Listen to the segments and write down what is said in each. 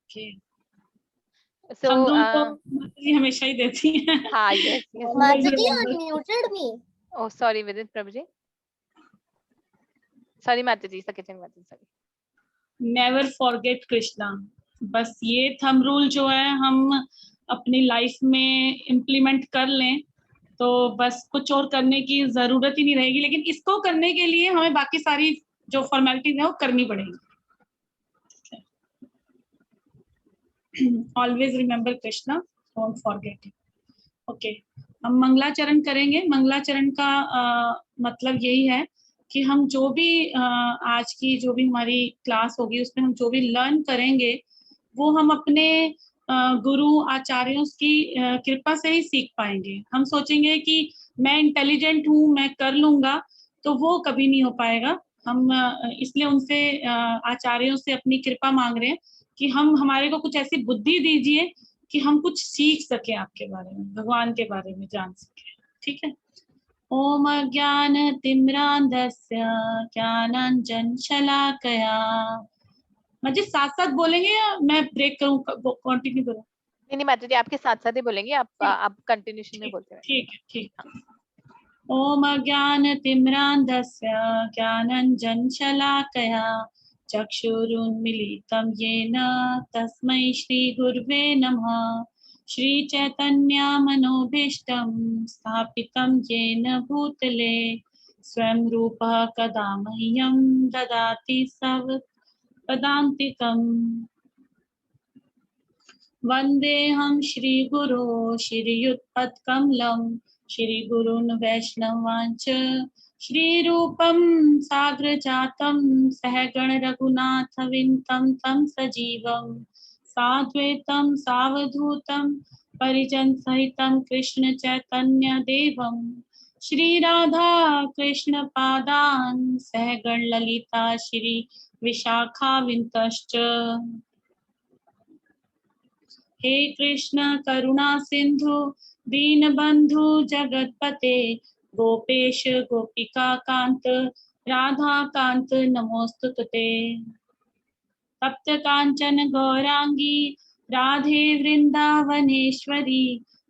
Okay. So हम दोनों को माताजी हमेशा ही देती हैं। हाँ, yes, yes. Mataji unmuted me. Oh, sorry, Vidit Prabhuji. Sorry, Mataji, Sakachan Mataji, sorry. Never forget Krishna. बस ये थंब रूल जो है हम अपनी लाइफ में इम्प्लीमेंट कर लें तो बस कुछ और करने की जरूरत ही नहीं रहेगी, लेकिन इसको करने के लिए हमें बाकी सारी जो फॉर्मेलिटीज है वो करनी पड़ेगी। Always remember Krishna, don't forget. Okay, हम मंगलाचरण करेंगे। मंगलाचरण का मतलब यही है कि हम जो भी आज की जो भी हमारी क्लास होगी उसमें हम जो भी लर्न करेंगे वो हम अपने गुरु आचार्यों की कृपा से ही सीख पाएंगे। हम सोचेंगे कि मैं इंटेलिजेंट हूँ, मैं कर लूंगा, तो वो कभी नहीं हो पाएगा। हम इसलिए उनसे आचार्यों से अपनी कृपा मांग रहे हैं कि हम हमारे को कुछ ऐसी बुद्धि दीजिए कि हम कुछ सीख सके, आपके बारे में, भगवान के बारे में जान सके। ठीक है। ओम अज्ञान तिम्रांधस्य ज्ञानांजन शलाकया। मुझे साथ साथ बोलेंगे या मैं ब्रेक करूं, कंटिन्यू करूं? नहीं माताजी, आपके साथ साथ ही बोलेंगे, आप कंटिन्यूशन में बोलते हैं। ठीक है, ठीक। ओम अज्ञान तिम्रांधस्य ज्ञानांजन शलाकया चक्षुरुन्मीलितं येन तस्मै श्रीगुर्वे नमः। श्रीचैतन्यमनोभीष्टं स्थापितं येन भूतले स्वयं रूपः कदा मह्यं ददाति पदान्तिकम्। वन्देऽहं श्रीगुरो श्रीयुतपत्कमलं श्रीगुरून् वैष्णवांश्च श्रीरूपं साग्रजातं सहगण रघुनाथविन्तं तं सजीवं साद्वैतं सावधूतं परिजन सहितं कृष्ण चैतन्य देवं श्रीराधा कृष्ण पादान् सहगण ललिता श्री विशाखाविंतश्च। हे कृष्ण करुणा सिंधु दीनबंधु जगतपते गोपेश गोपिका कांत राधा कांत नमोस्तुते। तप्त कांचन गौरांगी राधे वृंदावनेश्वरी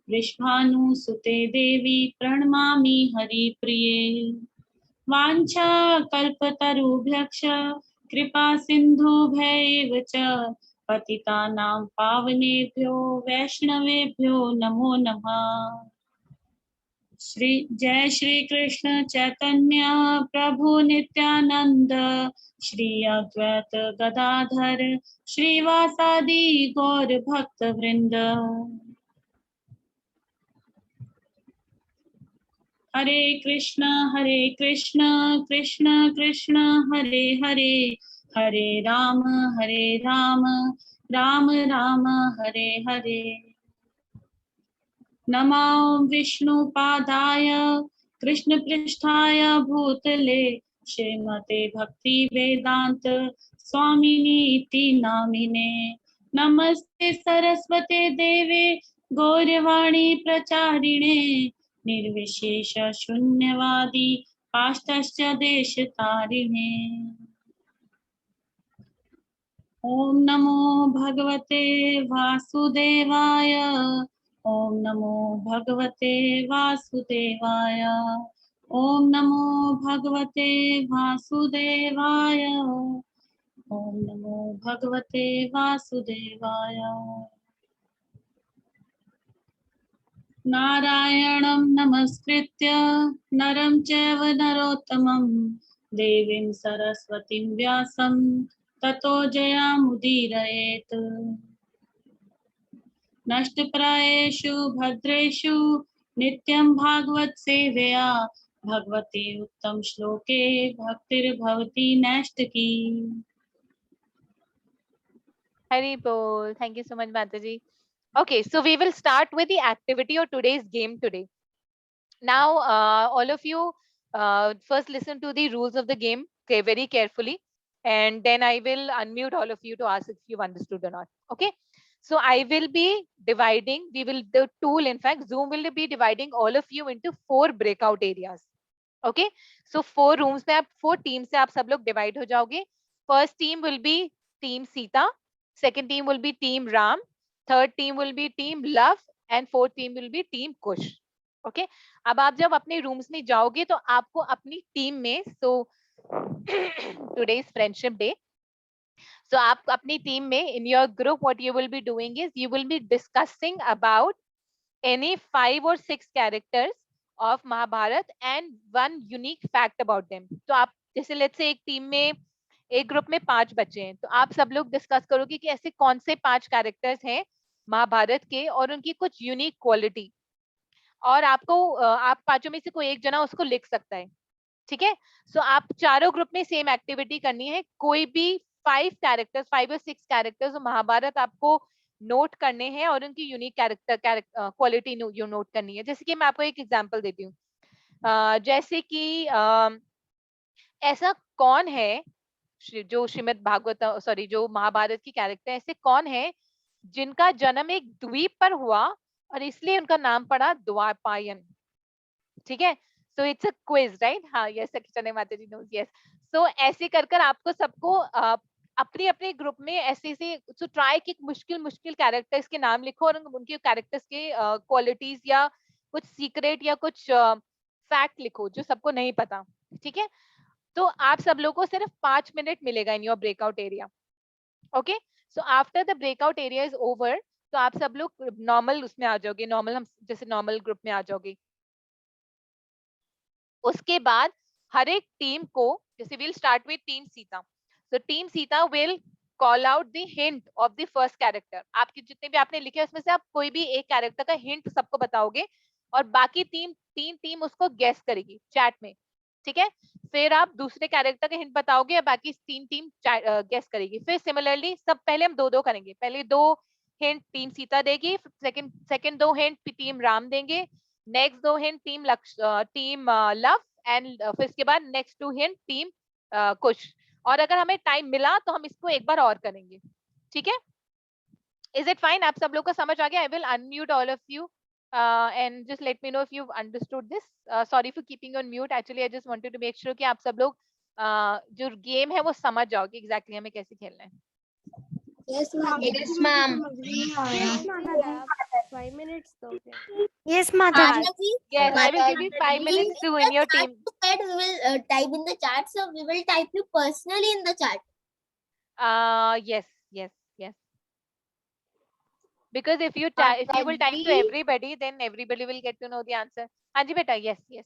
वृषभानुसुते देवी प्रणमामि हरिप्रिये। वाञ्छा कल्पतरुभ्यश्च कृपा सिन्धुभ्यैव च पतितानां पावनेभ्यो वैष्णवेभ्यो नमो नमः। जय श्री कृष्ण चैतन्य प्रभु नित्यानंद श्री अद्वैत गदाधर श्रीवासादि गौर भक्त वृंद। हरे कृष्ण कृष्ण कृष्ण हरे हरे, हरे राम राम राम हरे हरे। नमो विष्णुपादाय कृष्ण पृष्ठाय भूतले श्रीमते भक्ति वेदांत स्वामिनीति नामिने। नमस्ते सरस्वते देवे गौरवाणी प्रचारिणे निर्विशेष शून्यवादी पाश्चात्य देशतारिणे। ओम नमो भगवते वासुदेवाय, ओम नमो भगवते वासुदेवाय, ओम नमो भगवते वासुदेवाय, ओम नमो भगवते वासुदेवाय। नारायणं नमस्कृत्य नरं चैव नरोत्तमं देवीं सरस्वतीं व्यासं ततो जयमुदीरयेत्। नष्टप्रायेषु भद्रेषु नित्यं भागवत सेवया भगवते उत्तम श्लोके भक्तिर्भवति नैष्ठिकी। Hari Bol. Thank you so much, Mataji. Okay, so we will start with the activity or today's game today. Now, all of you first listen to the rules of the game very carefully, and then I will unmute all of you to ask if you've understood or not. Okay, so I will be dividing, the tool, in fact, Zoom will be dividing all of you into 4 breakout areas. Okay, so 4 rooms में आप 4 teams से आप सब लोग divide हो जाओगे. First team will be team Sita, second team will be team Ram, third team will be team Love, and fourth team will be team Kush. Okay, अब आप जब अपने रूम्स में जाओगे तो आपको अपनी टीम में, so today is friendship day, so आप अपनी टीम में in your group what you will be doing is you will be discussing about any 5 or 6 characters of Mahabharat and one unique fact about them. तो आप जैसे let's say एक team में, एक group में 5 बच्चे हैं, तो आप सब लोग डिस्कस करोगे कि ऐसे कौन से 5 कैरेक्टर्स हैं महाभारत के और उनकी कुछ यूनिक क्वालिटी, और आपको आप पांचों में से कोई एक जना उसको लिख सकता है. ठीक है, सो आप चारों ग्रुप में सेम एक्टिविटी करनी है. कोई भी 5 कैरेक्टर्स, 5 और 6 कैरेक्टर्स महाभारत आपको नोट करने हैं और उनकी unique character quality you note करनी है. जैसे कि मैं आपको एक एग्जांपल देती हूँ, जैसे कि ऐसा कौन है जो श्रीमद् भागवत, सॉरी जो महाभारत की कैरेक्टर, ऐसे कौन है जिनका जन्म एक द्वीप पर हुआ और इसलिए उनका नाम पड़ा द्वापायन. ठीक है, so it's a quiz right. हाँ यस चने माता जी नोज यस. सो ऐसे कर कर आपको सबको अपने अपने ग्रुप में ऐसे ऐसे सो ट्राई कि मुश्किल मुश्किल कैरेक्टर्स के नाम लिखो और उनके कैरेक्टर्स के क्वालिटीज या कुछ सीक्रेट या कुछ फैक्ट लिखो जो सबको नहीं पता. ठीक है, तो आप सब लोगों को सिर्फ 5 मिनट मिलेगा in your breakout area. Okay, so after the breakout area is over, तो आप सब लोग नॉर्मल उसमें आ जाओगे, नॉर्मल हम जैसे नॉर्मल ग्रुप में आ जाओगे. उसके बाद हर एक टीम को, जैसे will start with team Sita, so team Sita will call out the hint of the first character. आपके जितने भी आपने लिखे उसमें से आप कोई भी एक कैरेक्टर का हिंट सबको बताओगे और बाकी तीन टीम उसको गेस करेगी चैट में. ठीक है, फिर आप दूसरे कैरेक्टर का हिंट बताओगे और बाकी 3 टीम गेस करेगी. फिर सिमिलरली सब पहले हम 2-2 करेंगे. पहले 2 हिंट टीम सीता देगी, सेकंड 2 हिंट टीम राम देंगे, next 2 hint team love, and फिर इसके बाद नेक्स्ट 2 हिंट टीम कुश. और अगर हमें टाइम मिला तो हम इसको एक बार और करेंगे. ठीक है, इज इट फाइन? आप सब लोग को समझ आ गया? आई will unmute all of you and just let me know if you've understood this. Sorry for keeping you on mute. Actually, I just wanted to make sure कि आप सब लोग जो गेम है वो समझ जाओगे exactly हमें कैसे खेलना है. Yes, ma'am. Yes, ma'am. Yes, ma'am. 5 minutes तो Yes, Mata. Yes, I will give you 5 minutes to win your team. Said we will type in the chat, so we will type you personally in the chat. Yes. Because if you will type to everybody, then everybody will get to know the answer. हाँ जी बेटा, yes.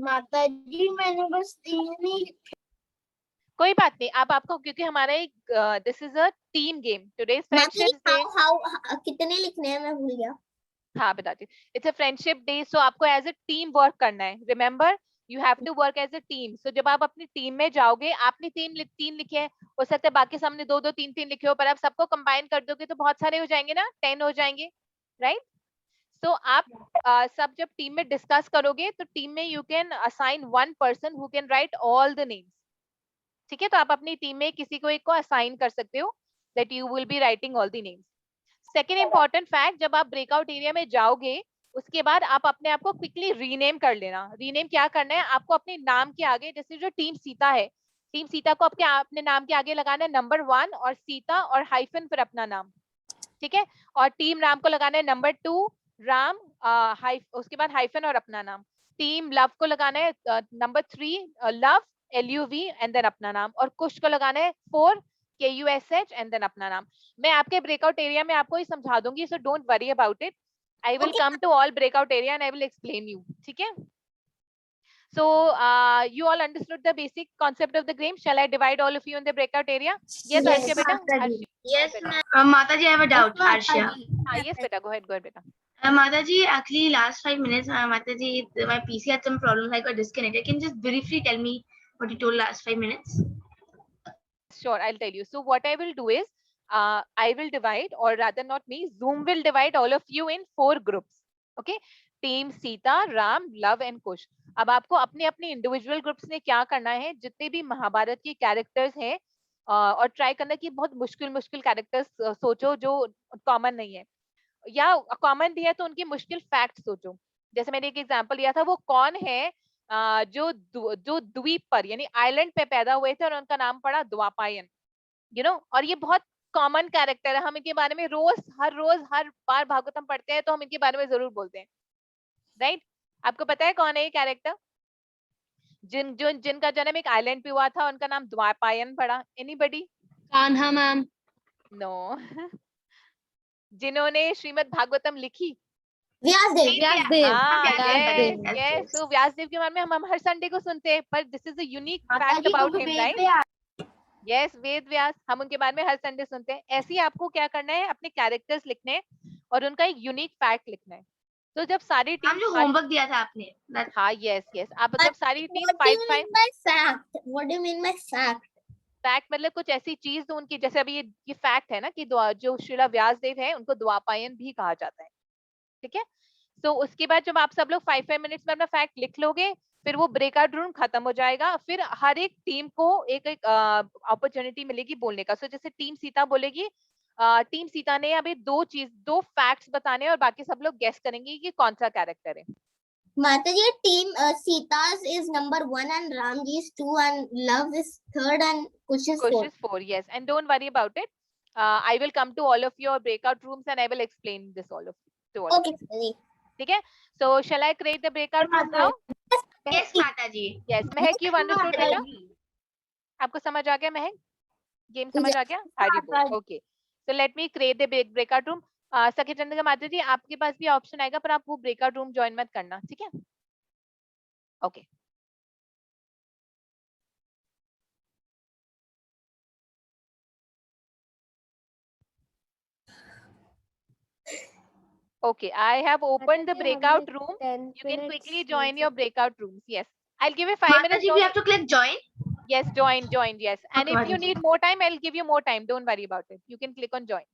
Mata जी मैंने बस 3 ही. कोई बात नहीं, अब आपको क्योंकि हमारा एक this is a team game, today friendship day. कितने लिखने हैं मैं भूल गया. हाँ बताती, it's a friendship day, so आपको एज अ टीम वर्क करना है. Remember, you have to work as a team. So जब आप अपनी टीम में जाओगे, आपने 3 लिखे हैं, हो सकता है बाकी सामने 2-2 3-3 लिखे हो, पर आप सबको कंबाइन कर दोगे तो बहुत सारे हो जाएंगे ना, 10 हो जाएंगे राइट. सो आप सब जब टीम में डिस्कस करोगे तो टीम में you can assign 1 person who can write all the names. ठीक है, तो आप अपनी टीम में किसी को एक को असाइन कर सकते हो that you will be writing all the names. Second important fact, जब आप ब्रेकआउट एरिया में जाओगे उसके बाद आप अपने आप को क्विकली रीनेम कर लेना. रीनेम क्या करना है, आपको अपने नाम के आगे, जैसे जो टीम सीता है, टीम सीता को अपने नाम के आगे लगाना है नंबर 1 और सीता और हाइफन फिर अपना नाम. ठीक है, और टीम राम को लगाना है नंबर 2 राम उसके बाद हाइफन और अपना नाम. टीम लव को लगाना है number 3 love LUV and then अपना नाम. और कुश को लगाना है 4 KUSH एंड देन अपना नाम. मैं आपके ब्रेकआउट एरिया में आपको ही समझा दूंगी, so don't worry about it. I will come to all breakout area and I will explain you. ठीक है, so you all understood the basic concept of the game. Shall I divide all of you in the breakout area? Yes, Arshia beta. Yes, ma'am. Mataji, I have a doubt. Arshia. Yes beta, go ahead beta. Mataji, actually last 5 minutes, Mataji, my PC had some problems. I got disconnected. Can you just briefly tell me what you told last 5 minutes? Sure, I'll tell you. So what I will do is I will divide, or rather not me, Zoom will divide all of you in 4 groups. Okay, team Sita, Ram, Luv and Kush. अब आपको अपने अपने individual groups में क्या करना है, जितने भी महाभारत के कैरेक्टर्स हैं और ट्राई करना कि बहुत मुश्किल कैरेक्टर्स सोचो जो कॉमन नहीं है, या कॉमन भी है तो उनकी मुश्किल फैक्ट सोचो. जैसे मैंने एक एग्जांपल दिया था, वो कौन है जो द्वीप पर यानी आइलैंड पे पैदा हुए थे और उनका नाम पड़ा द्वापायन. और ये बहुत कॉमन कैरेक्टर है, हम इनके बारे में हर रोज हर बार भागवतम पढ़ते हैं तो हम इनके बारे में जरूर बोलते हैं, राइट? आपको पता है कौन है ये कैरेक्टर? जिनका जन्म एक आइलैंड पे हुआ था, उनका नाम द्वापायन पड़ा। एनीबडी? कान्हा मैम। नो। जिन्होंने श्रीमद् भागवतम लिखी? व्यासदेव। यस। तो व्यासदेव के बारे में हम हर संडे को सुनते हैं, पर this is a unique fact about him, right? Yes, Ved Vyas, हम उनके बारे में हर संडे सुनते हैं। ऐसे ही आपको क्या करना है, अपने कैरेक्टर्स लिखने हैं और उनका एक यूनिक फैक्ट लिखना है। तो जब सारी टीम जो होमवर्क दिया था आपने, हाँ, यस, आप जब सारी team 5-5 What do you mean by fact? Fact मतलब कुछ ऐसी चीज जो उनकी, जैसे अभी ये फैक्ट है ना कि जो श्रीला व्यासदेव है उनको द्वापायन भी कहा जाता है, ठीक है? तो उसके बाद जब आप सब लोग 5-5 मिनट्स में अपना फैक्ट लिख लोगे, फिर वो ब्रेकआउट रूम खत्म हो जाएगा, फिर हर एक टीम को एक एक अपॉर्चुनिटी मिलेगी बोलने का। सो जैसे टीम सीता बोलेगी, टीम सीता ने अभी दो फैक्ट्स बताने हैं और बाकी सब लोग गेस करेंगे कि कौन सा कैरेक्टर है। Mataji, team Sita's is number 1 and Ramji is 2 and Love is 3rd and Kush is 4. 4, yes. And don't worry about it. I will come to all of your breakout rooms and I will explain this all of to all Okay, of you. ठीक है? So shall I create the breakout room now? Yes, Mataji. Yes. Mahak, you understood बेटा? आपको समझ आ गया महक? Game समझ आ गया? हरी बोल. Okay. So let me create the breakout room. सखी चंद्रिका माता जी, आपके पास भी ऑप्शन आएगा, पर आप वो ब्रेकआउट रूम ज्वाइन मत करना, ठीक है? Okay. Okay, I have opened the breakout room. You can quickly join your breakout rooms. Yes, I'll give you 5 minutes. Mataji, we have to click join. Yes, join. Yes, and Okay, if you need more time, I'll give you more time. Don't worry about it. You can click on join.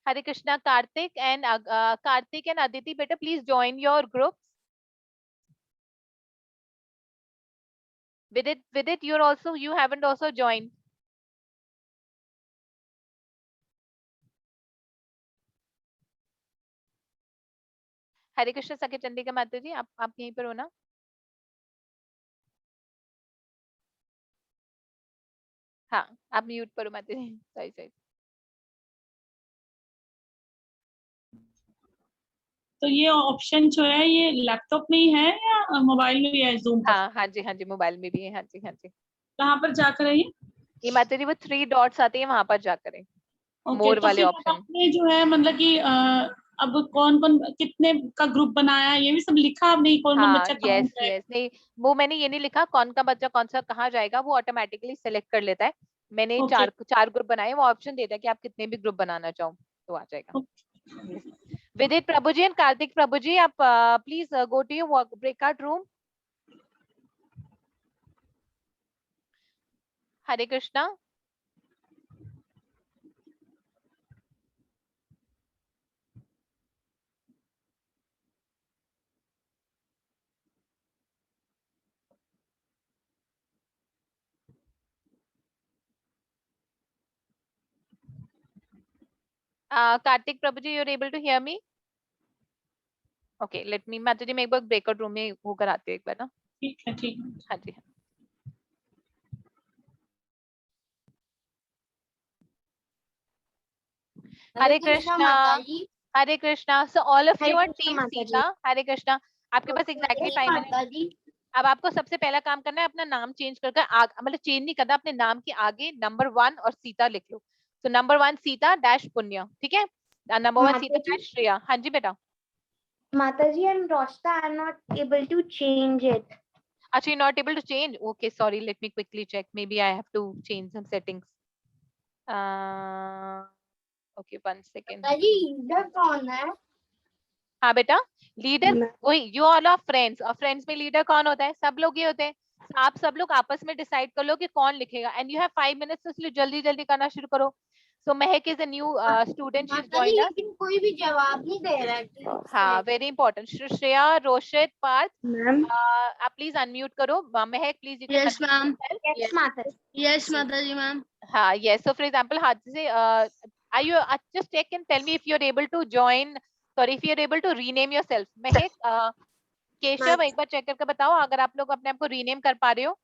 Hare Krishna, Karthik and Aditi, better please join your groups. With it, you haven't also joined. हरे कृष्ण सखी चंद्रिका माता जी, आप यहीं पर हो ना? हाँ, आप mute पर हो माता जी, सही। तो ये ऑप्शन जो है ये लैपटॉप में ही है या मोबाइल में भी है? जूम पर? हाँ जी, मोबाइल में भी है। हाँ जी। कहाँ पर जाकर है ये माता जी? वो 3 डॉट्स आते हैं, वहां पर जाकर है मोर तो वाले फिर ऑप्शन। आपने जो है मतलब कि अब कौन कितने का ग्रुप बनाया, ये भी सब लिखा आपने? कौन बच्चा कहाँ यस जाएगा? नहीं, वो मैंने ये नहीं लिखा कौन का बच्चा कौन सा कहाँ जाएगा, वो ऑटोमेटिकली सेलेक्ट कर लेता है। मैंने चार ग्रुप बनाए, वो ऑप्शन देता है कि आप कितने भी ग्रुप बनाना चाहो तो आ जाएगा। विदित प्रभु जी एंड कार्तिक प्रभु जी, आप please go to your breakout room. Hare Krishna. Karthik Prabhuji, you're able to hear me? Okay, let me, माता जी मैं एक बार ब्रेकआउट रूम में होकर आती हूँ एक बार ना। ठीक है। हाँ जी। Hare Krishna. Hare Krishna. So all of you are team Sita. हरे कृष्णा। आपके पास exactly 5 minutes। अब आपको सबसे पहला काम करना है, अपना नाम चेंज करके मतलब चेंज नहीं करना, अपने नाम के आगे नंबर 1 और सीता लिख लो। तो नंबर 1 सीता डैश पुण्य, ठीक है? Number 1 Sita dash Shreya. हाँ जी बेटा। Mataji and Roshta, I'm not able to change it. Actually, you're not able to change. Okay, sorry. Let me quickly check. Maybe I have to change some settings. Okay, 1 second. Mataji, leader कौन है? हाँ बेटा, leader वही, you all of friends, और friends में leader कौन होता है? सब लोग ही होते हैं। आप सब लोग आपस में डिसाइड कर लो कि कौन लिखेगा, एंड यू हैव 5 मिनट्स, इसलिए जल्दी करना शुरू करो। So Mehak is a new student. She's माता जी joined us. लेकिन कोई भी जवाब नहीं दे रहा है। हाँ, very important. Shreya, Roshit, Parth, ma'am आप please unmute करो. Mehak, please you can Yes, unmute ma'am. yourself. Yes, Mata. Yes, Mataji, ma'am. हाँ, yes. So for example, Hadise, are you just check and tell me if you're able to join. Sorry, if you're able to rename yourself. Mehak, Keshav एक बार check करके बताओ अगर आप लोग अपने आप को रीनेम कर पा रहे हो.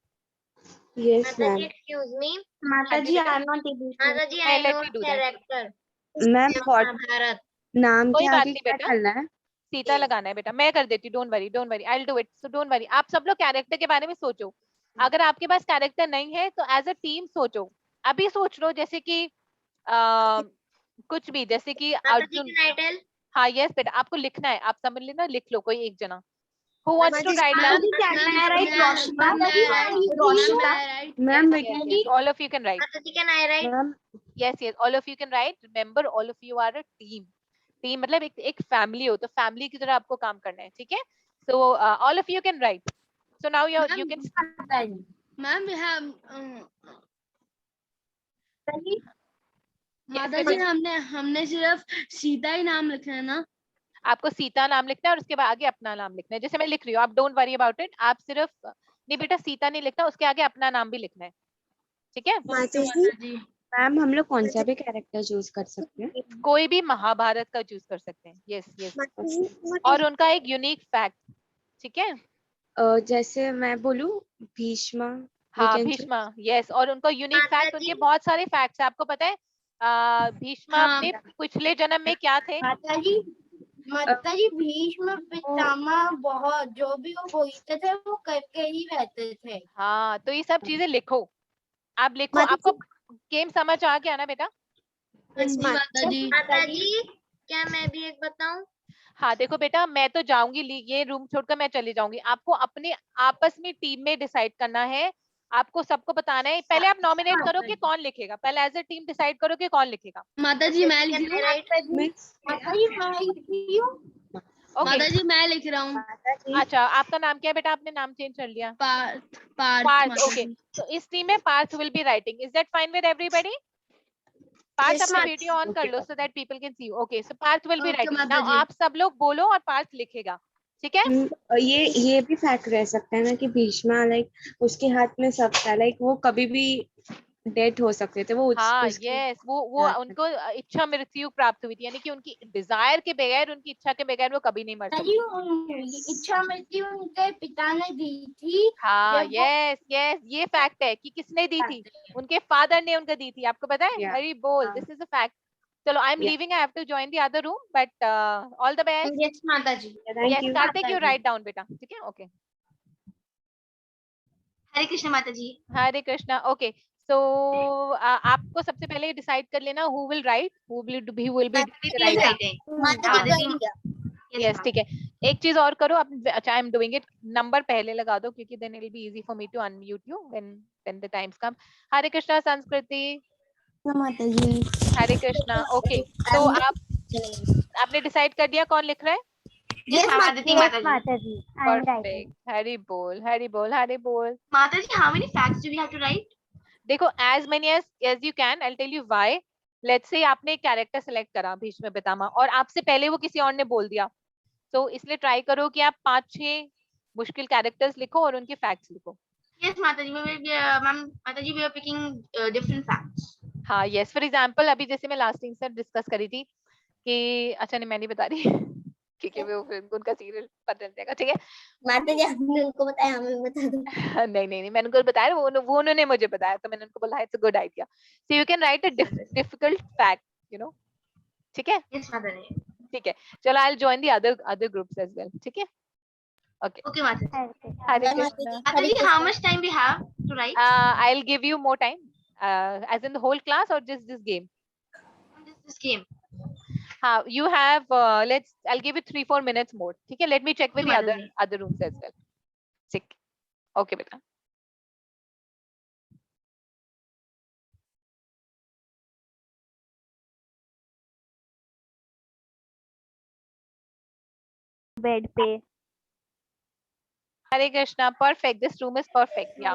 Yes ma'am excuse me Mata ji are not able to. Mata ji Hey, I let नो me do that. Character ma'am Mahabharat नाम कोई के बात आगे नहीं क्या बेटा. डालना है? सीता लगाना है बेटा. मैं कर देती हूँ. Don't worry I will do it. So don't worry. आप सब लोग कैरेक्टर के बारे में सोचो. अगर आपके पास कैरेक्टर नहीं है तो एज अ टीम सोचो. अभी सोच लो जैसे कि कुछ भी जैसे कि अर्जुन. टाइटल हाँ यस बेटा आपको लिखना है. आप समझ लेना. लिख लो कोई एक जना. Who wants to write down? Ma'am Yes, all of you can write. माता जी can I write ma'am Yes, all of you can write. Remember, all of you are a team. Team मतलब एक फैमिली हो तो family की तरह आपको काम करना है. ठीक है. So all of you can write. So now you can. Ma'am, we have. माता जी हमने सिर्फ सीता ही नाम लिखना है ना? आपको सीता नाम लिखना है और उसके बाद आगे अपना नाम लिखना है. जैसे मैं लिख रही हूँ आप डोंट वरी अबाउट इट. आप सिर्फ नहीं बेटा सीता नहीं लिखना. उसके आगे अपना नाम भी लिखना है. ठीक है. माता जी मैम हम लोग कौन सा भी कैरेक्टर चूज कर सकते हैं? कोई भी महाभारत का चूज कर सकते हैं. यस. और उनका एक यूनिक फैक्ट. ठीक है. जैसे मैं बोलूं भीष्मा. हाँ भीष्मा. यस. और उनका यूनिक फैक्ट. उनके बहुत सारे फैक्ट्स है. आपको पता है भीष्मा अपने पिछले जन्म में क्या थे? माता जी भीष्म पितामह बहुत जो भी वो बोलते थे वो करके ही रहते थे. हाँ तो ये सब चीजें लिखो. आप लिखो. आपको गेम समझ आ गया ना बेटा? माता जी क्या मैं भी एक बताऊं? हाँ देखो बेटा मैं तो जाऊंगी. ये रूम छोड़कर मैं चली जाऊंगी. आपको अपने आपस में टीम में डिसाइड करना है. आपको सबको बताना है. पहले आप नॉमिनेट करो कि कौन लिखेगा. पहले एज ए टीम डिसाइड करो कि कौन लिखेगा. माता जी मैं लिख रही हूँ. ओके. माता जी मैं लिख रहा हूँ. अच्छा आपका नाम क्या है बेटा? आपने नाम चेंज कर लिया. पार्थ. पार्थ. ओके. तो इस टीम में Parth will be writing. Is that fine with everybody? Parth अपना वीडियो ऑन कर लो so that people can see. Okay so Parth will be writing. Now आप सब लोग बोलो और पार्थ लिखेगा. ठीक है. ये भी फैक्ट रह सकता है ना कि भीष्मा लाइक उसके हाथ में सब था. लाइक वो कभी भी डेथ हो सकते थे. वो हाँ यस. वो उनको इच्छा मृत्यु प्राप्त हुई थी. यानी कि उनकी डिजायर के बगैर उनकी इच्छा के बगैर वो कभी नहीं मर सकते. इच्छा मृत्यु उनके पिता ने दी थी. हाँ यस यस. ये फैक्ट है कि किसने दी थी. उनके फादर ने उनको दी थी. आपको पता है? हरी बोल. This is a fact. चलो I am leaving. I have to join the other room but all the best. Yes माता जी. Yes Kartik you write down बेटा. ठीक है. ओके. हरे कृष्ण माता जी. हरे कृष्णा. ओके सो आपको सबसे पहले डिसाइड कर लेना who will write. Who will be writing. Yes ठीक है. एक चीज और करो आप. अच्छा I am doing it. Number पहले लगा दो क्योंकि then it will be easy for me to unmute you when the times come. Hare Krishna Sanskriti. माता जी. हरे कृष्णा. ओके तो आपने डिसाइड कर दिया कौन लिख रहा है? Yes, Mata ji. Mata ji. I am writing. Perfect. Hari बोल हरि बोल हरि बोल. माता जी how many facts do we have to write? देखो as many as you can. I'll tell you why. Let's say आपने एक कैरेक्टर सेलेक्ट करा भीष्म पितामह और आपसे पहले वो किसी और ने बोल दिया. तो इसलिए ट्राई करो कि आप 5-6 मुश्किल कैरेक्टर्स लिखो और उनके फैक्ट्स लिखो. Yes, माता जी. Ma'am, माता जी we are picking different facts. हाँ यस. फॉर एग्जाम्पल अभी जैसे मैं लास्ट टाइम से डिस्कस करी थी कि अच्छा नहीं मैं नहीं बता रही क्योंकि वो फिर उनका सीरियल पता चल जाएगा. ठीक है. माता जी आपने उनको बताया हमें बता दो. नहीं मैंने उनको बताया. वो उन्होंने मुझे बताया तो मैंने उनको बोला it's a good idea. So you can write a difficult fact you know. ठीक है. Yes, माता जी. ठीक है. चलो I will join the other groups as well. ठीक है. ओके. Okay, माता जी. हरे Bye, कृष्णा. माता जी how much time we have to write? I will give you more time as in the whole class or just this game? This game. हाँ you have I'll give you 3-4 minutes more. ठीक है. Let me check with the other rooms as well. ठीक. Okay बेटा. Bed पे. Hare Krishna, perfect, this room is perfect. या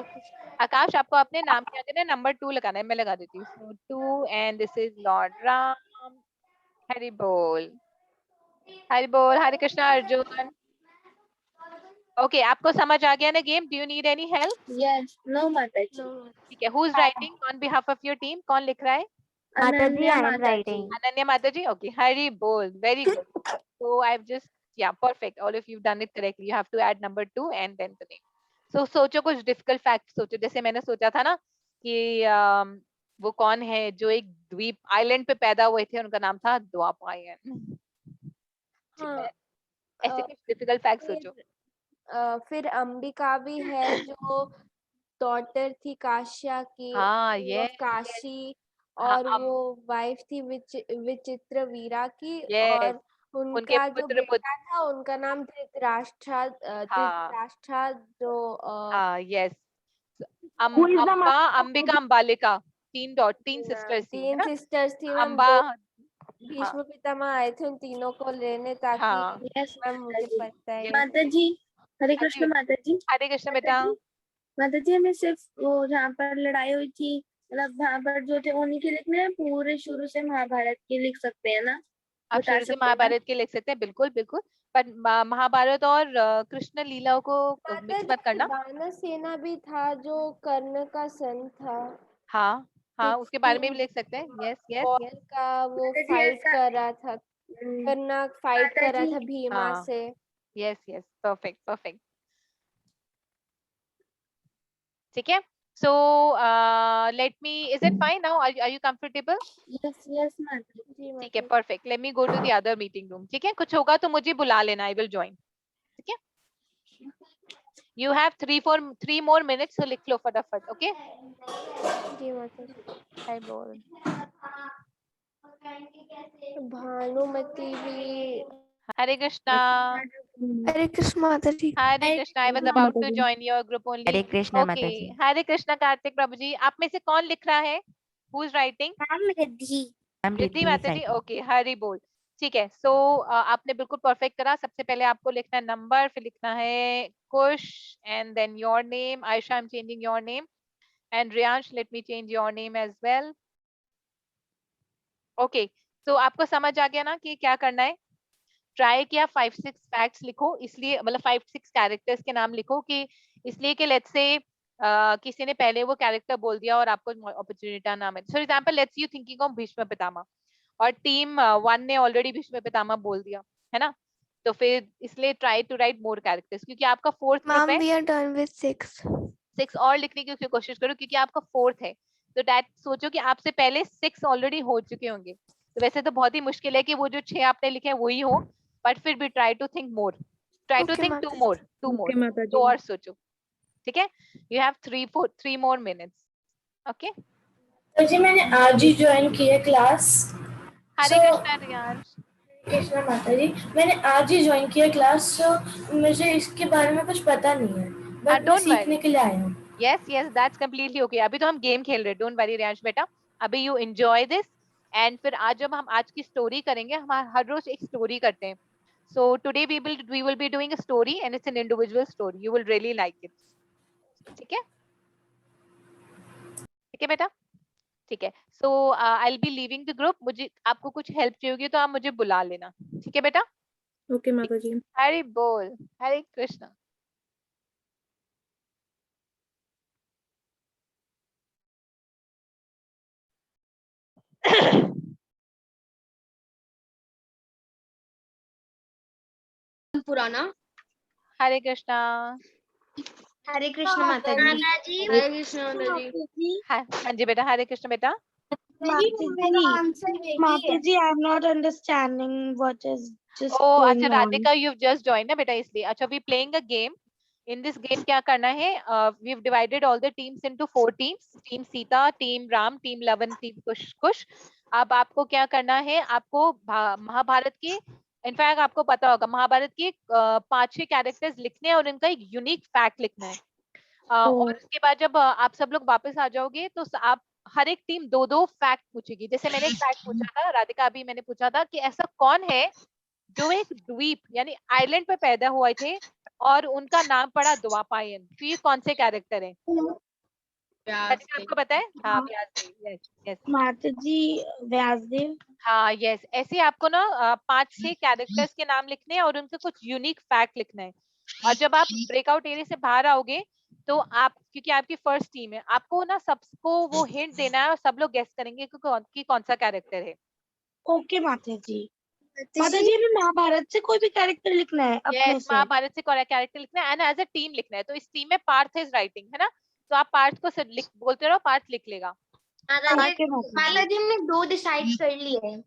आकाश, आपको अपने नाम के आगे ना नंबर 2 लगाना है, मैं लगा देती हूँ। So 2 and this is Lord Ram. Hari बोल, हरि बोल, हरे कृष्णा अर्जुन। ओके, आपको समझ आ गया ना game? Do you need any help? Yes. No, Mataji. ठीक है, who is writing on behalf of your team? कौन लिख रहा है? Mataji, I am Mataji. writing. Ananya Mataji. Okay, Hari बोल, very good. So I've just, yeah, perfect. All of you've done it correctly. You have to add number 2 and then the name. So सोचो कुछ difficult facts सोचो, जैसे मैंने सोचा था ना कि वो कौन है जो एक द्वीप आइलैंड पे पैदा हुए थे, उनका नाम था द्वापायन। हाँ, ऐसे कुछ डिफिकल्ट फैक्ट सोचो। फिर अंबिका भी है जो डॉटर थी काश्या की, हाँ, Queen ये of काशी, हाँ, और वो वाइफ थी विचित्र वीरा की, yes, और उनके उनका जो पुत्र बेटा था उनका नाम धृतराष्ट्र जो हाँ, yes, Who is the Amba, Ambika, Ambalika, तीन सिस्टर्स थी, है 3 ना? सिस्टर्स थी मैम। अम्बा, 2 हाँ, भीष्म पितामह आए थे उन तीनों को लेने, ताकि हाँ, Yes, मैम मुझे Mataji. पता है। yes, माताजी, हरे हाँ कृष्ण जी, माताजी। हरे कृष्ण बेटा। माताजी, हमें सिर्फ वो जहाँ पर लड़ाई हुई थी, मतलब जहाँ पर जो थे उन्हीं के लिखने हैं, पूरे शुरू से महाभारत के लिख सकते हैं ना? आप बता शुरू से सकते हैं ना? महाभारत के लिख सकते हैं, बिल्कुल बिल्कुल, पर महाभारत और कृष्ण लीलाओं को मिक्स मत करना। दानव सेना भी था जो कर्ण का सन था, हाँ हाँ, उसके बारे में भी लिख सकते हैं। यस यस और यस, का वो माताजी फाइट ऐसा कर रहा था, कर्ण फाइट कर रहा माताजी था भीमा हाँ, से। यस यस, परफेक्ट परफेक्ट, ठीक है। So let me, is it fine now? Are you comfortable? Yes yes Mataji. जी ठीक है, Mata perfect. Let me go to the other meeting room. ठीक है, कुछ होगा तो मुझे बुला लेना, आई विल ज्वाइन। ठीक है, you have 3 more minutes, so लिख लो फटाफट। ओके, जी माता जी। हाय बोल, भानुमति भी। हरे कृष्णा, हरे कृष्ण माता जी। Hare Krishna. I was about to join your group only. Hare Krishna okay, माता जी। हरे कृष्णा कार्तिक प्रभु जी। आप में से कौन लिख रहा है? Who is writing? Riddhi. Ma'am Riddhi Riddhi माता जी। ओके, हरि बोल। ठीक है, सो आपने बिल्कुल परफेक्ट करा। सबसे पहले आपको लिखना है नंबर, फिर लिखना है Kush, and then your name. Ayesha, I am changing your name, and Riyansh, let me change your name as well. Okay, so आपको समझ आ गया ना कि क्या करना है? ट्राई किया 5-6 फैक्ट्स लिखो, इसलिए मतलब 5-6 कैरेक्टर्स के नाम लिखो, कि इसलिए कि लेट्स से किसी ने पहले वो कैरेक्टर बोल दिया और आपको अपॉर्चुनिटी ना मिले। For example, let's you thinking of Bhishma Pitamah, और टीम 1 ने ऑलरेडी भीष्म पितामह बोल दिया है ना, तो फिर इसलिए try to write more characters, क्योंकि आपका 4th ग्रुप मैम है। We are done with 6। 6 और लिखने की कोशिश करो, क्योंकि आपका 4th है, तो डैट सोचो कि आपसे पहले 6 ऑलरेडी हो चुके होंगे। तो वैसे तो बहुत ही मुश्किल है कि वो जो 6 आपने लिखे हैं वही हो, बट फिर भी try to think more, try to okay think माता टू जी। मोर, तो और सोचो। ठीक है, you have 3 more minutes। Okay, तो जी मैंने आज ही ज्वाइन की है क्लास। हरे So, कृष्णा रियांश। कृष्णा माता जी, मैंने आज ही ज्वाइन किया क्लास, तो मुझे इसके बारे में कुछ पता नहीं है, बट मैं डोंट सीखने वरी, के लिए आया हूँ। Yes yes, that's completely okay. अभी तो हम गेम खेल रहे हैं, डोंट वरी रियांश बेटा, अभी यू एंजॉय दिस। एंड फिर आज जब हम आज की स्टोरी करेंगे, हम हर रोज एक स्टोरी करते हैं। So today we will be doing a story, and it's an individual story, you will really like it. ठीक है, ठीक है बेटा, ठीक है। So I will be leaving the group. मुझे आपको कुछ हेल्प चाहिए होगी तो आप मुझे बुला लेना, ठीक है बेटा? ओके माता जी। हरि बोल, हरे कृष्णा। पुराना। हरे कृष्णा। हरे कृष्ण माता जी। हरे कृष्ण माता जी। हाँ जी बेटा, हरे कृष्ण बेटा। माता जी, I am not understanding what is just oh अच्छा, going on. Radhika, you just join ना बेटा, इसलिए। अच्छा, we playing a game. In this game क्या करना है, we have divided all the teams into 4 teams, team Sita, team Ram, team Luv, team Kush. अब आपको क्या करना है, आपको महाभारत की, इनफैक्ट आपको पता होगा, महाभारत की 5-6 कैरेक्टर्स लिखने हैं और इनका एक यूनिक फैक्ट लिखना है। और उसके बाद जब आप सब लोग वापस आ जाओगे, तो आप हर एक टीम 2-2 फैक्ट पूछेगी। जैसे मैंने एक फैक्ट पूछा था, राधिका अभी मैंने पूछा था कि ऐसा कौन है जो एक द्वीप यानी आइलैंड पे पैदा हुए थे, और उनका नाम पड़ा द्वापायन, तो ये कौन से कैरेक्टर है? आपको पता है? हाँ व्यासदेव, यस यस। माता जी व्यासदेव। हाँ यस, ऐसे आपको ना 5-6 कैरेक्टर्स के नाम लिखने हैं और उनके कुछ यूनिक फैक्ट लिखना है। और जब आप ब्रेकआउट एरिया से बाहर आओगे तो आप, क्योंकि आपकी फर्स्ट टीम है, आपको ना सबको वो हिंट देना है और सब लोग गेस करेंगे कि कौन सा कैरेक्टर है। ओके माता जी। माता जी हमें महाभारत से कोई भी कैरेक्टर लिखना है अपने यस, से। महाभारत से कैरेक्टर लिखना है एंड एज अ टीम लिखना है। तो इस टीम में पार्थ इज राइटिंग, है ना? तो आप पार्थ को बोलते रहो, पार्थ लिख लेगा। माता जी हमने 2 डिसाइड कर लिए हैं।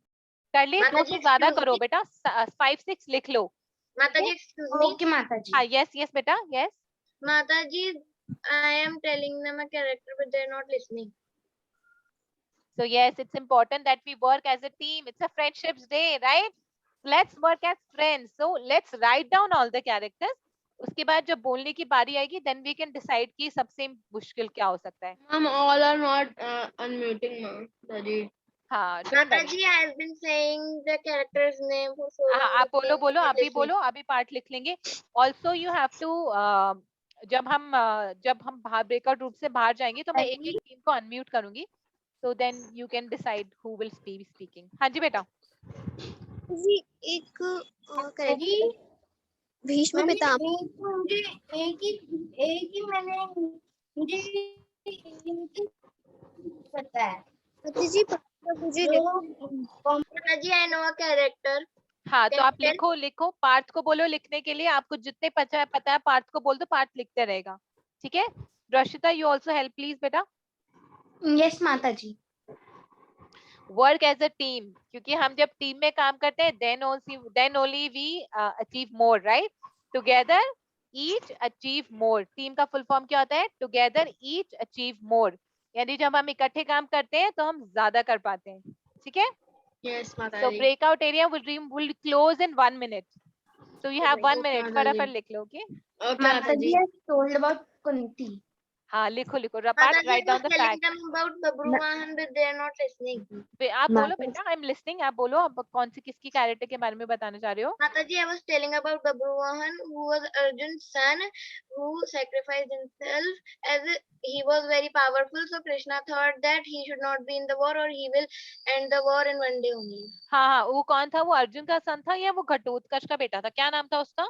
कर लिए? 2 से ज्यादा करो बेटा, 5-6 लिख लो। माता जी एक्सक्यूज मी। ओके माता जी। हाँ यस यस बेटा, यस। माता ji I am telling them a character but they're not listening. So yes, it's important that we work as a team. It's a friendships day, right? Let's work as friends. So let's write down all the characters. उसके बाद जब बोलने की बारी आएगी, then we can decide कि सबसे मुश्किल क्या हो सकता है। Ma'am, all are not unmuting, ma'am. Daddy. हाँ Mata ji has been saying the character's name for so long. आप बोलो बोलो, आप भी बोलो, अभी पार्ट लिख लेंगे। Also you have to जब हम बाहर ब्रेकआउट रूम से बाहर जाएंगे तो मैं एक एक टीम को अनम्यूट करूंगी, so then you can decide who will be speaking. हाँ जी बेटा। जी एक करेक्टर भीष्म पितामह। एक ही मैंने मुझे पता है। जी मुझे माता जी आई नो अ कैरेक्टर। हाँ तो आप लिखो पार्थ को बोलो लिखने के लिए, आपको जितने पता है पार्थ को बोल दो, पार्थ लिखते रहेगा, ठीक है? रशिता यू ऑल्सो हेल्प प्लीज बेटा। यस माता जी। वर्क एज अ टीम, क्योंकि हम जब टीम में काम करते हैं then only we achieve more, right? Together each achieve more. Team का फुल फॉर्म क्या होता है? Together each achieve more. यानी जब हम इकट्ठे काम करते हैं तो हम ज्यादा कर पाते हैं, ठीक है? Yes, Mata So ji. breakout area will close in 1 minute. So you have 1 minute. फटाफट लिख लो, okay? Okay, Mata ji. has told about Kunti. हाँ लिखो Rapat, write down the fact. Telling them about Babruvahan but they are not listening. आप बोलो बेटा, I'm listening. आप बोलो, अब कौन सी किसकी कैरेक्टर के बारे में बताना चाह रहे हो? Mataji, I was telling about Babruvahan, who was Arjun's son, who sacrificed himself as he was very powerful. So Krishna thought that he should not be in the war or he will end the war in one day only. हाँ वो कौन था? वो अर्जुन का सन था या वो घटोत्कच का बेटा था? क्या नाम था उसका?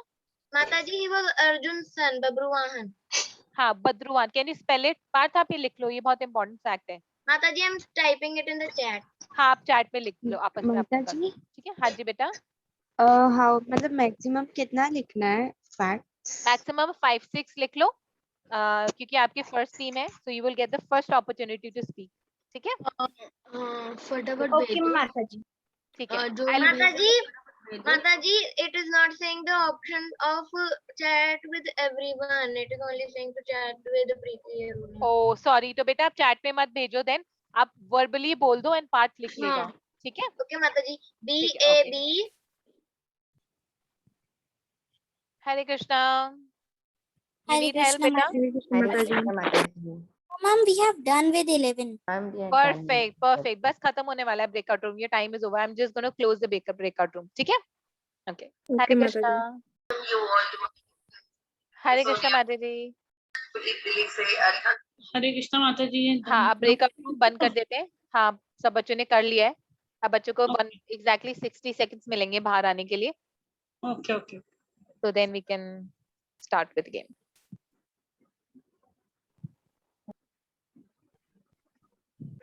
Mataji, he was Arjun's son, Babruvahan. हाँ Babruvahan. Can you spell it? Parth आप ये लिख लो, ये बहुत इंपॉर्टेंट फैक्ट है। Mataji, I'm typing it in the chat. हाँ आप चैट में लिख लो आपस में, माता जी ठीक है? हाँ जी बेटा। हाउ मतलब मैक्सिमम कितना लिखना है फैक्ट्स? मैक्सिमम 5-6 लिख लो, क्योंकि आपकी फर्स्ट टीम है, so you will get the first opportunity to speak, ठीक है? फटाफट Okay, Mataji. ठीक है। Mataji, it is not saying the option of chat with everyone. It is only saying to chat with the preparer. Oh sorry, तो बेटा आप chat में मत भेजो, देन आप वर्बली बोल दो एंड पार्थ लिख लेगा, ठीक है? Okay, Mataji. BAB. Hare Krishna. You Hare need help Krishna, बेटा? Ma'am, we have done with 11. Perfect. बस खत्म होने वाला है ब्रेकआउट रूम, ये time is over. I am just gonna close the breakout room, ठीक है? ओके। हरे कृष्णा। हरे कृष्णा माता जी। हरे कृष्णा माता जी। हाँ अब ब्रेकआउट रूम बंद कर देते हैं। हाँ सब बच्चों ने कर लिया है। अब बच्चों को एग्जैक्टली 60 सेकंड्स मिलेंगे बाहर आने के लिए। Okay. So then we can start with the game.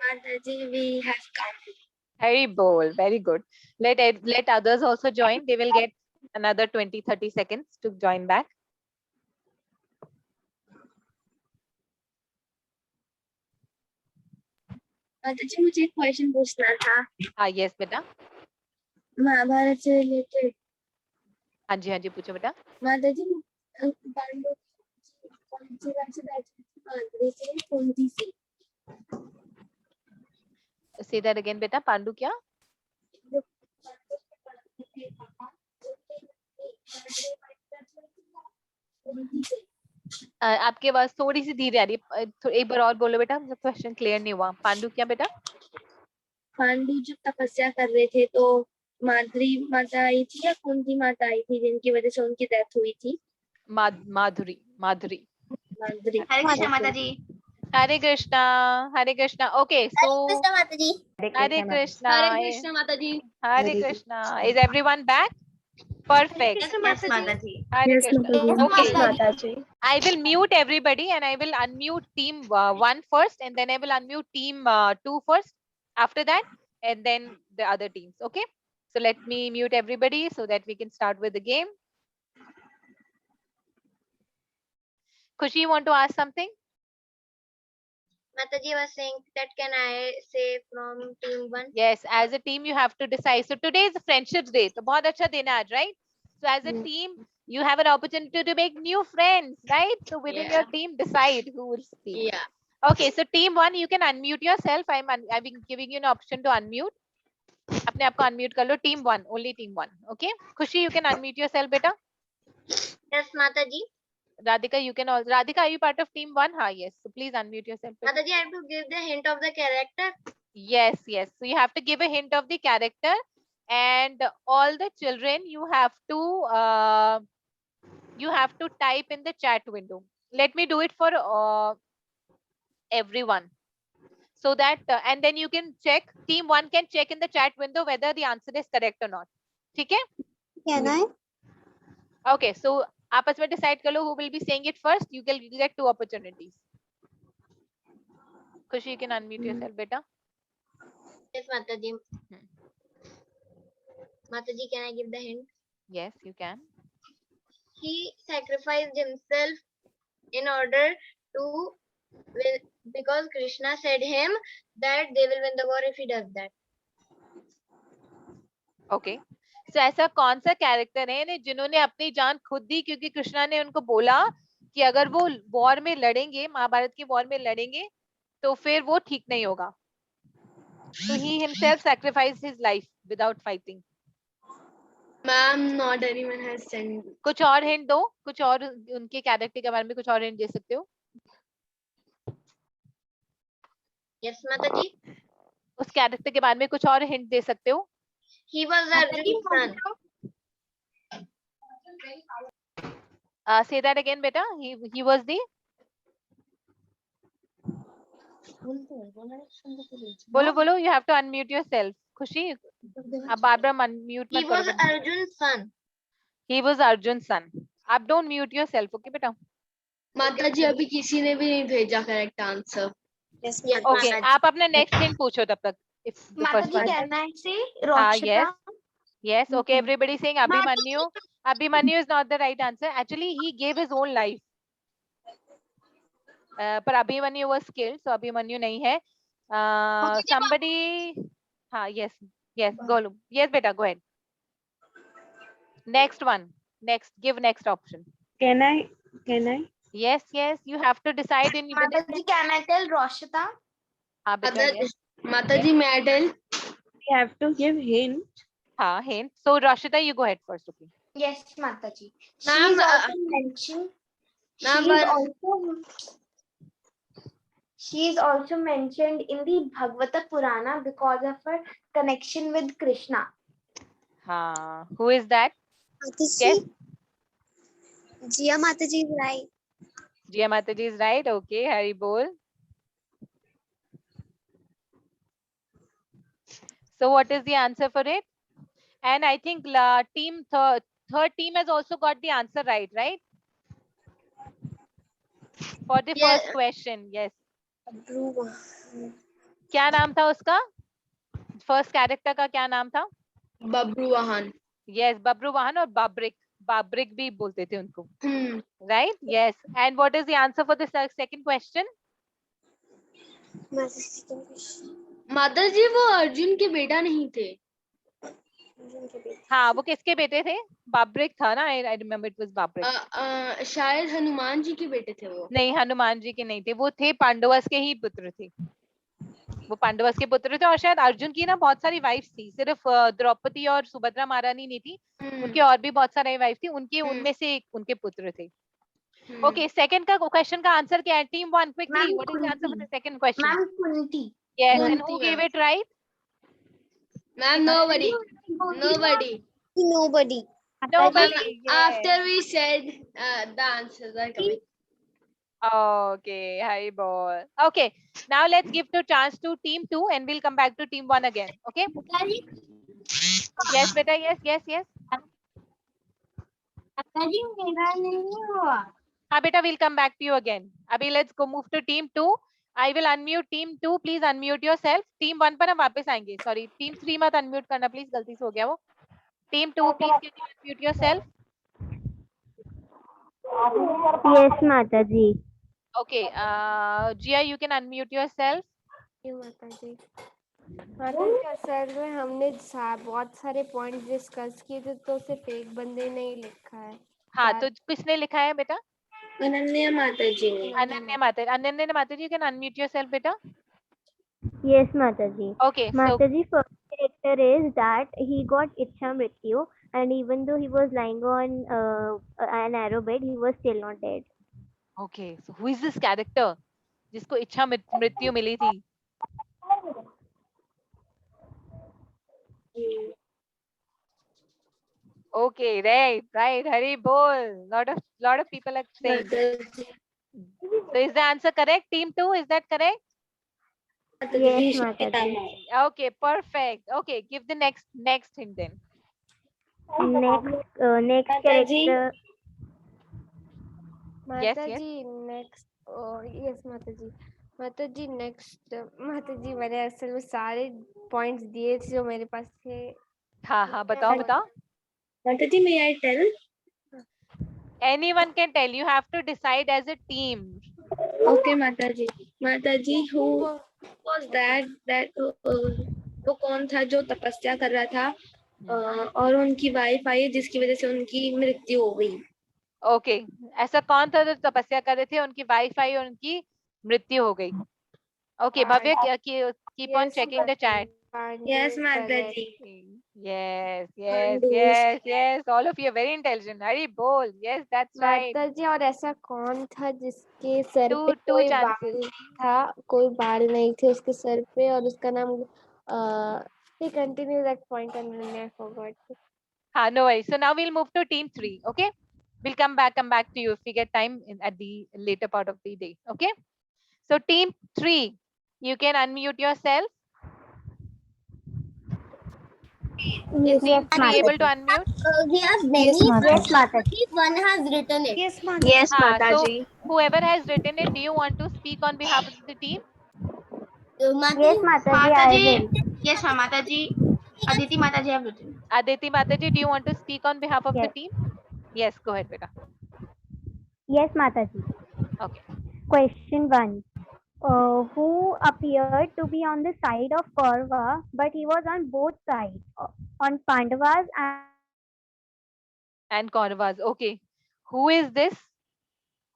Mataji, we have come. Very bold, very good. Let others also join. They will get another 20-30 seconds to join back. माताजी मुझे एक question पूछना था। हाँ यस बेटा। महाभारत से related. हाँ जी पूछो बेटा। माताजी पांडव कौन सी से बैठी से कुंती से? Say that again बेटा। पांडु क्या? आपकी आवाज थोड़ी सी धीरे आ रही है, एक बार और बोलो बेटा, मुझे क्वेश्चन क्लियर नहीं हुआ। पांडु क्या बेटा? पांडु जब तपस्या कर रहे थे तो माद्री माता आई थी या कुंती माता आई थी जिनकी वजह से उनकी डेथ हुई थी? Madhuri. Madhuri. Hare Krishna Mataji. Hare Krishna. Hare Krishna. Okay, so Mataji. Hare Krishna. Mataji. Hare Krishna. Is everyone back? Perfect. Yes, Mataji. Hare Yes, Krishna. Mataji. Okay. Mataji. I will mute everybody and I will unmute team 1 first, and then I will unmute team 2 first after that, and then the other teams. Okay. So let me mute everybody so that we can start with the game. Khushi, you want to ask something? Mataji was saying that can I say from team 1? Yes, as a team you have to decide. So today is Friendships Day. So बहुत अच्छा दिन है आज, right? So as a team you have an opportunity to make new friends, right? So within your team decide who will speak. Yeah. Okay, so team 1 you can unmute yourself. I'm giving you an option to unmute. अपने आप को unmute कर लो. Team 1, only team 1. Okay? Khushi, you can unmute yourself, beta. Yes, Mataji. Radhika, you can also. Radhika, are you part of team 1? Ha, yes. So please unmute yourself. beta. Mataji, I have to give the hint of the character. Yes, yes. So you have to give a hint of the character, and all the children you have to type in the chat window. Let me do it for everyone, so that and then you can check. Team 1 can check in the chat window whether the answer is correct or not. ठीक है? Can I? Okay, so आपस में decide कर लो who will be saying it first. You will get 2 opportunities. Khushi, you can unmute yourself, beta. Yes, Mataji. Mataji, can I give the hint? Yes, you can. He sacrificed himself in order to win, because Krishna said him that they will win the war if he does that. Okay. So ऐसा कौन सा character है जिन्होंने अपनी जान खुद दी क्योंकि कृष्णा ने उनको बोला कि अगर वो वॉर में लड़ेंगे, महाभारत की वॉर में लड़ेंगे, तो फिर वो ठीक नहीं होगा. So he himself sacrificed his life without fighting. Ma'am, not anyone has sent. कुछ और हिंट दो, कुछ और उनके कैरेक्टर के बारे में कुछ और हिंट दे सकते हो? Yes, Mataji. उस कैरेक्टर के बारे में कुछ और हिंट दे सकते हो? He was Arjun's son. Say that again, beta. He was the. बोलो बोलो. You have to unmute yourself. खुशी, अब बार-बार unmute मत He was करो. Arjun's son. He was Arjun's son. आप don't mute yourself, okay बेटा? माताजी अभी किसी ने भी नहीं भेजा करेक्ट आंसर. Yes, Okay, आप अपना next hint पूछो तब तक. If the first one. can I say Yes. Yes. Okay, everybody saying Abhimanyu. Abhimanyu is not the right answer. Actually, he gave his own life. पर Abhimanyu was killed, so Abhimanyu नहीं है. Somebody. Yes. Yes. Go. Yes, beta. Go ahead. Next one. Next. Give next option. Can I? Yes. Yes. You have to decide in. Mataji, can I tell Roshita? Beta, yes. माताजी may I tell? We have to give hint. Hint. So Rashida, you go ahead first, okay? Yes, Mataji. Ma'am, She is also mentioned in the Bhagavata Purana because of her connection with Krishna. Who is that? Yes. Jia Mataji is right. Jia Mataji is right. Okay, Hari bol. So what is the answer for it? And I think team third team has also got the answer right? For the first question, yes. क्या नाम था उसका? First character का क्या नाम था? Babruvahan. Yes, Babruvahan और बाब्रिक. बाब्रिक भी बोलते थे उनको. Right? Yes. And what is the answer for the second question? माताजी वो अर्जुन के बेटा नहीं थे. हाँ, वो किसके बेटे थे? बाब्रिक था ना? I remember it was बाब्रिक. शायद हनुमान जी के बेटे थे वो. नहीं, हनुमान जी के नहीं थे. वो थे पांडवस के ही पुत्र थे. वो पांडवस के पुत्र थे और शायद अर्जुन की ना बहुत सारी वाइफ्स थी. सिर्फ द्रौपदी और सुभद्रा महारानी नहीं थी. उनके और भी बहुत सारी वाइफ थी. उनमें से एक उनके पुत्र थे. Okay, second का क्वेश्चन का आंसर क्या है? Team 1 quickly. What is the answer for the second question? Ma'am, Kunti. Yes, and who gave it right? Ma'am, nobody. Nobody. Nobody. After we said the answers are coming. Okay, Hari bol. Okay, now let's give the chance to team 2 and we'll come back to team 1 again. Okay? Yes, beta. Yes. हाँ बेटा, we'll come back to you again. अभी let's go move to team 2. I will unmute team 2. Please unmute yourself. Team 1 पर हम वापस आएंगे. Sorry, team 3 मत unmute करना please. गलती से हो गया वो. Team 2, please can you unmute yourself? Yes, Mataji. Okay. Jia, you can unmute yourself. माताजी माताजी असल में हमने बहुत सारे पॉइंट डिस्कस किए थे तो सिर्फ एक बंदे ने ही लिखा है. हाँ, तो किसने लिखा है बेटा? अनन्या माताजी ने. Ananya Mataji, you can unmute yourself, beta. Yes, Mataji. Okay, so Mataji, first character is that he got Ichha Mrityu, and even though he was lying on an arrow bed, he was still not dead. okay, so who is this character जिसको इच्छा मृत्यु मिली थी? Okay, right. Hari bol. Lot of people are saying. So is the answer correct? Team 2, is that correct? Yes, Mataji. Okay, perfect. Okay, give the next hint then. Next character. Yes. माताजी next. Yes माताजी. माताजी next. माताजी मैंने असल में सारे points दिए थे जो मेरे पास थे. हाँ, बताओ. माताजी, may I tell? Anyone can tell. You have to decide as a team. Okay, माताजी. माताजी, who was that वो कौन था जो तपस्या कर रहा था और उनकी वाइफ आई जिसकी वजह से उनकी मृत्यु हो गई. ओके, ऐसा कौन था जो तपस्या कर रहे थे, उनकी वाइफ आई और उनकी मृत्यु हो गई. Okay, Bhavya keep on checking the chat. Yes, माताजी. Yes. All of you are very intelligent. Hari bol. Yes, that's right. माताजी और ऐसा कौन था जिसके सर पे Two कोई chances. बाल था, कोई बाल नहीं थे उसके सर पे और उसका नाम continue that point and then I forgot. No worries. So now we'll move to team 3. Okay, we'll come back to you if we get time at the later part of the day. Okay, so team 3, you can unmute yourself. Yes, Team 3 able to unmute? We have many. Yes, Mataji. One has written it. Yes, Mataji. So whoever has written it, do you want to speak on behalf of the team? Yes, Mataji, I will. Yes, ma'am. Mataji. Aditi Mataji have written. Aditi Mataji, do you want to speak on behalf of the Yes. team? Yes, go ahead, beta. Yes, Mataji. Okay. Question 1. Who appeared to be on the side of Kaurva, but he was on both sides, on Pandavas And Kauravas. Okay. Who is this?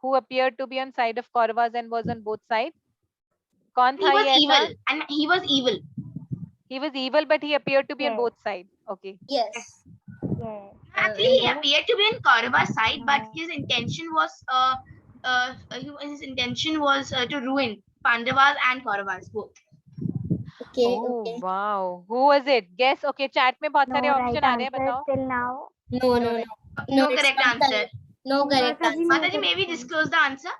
Who appeared to be on side of Kauravas and was on both sides? कौन He था was ये evil, ऐसा? and he was evil. He was evil, but he appeared to be on Yes. both sides. Okay. Yes. Yes. Actually, he appeared to be in Kaurava's side, but his intention was to ruin Pandavas and Kauravas both. Okay. Oh, Okay. wow. Who was it? Guess. Okay, chat में बहुत No सारे right option आ रहे हैं, answer बताओ. till now. No correct answer. No correct Mataji, answer. Mataji, may we disclose the answer?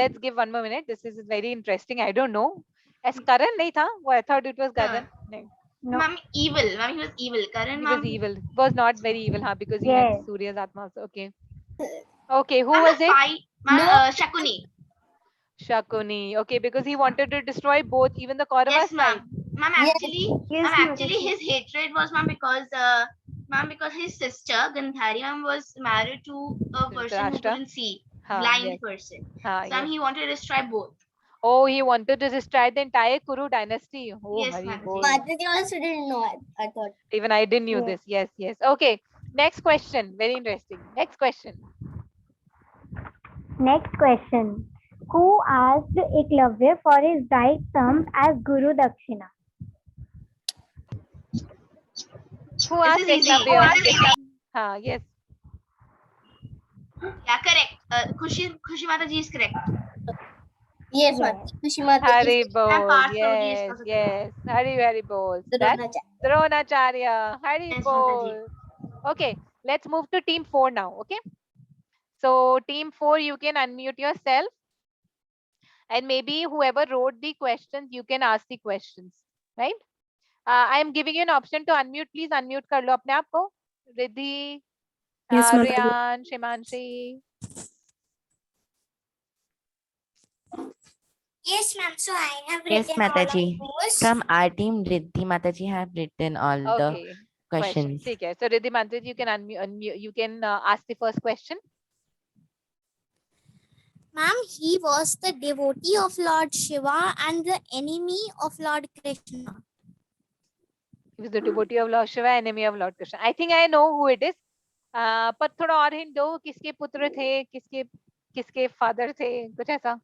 Let's give one more minute. This is very interesting. I don't know. As Karan नहीं था? Well, I thought it was Karan. No. No. Ma'am, evil. Ma'am, he was evil. Karan, He was ma'am. evil. Was not very evil, because he Yes. had Surya's Atma also. Okay. Okay, who Ma'am, was the it? fight. Ma'am, Shakuni. Shakuni. Okay, because he wanted to destroy both, even the Kauravas Yes, side. ma'am. Ma'am, actually, Yes, his hatred was, ma'am, because his sister Gandhari, ma'am, was married to a person who Dhritarashtra. couldn't see, हाँ, blind yes. person. हाँ, So, ma'am, yes. he wanted to destroy both. Oh, he wanted to destroy the entire Kuru dynasty. Oh, Yes, Hari ma'am. bol. Mataji also didn't know it. I thought. Even I didn't knew this. Yes. Okay. Next question. Very interesting. Next question. Next question. Who asked Eklavya for his right thumb as Guru Dakshina? Who asked is easy. Eklavya? This is easy. Yes. Yeah, correct. Khushi Mataji is correct. Yes, Mataji. Khushi Mataji. Hari bol. Parth Yes. Prabhuji is Yes. Hari bol. That's Dronacharya. Dronacharya. Hari Yes, bol. Okay. Let's move to team 4 now. Okay. So team 4, you can unmute yourself. And maybe whoever wrote the questions, you can ask the questions, right? I am giving you an option to unmute. Please unmute कर लो अपने आप को. Riddhi, Yes, Mataji. Riyan, Shimanshi. Yes, ma'am. So I have Yes, written all of Mataji. those. From our team, Riddhi Mataji have written all the Okay. questions. ठीक है. So Riddhi Mataji, you can unmute. You can ask the first question. Ma'am, he was the devotee of Lord Shiva and the enemy of Lord Krishna. He was the devotee of Lord Shiva, enemy of Lord Krishna. I think I know who it is. पर थोड़ा और hint दो. किसके पुत्र थे? किसके father थे? कुछ ऐसा.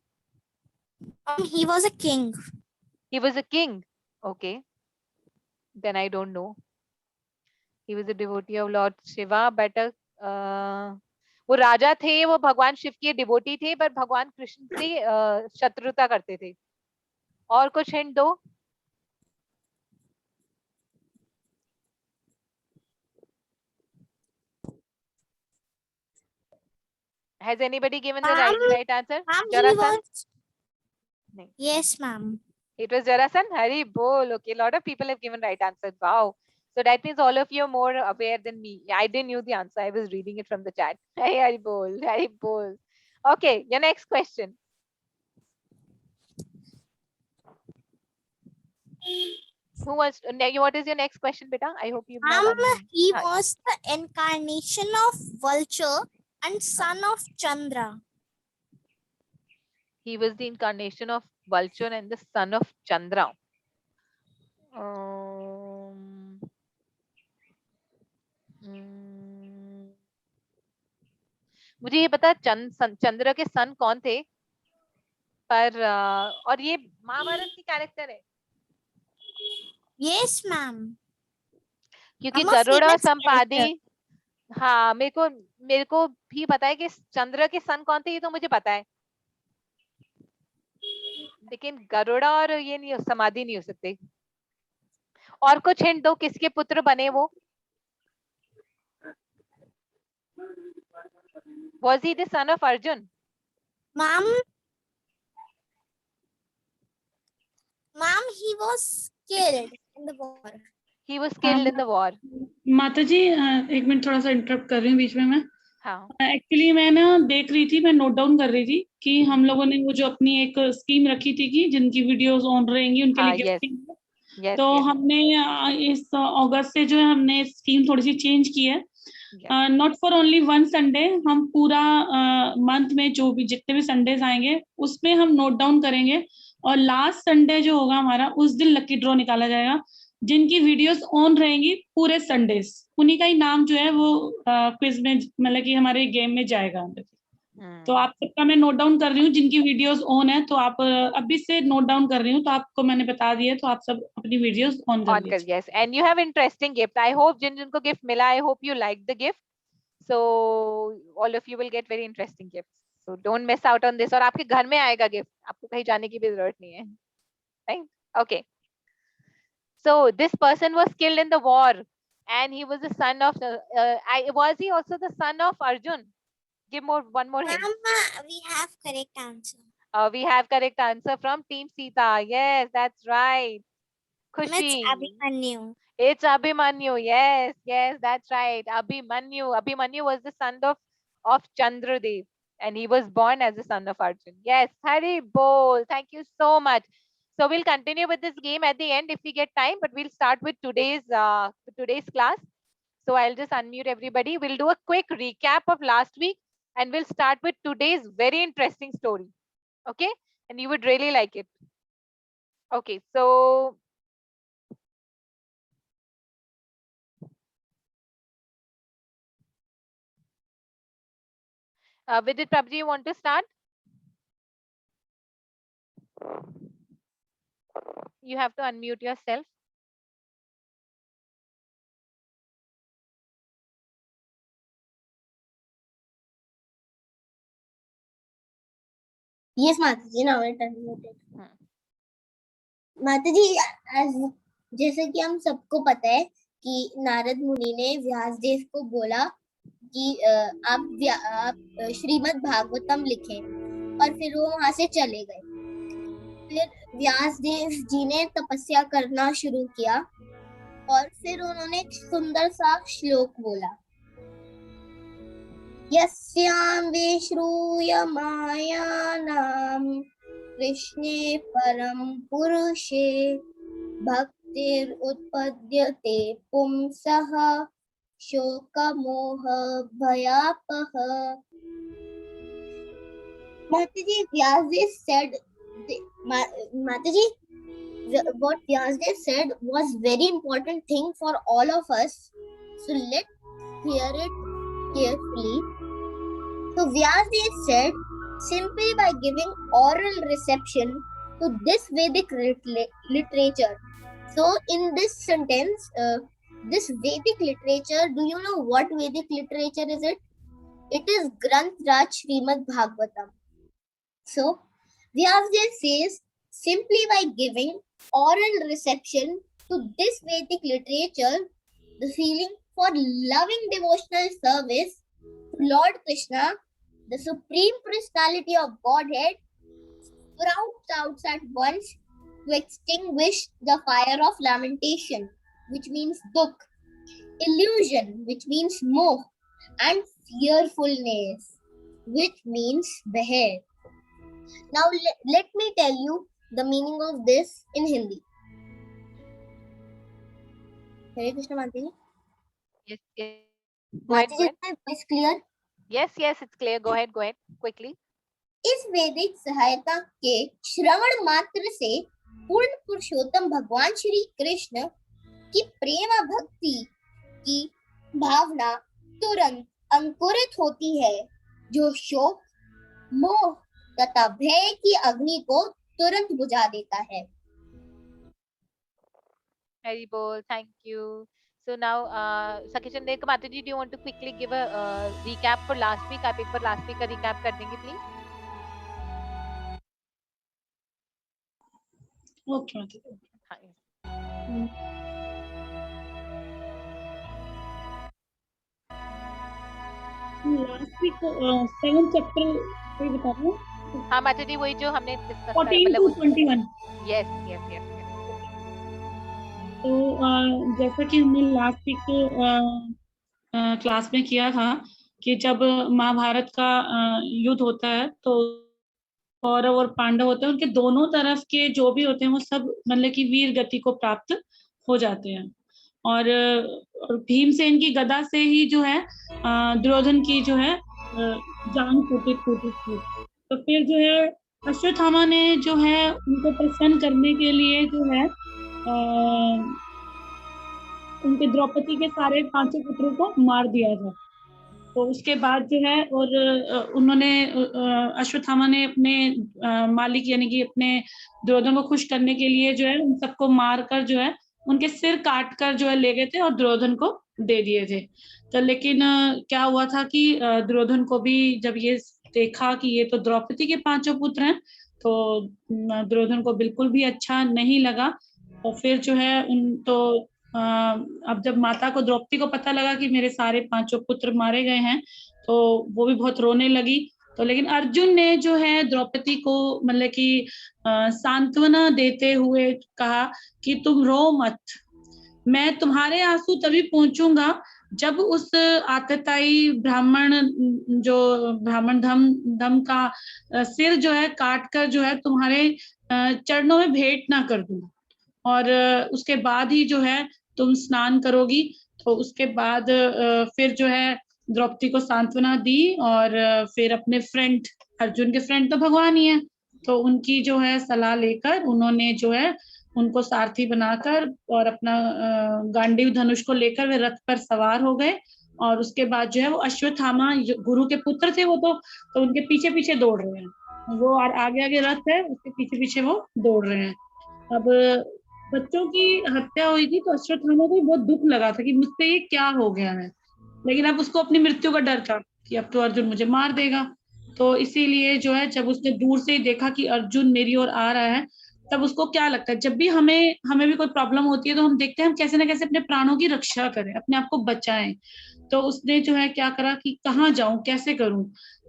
He was a king. He was a king. Okay. Then I don't know. He was a devotee of Lord Shiva, but वो राजा थे, वो भगवान शिव के डिवोटी थे, पर भगवान कृष्ण से शत्रुता करते थे. और कुछ हिंट दो. Has anybody given the right answer? Ma'am, yes, ma'am. It was Jarasan. Hari bol. Okay, a lot of people have given right answers. Wow. So that means all of you are more aware than me. I didn't knew the answer. I was reading it from the chat. Hari bol. Hari bol. Okay, your next question. Who wants? What is your next question, beta? I hope you. He was the incarnation of vulture and son of Chandra. He was the incarnation of vulture and the son of Chandra. मुझे ये पता चंद्र के सन कौन थे, पर और ये महाभारत की कैरेक्टर है. Yes, ma'am. क्योंकि गरुड़ और संपादी. हाँ, मेरे को भी पता है कि चंद्र के सन कौन थे, ये तो मुझे पता है. लेकिन गरुड़ा और ये नहीं, समाधि नहीं हो सकते. और कुछ हिंट दो, किसके पुत्र बने वो? Was he the son of Arjun? Ma'am, he was killed in the war. He was killed in the war. माताजी एक मिनट थोड़ा सा इंटरप्ट कर रही हूँ बीच में मैं. हाँ. एक्चुअली मैं ना देख रही थी, मैं नोट डाउन कर रही थी कि हम लोगों ने वो जो अपनी एक स्कीम रखी थी कि जिनकी वीडियोस ऑन रहेंगी उनके लिए गिफ्टिंग. तो हमने इस अगस्त से जो है हमने स्कीम थोड़ी सी चेंज की है. Not for only one Sunday, हम पूरा मंथ में जो भी जितने भी संडेज आएंगे उसमें हम नोट डाउन करेंगे, और लास्ट संडे जो होगा हमारा उस दिन लकी ड्रॉ निकाला जाएगा. जिनकी वीडियोस ऑन रहेंगी पूरे संडेज, उन्हीं का ही नाम जो है वो क्विज में, मतलब कि हमारे गेम में जाएगा. तो आप सबका मैं नोट डाउन कर रही हूँ, जिनकी वीडियोस ऑन है तो आप अभी से नोट डाउन कर रही हूँ, तो आपको मैंने बता दिया, तो आप सब अपनी वीडियोस ऑन कर लीजिए. Yes, and you have interesting gift. I hope जिनको गिफ्ट मिला, I hope you like the gift. So all of you will get very interesting gifts. So don't miss out on this. और आपके घर में आएगा gift, आपको कहीं जाने की भी जरूरत नहीं है. Right? Okay. So this person was killed in the war, and he was the son of. Was he also the son of Arjun? Give one more hint. We have correct answer. We have correct answer from Team Sita. Yes, that's right. Khushi. It's Abhimanyu. It's Abhimanyu. Yes, that's right. Abhimanyu was the son of Chandradev, and he was born as the son of Arjun. Yes, Hari Bol. Thank you so much. So we'll continue with this game at the end if we get time, but we'll start with today's class. So I'll just unmute everybody. We'll do a quick recap of last week, and we'll start with today's very interesting story. Okay? And you would really like it. Okay, so Vidit Prabji, you want to start? You have to unmute yourself. Yes, Mataji, now it unmuted. Mataji, जैसे कि हम सबको पता है कि नारद मुनि ने व्यास देव को बोला कि आप श्रीमद् भागवतम लिखें, और फिर वो वहां से चले गए। फिर व्यास देव जी ने तपस्या करना शुरू किया और फिर उन्होंने एक सुंदर सा श्लोक बोला, यस्यां विश्रूय मायानां कृष्णे परम पुरुषे भक्तिर उत्पद्यते पुंसः शोकमोह भयापः। Mataji, Vyasdev said, Mataji, what Vyasdev said was very important thing for all of us. So let's hear it carefully. So Vyasdev said, simply by giving oral reception to this Vedic literature. So in this sentence, this Vedic literature, do you know what Vedic literature is it? It is Granth Raj Srimad Bhagavatam. So, Vyasdev says, simply by giving oral reception to this Vedic literature, the feeling for loving devotional service to Lord Krishna, the Supreme Personality of Godhead, sprouts out at once to extinguish the fire of lamentation, which means dukh, illusion, which means moh, and fearfulness, which means behead. Now let me tell you the meaning of this in Hindi. Hare Krishna Mataji. Yes, yes. Go ahead, Mataji, is my voice clear? Yes, yes, it's clear. Go ahead, quickly. इस वैदिक सहायता के श्रवण मात्र से पूर्ण पुरुषोत्तम भगवान श्री कृष्ण की प्रेम भक्ति की भावना तुरंत अंकुरित होती है, जो शोक, मोह तथा भय की अग्नि को तुरंत बुझा देता है। Hari Bol, thank you. So now, Sakishan Mataji, do you want to quickly give a recap for last week? आप एक बार last week का recap कर देंगे, please? Okay. Last week 7 chapter कोई बता रहा हूँ। हाँ माताजी, वही जो हमने discuss 14 to 21। Yes yes yes. तो जैसा कि हमने लास्ट वीक क्लास में किया था कि जब महाभारत का युद्ध होता है तो कौरव और पांडव होते हैं, उनके दोनों तरफ के जो भी होते हैं वो सब मतलब कि वीर गति को प्राप्त हो जाते हैं। और भीमसेन की गदा से ही जो है दुर्योधन की जो है जान टूटी। तो फिर जो है अश्वत्थामा ने जो है उनको प्रसन्न करने के लिए जो है उनके द्रौपदी के सारे 5 पुत्रों को मार दिया था। तो उसके बाद जो है और उन्होंने अश्वत्थामा ने अपने मालिक यानी कि अपने दुर्योधन को खुश करने के लिए जो है उन सबको मार कर जो है उनके सिर काट कर जो है ले गए थे और दुर्योधन को दे दिए थे। तो लेकिन क्या हुआ था कि दुर्योधन को भी जब ये देखा कि ये तो द्रौपदी के 5 पुत्र हैं तो दुर्योधन को बिल्कुल भी अच्छा नहीं लगा। और फिर जो है अब जब माता को द्रौपदी को पता लगा कि मेरे सारे 5 पुत्र मारे गए हैं तो वो भी बहुत रोने लगी। तो लेकिन अर्जुन ने जो है द्रौपदी को मतलब कि सांत्वना देते हुए कहा कि तुम रो मत, मैं तुम्हारे आंसू तभी पहुंचूंगा जब उस आतताई ब्राह्मण धम का सिर जो है काट कर जो है तुम्हारे चरणों में भेंट ना कर दूं, और उसके बाद ही जो है तुम स्नान करोगी। तो उसके बाद फिर जो है द्रौपदी को सांत्वना दी और फिर अपने फ्रेंड, अर्जुन के फ्रेंड तो भगवान ही है, तो उनकी जो है सलाह लेकर उन्होंने जो है उनको सारथी बनाकर और अपना गांडीव धनुष को लेकर वे रथ पर सवार हो गए। और उसके बाद जो है वो अश्वत्थामा गुरु के पुत्र थे वो तो उनके पीछे पीछे दौड़ रहे हैं, वो आगे रथ है उसके पीछे पीछे वो दौड़ रहे हैं। अब बच्चों की हत्या हुई थी तो अश्वत्थामा को बहुत दुख लगा था कि मुझसे ये क्या हो गया है, लेकिन अब उसको अपनी मृत्यु का डर था कि अब तो अर्जुन मुझे मार देगा। तो इसीलिए जो है जब उसने दूर से ही देखा कि अर्जुन मेरी ओर आ रहा है तब उसको क्या लगता है, जब भी हमें हमें भी कोई प्रॉब्लम होती है तो हम देखते हैं हम कैसे ना कैसे अपने प्राणों की रक्षा करें, अपने आप को बचाएं। तो उसने जो है क्या करा कि कहाँ जाऊं, कैसे करूं।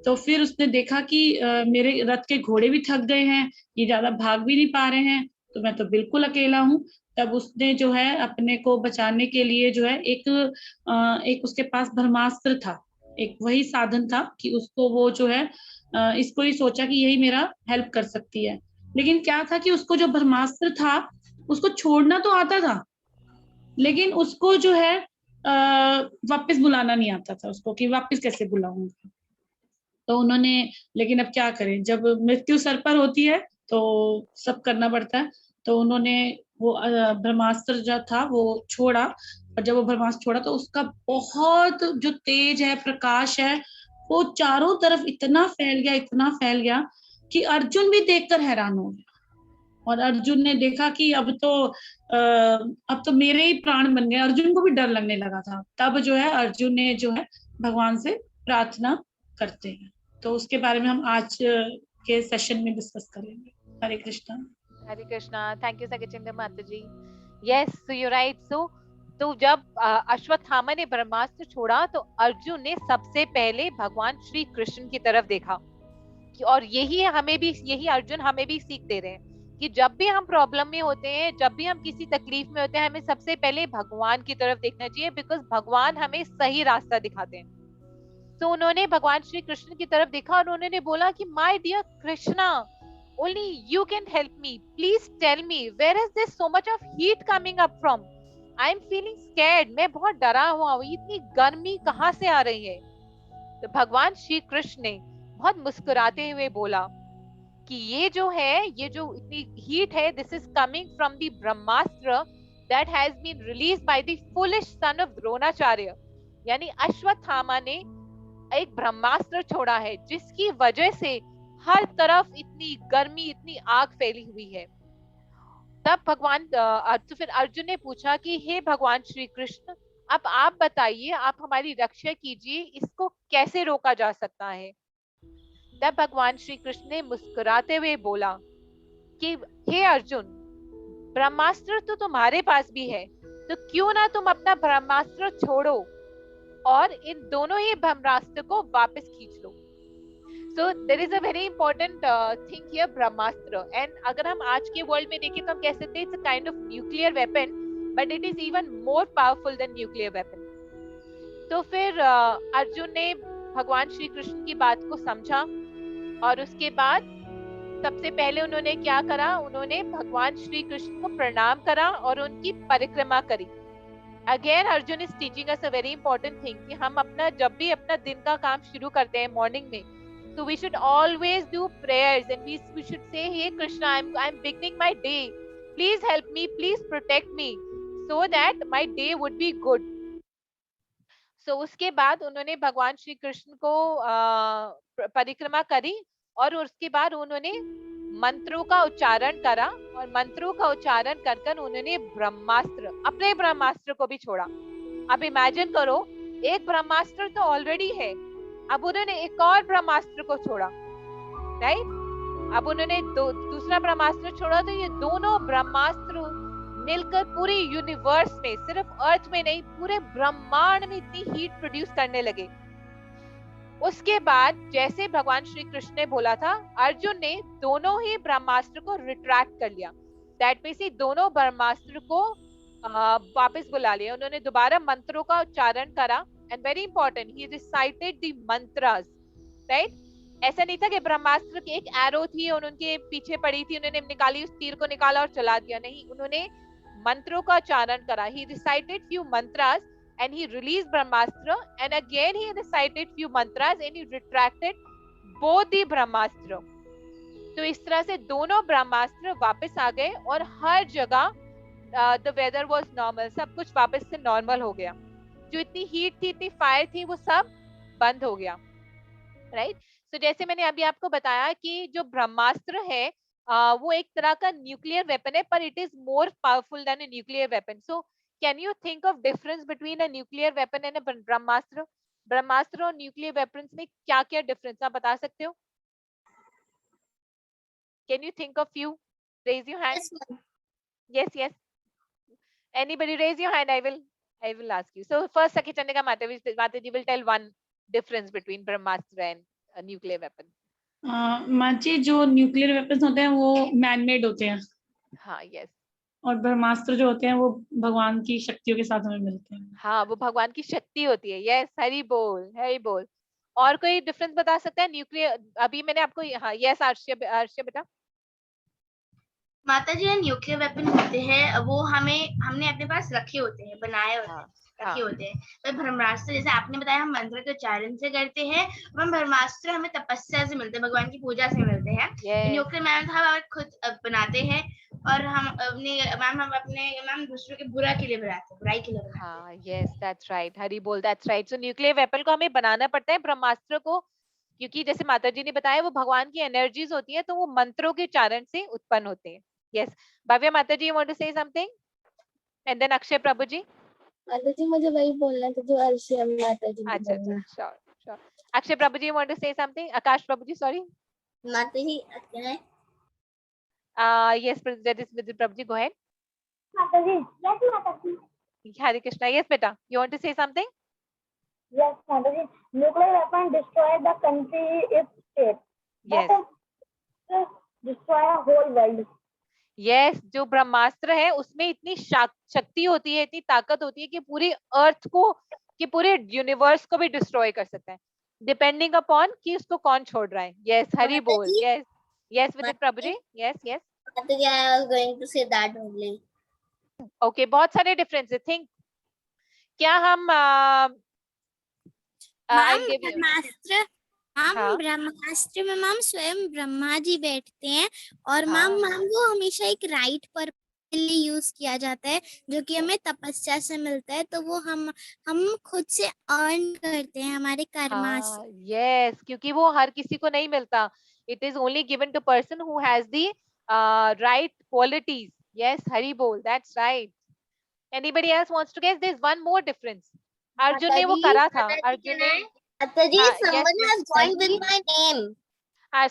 तो फिर उसने देखा कि मेरे रथ के घोड़े भी थक गए हैं, ये ज्यादा भाग भी नहीं पा रहे हैं, तो मैं तो बिल्कुल अकेला हूँ। तब उसने जो है अपने को बचाने के लिए जो है एक उसके पास ब्रह्मास्त्र था, एक वही साधन था कि उसको वो जो है इसको ही सोचा कि यही मेरा हेल्प कर सकती है। लेकिन क्या था कि उसको जो ब्रह्मास्त्र था उसको छोड़ना तो आता था, लेकिन उसको जो है वापस बुलाना नहीं आता था उसको, कि वापस कैसे बुलाऊंगा। तो उन्होंने, लेकिन अब क्या करें, जब मृत्यु सर पर होती है तो सब करना पड़ता है। तो उन्होंने वो ब्रह्मास्त्र जो था वो छोड़ा, और जब वो ब्रह्मास्त्र छोड़ा तो उसका बहुत जो तेज है, प्रकाश है, वो चारों तरफ इतना फैल गया, इतना फैल गया कि अर्जुन भी देखकर हैरान हो गया। और अर्जुन ने देखा कि अब तो मेरे ही प्राण बन गए, अर्जुन को भी डर लगने लगा था। तब जो है अर्जुन ने जो है भगवान से प्रार्थना करते हैं। तो उसके बारे में हम आज के सेशन में डिस्कस करेंगे। हरे कृष्णा। हरे कृष्णा। थैंक यू सगचिंदा माता जी। Yes, so you write. So तो जब अश्वत्थामा ने ब्रह्मास्त्र छोड़ा तो अर्जुन ने सबसे पहले भगवान श्री कृष्ण की तरफ देखा। और यही अर्जुन हमें भी सीख दे रहे हैं कि जब भी हम प्रॉब्लम में होते हैं, जब भी हम किसी तकलीफ में होते हैं, हमें सबसे पहले भगवान की तरफ देखना चाहिए, बिकॉज भगवान हमें सही रास्ता दिखाते हैं। तो उन्होंने भगवान श्री कृष्ण की तरफ देखा और उन्होंने बोला कि my dear Krishna, only you can help me, please tell me where is this so much of heat coming up from? I am feeling scared, मैं बहुत डरा हुआ हूँ, इतनी गर्मी कहाँ से आ रही है। तो भगवान श्री कृष्ण ने बहुत मुस्कुराते हुए बोला कि ये जो इतनी हीट है, this is coming from the Brahmastra that has been released by the foolish son of Dronacharya. यानी अश्वत्थामा ने एक ब्रह्मास्त्र छोड़ा है जिसकी वजह से हर तरफ इतनी गर्मी, इतनी आग फैली हुई है। तब तो फिर अर्जुन ने पूछा कि हे भगवान श्री कृष्ण, अब आप बताइए, आप हमारी रक्षा कीजिए, इसको कैसे रोका जा सकता है। तब भगवान श्री कृष्ण ने मुस्कुराते हुए बोला कि हे अर्जुन, ब्रह्मास्त्र तो तुम्हारे पास भी है, तो क्यों ना तुम अपना ब्रह्मास्त्र छोड़ो और इन दोनों ही ब्रह्मास्त्र को वापस खींच लो। So there is a very important thing here, Brahmastra. And अगर हम आज के वर्ल्ड में देखें तो हम कह सकते हैं it's a kind of nuclear weapon, but it is even more powerful then nuclear weapon. तो फिर अर्जुन ने भगवान श्री कृष्ण की बात को समझा और उसके बाद सबसे पहले उन्होंने क्या करा, उन्होंने भगवान श्री कृष्ण को प्रणाम करा और उनकी परिक्रमा करी। Again Arjun is teaching us a very important thing कि हम जब भी अपना दिन का काम शुरू करते हैं मॉर्निंग में, so we should always do prayers and we should say, hey Krishna, I'm beginning my day, please help me, please protect me so that my day would be good. So उसके बाद उन्होंने भगवान श्री कृष्ण को परिक्रमा करी और उसके बाद उन्होंने मंत्रों का उच्चारण करा और मंत्रों का उच्चारण कर कर उन्होंने अपने ब्रह्मास्त्र को भी छोड़ा। अब इमेजिन करो, एक ब्रह्मास्त्र तो ऑलरेडी है, अब उन्होंने एक और ब्रह्मास्त्र को छोड़ा, राइट। अब उन्होंने दूसरा ब्रह्मास्त्र छोड़ा, तो ये दोनों ब्रह्मास्त्र मिलकर पूरे यूनिवर्स में, सिर्फ अर्थ में नहीं, पूरे ब्रह्मांड में इतनी हीट प्रोड्यूस करने लगे। उसके बाद जैसे भगवान श्री कृष्ण ने बोला था, अर्जुन ने दोनों ही ब्रह्मास्त्र को रिट्रैक्ट कर लिया। दैट मींस ही दोनों ब्रह्मास्त्र को वापस बुला लिया। उन्होंने दोबारा मंत्रों का उच्चारण करा and very important, he recited the mantras, right? ऐसा नहीं था कि ब्रह्मास्त्र की एक एरो थी और उनके पीछे पड़ी थी, उन्होंने निकाली, उस तीर को निकाला और चला दिया, नहीं, उन्होंने मंत्रों का उच्चारण करा। he recited few mantras and he released Brahmastra and again he recited few mantras and he retracted both the ब्रह्मास्त्र। तो इस तरह से दोनों ब्रह्मास्त्र वापस आ गए और हर जगह the weather was normal, सब कुछ वापस से नॉर्मल हो गया। जो इतनी हीट थी, इतनी फायर थी, वो सब बंद हो गया, राइट। तो जैसे मैंने अभी आपको बताया कि जो ब्रह्मास्त्र है वो एक तरह का न्यूक्लियर वेपन है, पर it is more powerful than a nuclear weapon. So can you think of difference between a nuclear weapon and a Brahmastra? Brahmastra और न्यूक्लियर वेपन्स में क्या क्या डिफरेंस आप बता सकते हो? Can you think of few? raise your hand. Yes. Anybody raise your hand, I will ask you. So first Sakhi Chandika Mataji will tell one difference between Brahmastra and a nuclear weapon. माची जो nuclear weapons होते हैं वो man made होते हैं. हाँ, yes. और ब्रह्मास्त्र जो होते हैं वो भगवान की शक्तियों के साथ हमें मिलते हैं. हाँ, वो भगवान की शक्ति होती है. यस, हरि बोल. और कोई डिफरेंस बता सकता है न्यूक्लियर? अभी मैंने आपको, हाँ, यस आर्ष्य बेटा. माता जी, न्यूक्लियर वेपन होते हैं वो हमने अपने पास रखे होते हैं, बनाए होते हैं, रखे होते हैं. पर ब्रह्मास्त्र जैसे आपने बताया हम मंत्र के उच्चारण से करते हैं, और ब्रह्मास्त्र हमें तपस्या से मिलते हैं, भगवान की पूजा से मिलते हैं. न्यूक्लियर मैम हम खुद बनाते हैं और हम अपने दूसरों के बुरा के लिए बनाते हैं, बुराई के लिए बनाते हैं. हाँ, यस, दैट्स राइट. हरि बोल, that's right. So nuclear weapon को हमें बनाना पड़ता है, ब्रह्मास्त्र को, क्योंकि जैसे माताजी ने बताया वो भगवान की एनर्जीज होती है, तो वो मंत्रों के उच्चारण से उत्पन्न होते हैं. Yes, Bhavya Mataji, you want to say something? And then Akshay Prabhuji. माताजी मुझे वही बोलना था जो अर्शिया माताजी ने बोला. Sure. Akshay Prabhuji, you want to say something? Akash Prabhuji, sorry. माताजी, can I? Yes, that is Vidit Prabhuji. Go ahead. Mataji, yes, Mataji. Hare Krishna. Yes, beta. You want to say something? Yes, Mataji. Nuclear weapon destroy the country if state. Yes. Destroy a whole world. Yes, जो ब्रह्मास्त्र है उसमें इतनी शक्ति होती है, इतनी ताकत होती है कि पूरी अर्थ को, कि पूरे यूनिवर्स को भी डिस्ट्रॉय कर सकता है, डिपेंडिंग अपॉन कि उसको कौन छोड़ रहा है. यस, हरि बोल. Yes Vidit Prabhu ji. Yes. I was going to say that only. Okay, बहुत सारे डिफरेंसेस. थिंक क्या हम ब्रह्मास्त्र में मैम स्वयं ब्रह्मा जी बैठते हैं और मैम वो हमेशा एक राइट पर यूज किया जाता है जो कि हमें तपस्या से मिलता है, तो वो हम खुद से अर्न करते हैं हमारे कर्मा से. यस, क्योंकि वो हर किसी को नहीं मिलता. It is only given to person who has the right qualities. Yes, Hari बोल, that's right. Anybody else wants to guess? There is one more difference. Arjun ने वो करा था. अर्जुन ने Mataji, someone has joined with my name.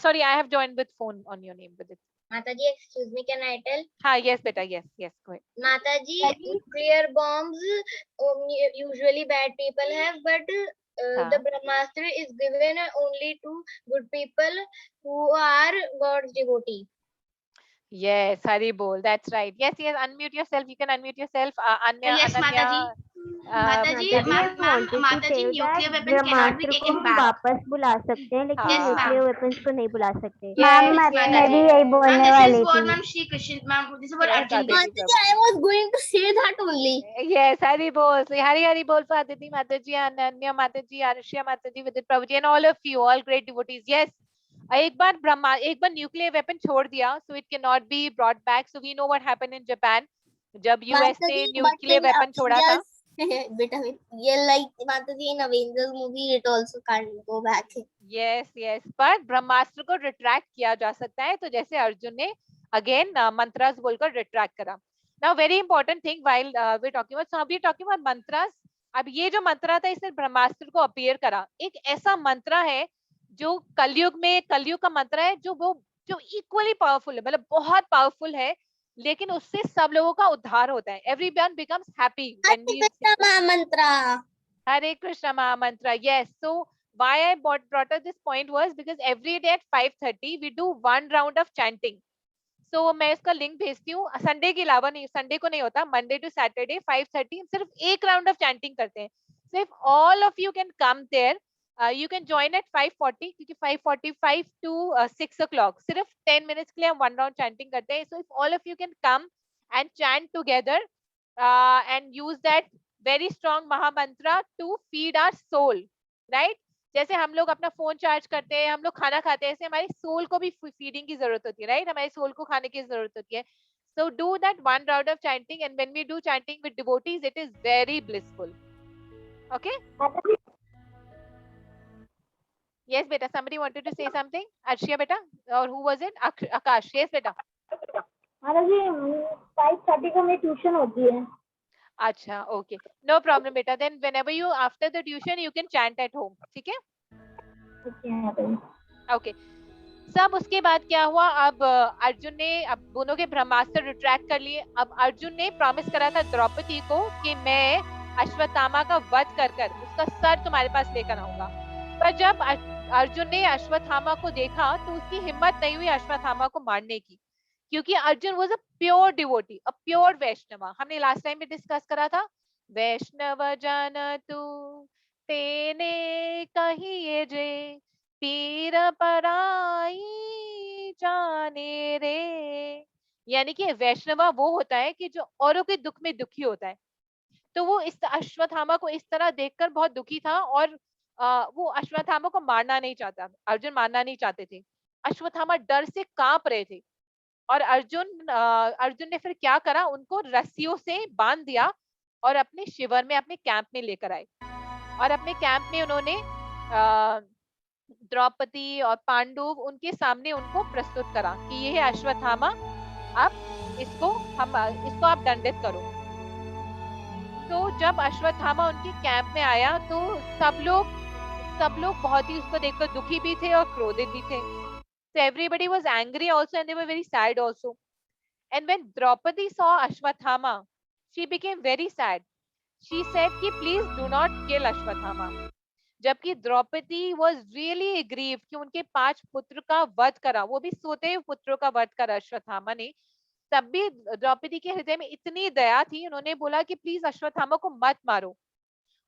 Sorry, I have joined with phone on your name with it. Mataji, excuse me, can I tell? Yes, beta. Yes, go ahead. Mataji, nuclear bombs usually bad people have, but the Brahmastra is given only to good people who are God's devotee. Yes, Hari bol. That's right. Yes. Unmute yourself. You can unmute yourself. Anya, yes, Ananya. Mataji, nuclear weapons cannot be taken back. वापस बुला सकते हैं लेकिन nuclear weapons को नहीं बुला सकते. मैं भी यही बोलने वाली थी. Ma'am, Shri Krishna, ma'am, this is what Arjun did. Mataji, I was going to say that only. Yes, Hari bol. So Hari bol for Aditi Mataji, Ananya Mataji, Arshia Mataji, Vidit Prabhuji, and all of you, all great devotees. Yes. एक बार nuclear weapon छोड़ दिया, so it cannot be brought back. So we know what happened in Japan. जब US ने nuclear weapon छोड़ा था. बेटा, ये like Mataji in Avengers movie, it also can't go back. Yes. पर ब्रह्मास्त्र को रिट्रैक्ट किया जा सकता है. तो जैसे अर्जुन ने अगेन मंत्रास बोलकर रिट्रैक्ट करा. Now very important thing while we're talking about, so we're talking about mantras. अब ये जो मंत्र था इसने ब्रह्मास्त्र को अपीयर करा. एक ऐसा मंत्र है जो कलयुग का मंत्र है जो इक्वली पावरफुल है, मतलब बहुत पावरफुल है, लेकिन उससे सब लोगों का उद्धार होता है. Everyone becomes happy when we Hare Krishna महामंत्र. Yes, so why I brought up this point was because every day at 5:30 we do one round of chanting. So मैं इसका लिंक भेजती हूँ. संडे के अलावा नहीं, संडे को नहीं होता, मंडे टू सैटरडे 5:30 सिर्फ एक राउंड ऑफ चैंटिंग करते हैं. So if all of you can come there, you can join at 5:40 क्योंकि 5:45 to 6 o'clock सिर्फ 10 minutes के लिए हम one round chanting करते हैं. So if all of you can come and chant together and use that very strong महामंत्र to feed our soul, right? जैसे हम लोग अपना फोन चार्ज करते हैं, हम लोग खाना खाते हैं, ऐसे हमारी सोल को भी फीडिंग की जरूरत होती है, राइट? हमारी सोल को खाने की जरूरत होती है. So do that one round of chanting, and when we do chanting with devotees, it is very blissful. Okay? Yes, beta. Somebody wanted to say something. Arshia, beta, or who was it? Akash. Yes, beta. जी 5:30 को मेरी tuition होती है. अच्छा, okay. No problem, beta. Then whenever you after the tuition, you can chant at home. ठीक है? Okay. Okay. सब उसके बाद क्या हुआ, अब अर्जुन ने अब दोनों के ब्रह्मास्त्र रिट्रैक्ट कर लिए। अब अर्जुन ने प्रॉमिस करा था द्रौपदी को कि मैं अश्वत्थामा का वध कर कर उसका सर तुम्हारे पास लेकर आऊंगा। पर जब अर्जुन ने अश्वत्थामा को देखा तो उसकी हिम्मत नहीं हुई अश्वत्थामा को मारने की, क्योंकि Arjun was a pure devotee, a pure Vaishnav. हमने लास्ट टाइम में डिस्कस करा था, वैष्णव जन तू तेने कहिए जे पीर पराई जाने रे। यानी कि वैष्णवा वो होता है कि जो औरों के दुख में दुखी होता है। तो वो इस अश्वत्थामा को इस तरह देखकर बहुत दुखी था और वो अश्वत्थामा को मारना नहीं चाहता, अर्जुन मारना नहीं चाहते थे। अश्वत्थामा डर से कांप रहे थे और अर्जुन ने फिर क्या करा, उनको रस्सियों से बांध दिया और अपने शिविर में, अपने कैंप में लेकर आए। और अपने कैंप में उन्होंने द्रौपदी और पांडु उनके सामने उनको प्रस्तुत करा कि ये है अश्वत्थामा, आप इसको आप दंडित करो। तो जब अश्वत्थामा उनके कैंप में आया तो सब लोग बहुत ही उसको देखकर दुखी भी थे और क्रोधित भी थे। So everybody was angry also and they were very sad also. And when Draupadi saw Ashwathama, she became very sad. She said कि please do not kill Ashwathama. जबकि द्रौपदी was really aggrieved कि उनके 5 पुत्र का वध करा, वो भी सोते हुए पुत्रों का वध करा अश्वत्थामा ने। तब भी द्रौपदी के हृदय में इतनी दया थी, उन्होंने बोला कि प्लीज अश्वत्थामा को मत मारो।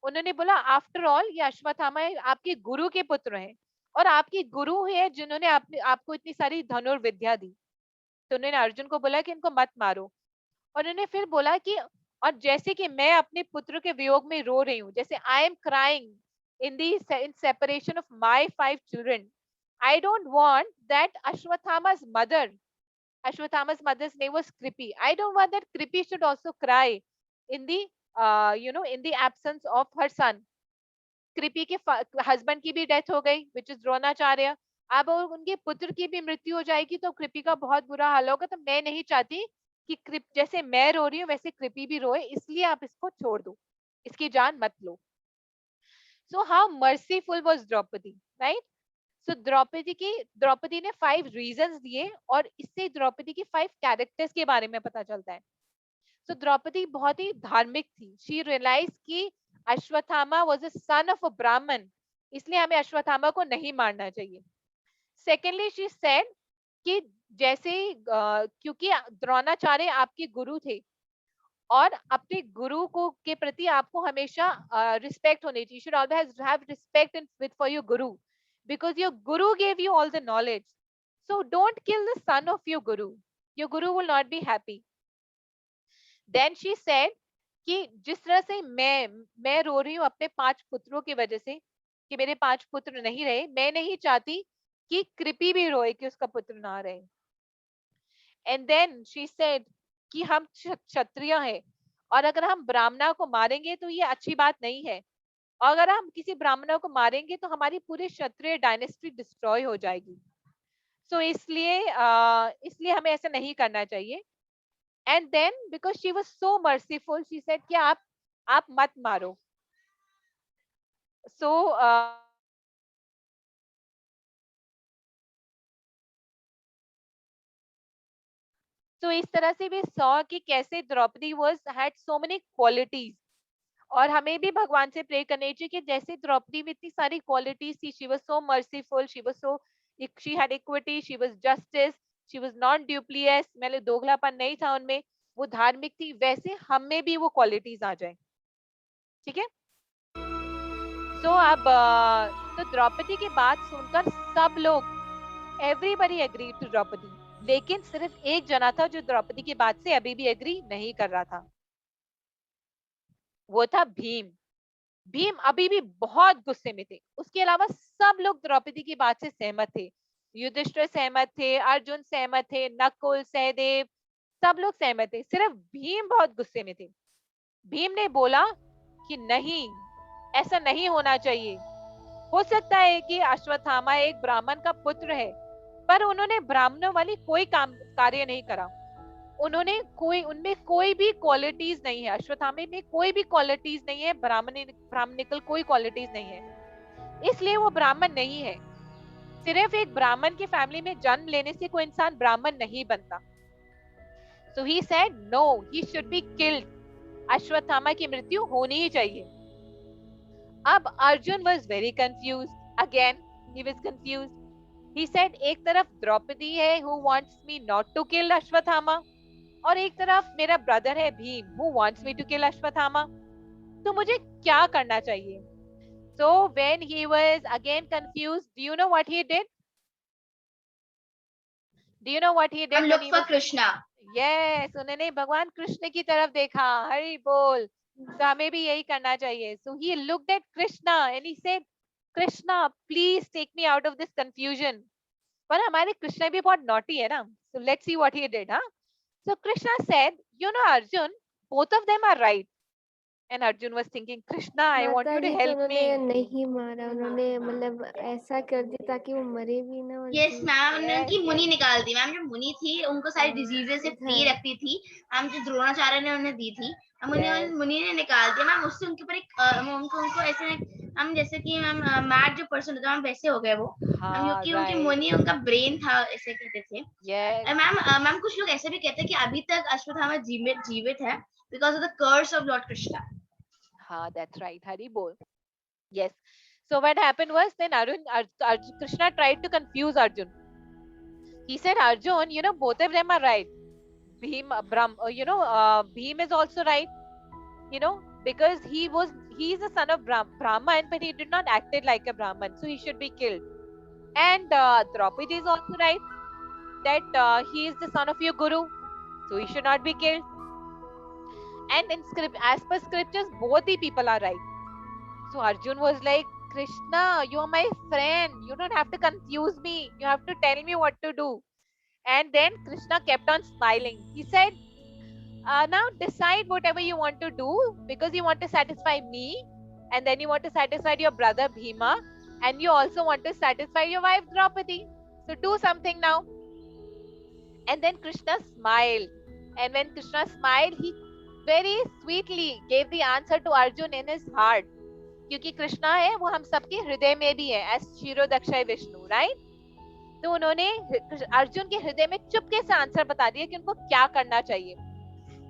उन्होंने बोला आफ्टर ऑल ये अश्वत्थामा आपके गुरु के पुत्र हैं और आपकी गुरु है जिन्होंने आपको इतनी सारी धनुर्विद्या दी। तो उन्होंने अर्जुन को बोला कि इनको मत मारो। और उन्होंने फिर बोला कि और जैसे कि मैं अपने पुत्र के वियोग में रो रही हूँ, जैसे I am crying in separation of my 5 children, I don't want that Ashwatthama's mother's name was Kripi. I don't want that Kripi should also cry in the in the absence of her son. Kripi के husband की भी death हो गई, which is Dronacharya. अब उनके पुत्र की भी मृत्यु हो जाएगी तो कृपी का बहुत बुरा हाल होगा। तो मैं नहीं चाहती कि जैसे मैं रो रही हूँ वैसे कृपी भी रोए, इसलिए आप इसको छोड़ दो, इसकी जान मत लो। So how merciful was Draupadi, right? So Draupadi ने 5 रीजंस दिए और इससे द्रौपदी की 5 कैरेक्टर्स के बारे में पता चलता है। सो द्रौपदी बहुत ही धार्मिक थी। शी रियलाइज की Ashwatthama was a son of a Brahman, इसलिए हमें अश्वत्थामा को नहीं मारना चाहिए। सेकेंडली शी सेड कि जैसे क्योंकि द्रोणाचार्य आपके गुरु थे और अपने गुरु को के प्रति आपको हमेशा रिस्पेक्ट होनी चाहिए। should always have respect with for your guru because your guru gave you all the knowledge. So don't kill the son of your guru. Your guru will not be happy. Then she said कि जिस तरह से मैं रो रही हूँ अपने 5 पुत्रों की वजह से कि मेरे 5 पुत्र नहीं रहे, मैं नहीं चाहती कि कृपी भी रोए कि उसका पुत्र ना रहे। एंड देन शी सेड कि हम क्षत्रिय हैं और अगर हम ब्राह्मणों को मारेंगे तो ये अच्छी बात नहीं है, और अगर हम किसी ब्राह्मणों को मारेंगे तो हमारी पूरी क्षत्रिय डायनेस्टी डिस्ट्रॉय हो जाएगी। सो इसलिए हमें ऐसा नहीं करना चाहिए। And then because she was so merciful, she said कि आप मत मारो। So तो इस तरह से we saw कि कैसे Draupadi had so many qualities, और हमें भी भगवान से प्रे करनी चाहिए कि जैसे द्रौपदी में इतनी सारी क्वालिटीज थी, she was so merciful, she had equity, she was justice, she was not dubious, मतलब दोगलापन नहीं था उनमें, वो धार्मिक थी, वैसे हमें भी वो क्वालिटीज आ जाए। ठीक है? सो अब तो द्रौपदी की बात सुनकर सब लोग एवरीबॉडी एग्री टू द्रौपदी, लेकिन सिर्फ एक जना था जो द्रौपदी की बात से अभी भी एग्री नहीं कर रहा था, वो था भीम। भीम अभी भी बहुत गुस्से में थे। उसके अलावा सब लोग द्रौपदी की बात से सहमत थे। युधिष्ठिर सहमत थे, अर्जुन सहमत थे, नकुल, सहदेव, सब लोग सहमत थे, सिर्फ भीम बहुत गुस्से में थे। भीम ने बोला कि नहीं, ऐसा नहीं होना चाहिए। हो सकता है कि अश्वत्थामा एक ब्राह्मण का पुत्र है, पर उन्होंने ब्राह्मणों वाली कोई कार्य नहीं करा। उनमें कोई भी क्वालिटीज नहीं है, अश्वत्थामा में कोई भी क्वालिटीज नहीं है, ब्राह्मणिकल कोई क्वालिटीज नहीं है, इसलिए वो ब्राह्मण नहीं है। सिर्फ एक ब्राह्मण की फैमिली में जन्म लेने से कोई इंसान ब्राह्मण नहीं बनता. So he said no, he should be killed. Ashwatthama की मृत्यु होनी ही चाहिए. अब Arjun was very confused. Again, he was confused. He said एक तरफ द्रौपदी है who wants me not to kill Ashwatthama, और एक तरफ मेरा ब्रदर है Bhim who wants me to kill Ashwatthama. तो मुझे क्या करना चाहिए? So when he was again confused, do you know what he did? Do you know what he did? Look for Krishna. Yes, उन्होंने भगवान कृष्ण की तरफ देखा. हरि बोल. तो हमें भी यही करना चाहिए. So he looked at Krishna and he said, Krishna, please take me out of this confusion. पर हमारे कृष्ण भी बहुत naughty है ना. So let's see what he did, huh? So Krishna said, you know Arjun, both of them are right. And Arjun was thinking, Krishna, I want you to help me. नहीं मारा, उन्होंने मतलब ऐसा कर दिया ताकि वो मरे भी ना. यस मैम, उन्होंने उनकी मुनि निकाल दी. मैम जो मुनि थी उनको सारी डिजीजेस से फ्री रखती थी. मैम जो द्रोणाचार्य ने उन्हें दी थी, मुनि ने निकाल दिया. मैम उससे उनके ऊपर एक उनको ऐसे हम जैसे कि मैम मैड जो पर्सन होता है मैम वैसे हो गए वो. क्योंकि उनकी मुनि उनका ब्रेन था ऐसे कहते थे. मैम कुछ लोग ऐसे भी कहते हैं कि अभी तक अश्वत्थामा जीवित है because of the curse of Lord Krishna. हाँ, that's right. Hari bol. Yes. So what happened was then Krishna tried to confuse Arjun. He said, Arjun, you know, both of them are right. Bhim is also right. You know, because he is the son of Brahman, but he did not acted like a Brahman, so he should be killed. And Draupadi is also right that he is the son of your guru, so he should not be killed. And as per scriptures, both the people are right. So Arjun was like, Krishna, you are my friend. You don't have to confuse me. You have to tell me what to do. And then Krishna kept on smiling. He said, now decide whatever you want to do, because you want to satisfy me, and then you want to satisfy your brother Bhima, and you also want to satisfy your wife Draupadi. So do something now. And then Krishna smiled. And when Krishna smiled, he very sweetly gave the answer to Arjun in his heart. क्योंकि कृष्णा है वो हम सबके हृदय में भी है, as क्षीरोदक्षय Vishnu, right? तो उन्होंने अर्जुन के हृदय में चुपके से आंसर बता दिया कि उनको क्या करना चाहिए.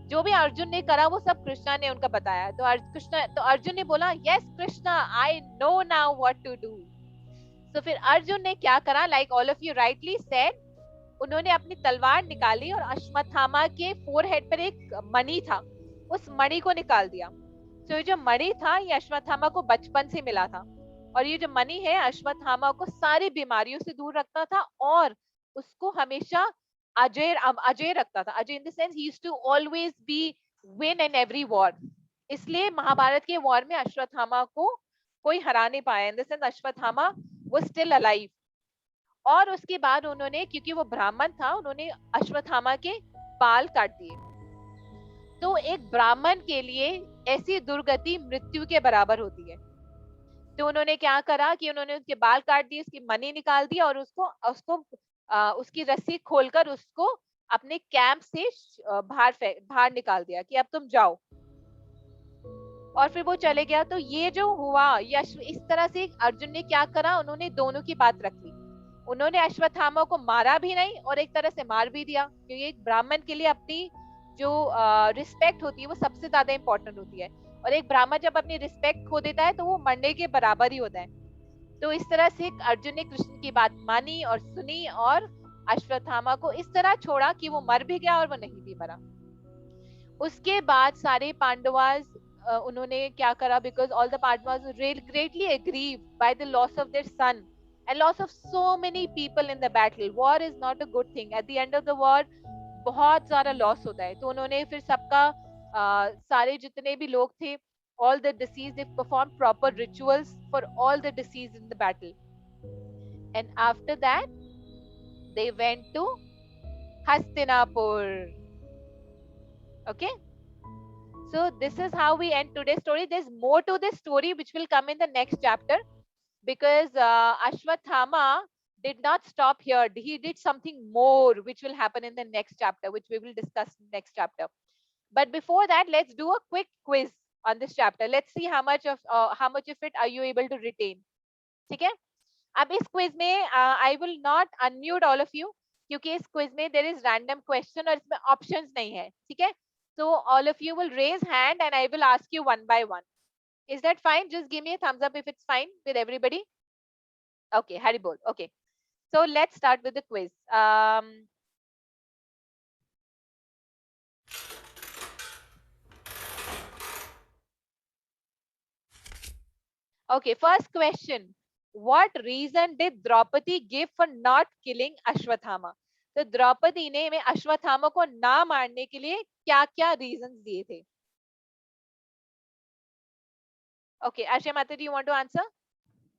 जो भी अर्जुन ने करा वो सब कृष्णा ने उनको बताया. तो अर्जुन ने बोला, yes Krishna, I know now what to do. तो फिर अर्जुन ने क्या करा, like all of you rightly said, उन्होंने अपनी तलवार निकाली और अश्वत्थामा के फोरहेड पर एक मणि था, उस मणि को निकाल दिया. तो ये जो मणि था ये अश्वत्थामा को बचपन से मिला था, और ये जो मणि है अश्वत्थामा को सारी बीमारियों से दूर रखता था और उसको हमेशा अजय रखता था. अजय इन द सेंस ही used to always be win in every war. इसलिए महाभारत के वॉर में अश्वत्थामा को कोई हरा नहीं पाया. इन द सेंस अश्वत्थामा वो स्टिल अलाइव. और उसके बाद उन्होंने, क्योंकि वो ब्राह्मण था, उन्होंने अश्वत्थामा के बाल काट दिए. तो एक ब्राह्मण के लिए ऐसी दुर्गति मृत्यु के बराबर होती है. तो उन्होंने क्या करा कि उन्होंने उसके बाल काट दिए, उसकी मणि निकाल दिया और उसको उसकी रस्सी खोलकर उसको अपने कैंप से बाहर निकाल दिया कि अब तुम जाओ. और फिर वो चले गया. तो ये जो हुआ, इस तरह से अर्जुन ने क्या करा, उन्होंने दोनों की बात रख ली. उन्होंने अश्वत्थामा को मारा भी नहीं और एक तरह से मार भी दिया, क्योंकि एक ब्राह्मण के लिए अपनी जो रिस्पेक्ट होती है वो सबसे ज्यादा इंपॉर्टेंट होती है. और एक ब्राह्मण जब अपनी रिस्पेक्ट खो देता है तो वो मरने के बराबर ही होता है. तो इस तरह से अर्जुन ने कृष्ण की बात मानी और सुनी और अश्वत्थामा को इस तरह छोड़ा कि वो मर भी गया और वो नहीं भी मरा. उसके बाद सारे पांडवास उन्होंने क्या करा, because all the Pandavas greatly aggrieved by the loss of their son and loss of so many people in the battle. War is not a good thing. At the end of the war बहुत सारा loss होता है. तो उन्होंने फिर सबका सारे जितने भी लोग थे, all the deceased, they performed proper rituals for all the deceased in the battle. And after that they went to Hastinapur. Okay, so this is how we end today's story. There's more to this story which will come in the next chapter, because Ashwatthama did not stop here. He did something more which will happen in the next chapter, which we will discuss in the next chapter. But before that, let's do a quick quiz on this chapter. Let's see how much of it are you able to retain. ठीक है? अब इस quiz में I will not unmute all of you, क्योंकि इस quiz में there is random question और इसमें ऑप्शंस नहीं है, ठीक है? So all of you will raise hand and I will ask you one by one. Is that fine? Just give me a thumbs up if it's fine with everybody. Okay, Hari bol. Okay. So let's start with the quiz. Okay, first question. What reason did Draupadi give for not killing Ashwathama? तो द्रौपदी ने में अश्वत्थामा को ना मारने के लिए क्या-क्या reasons दिए थे? Okay, Ashya Mataji, you want to answer?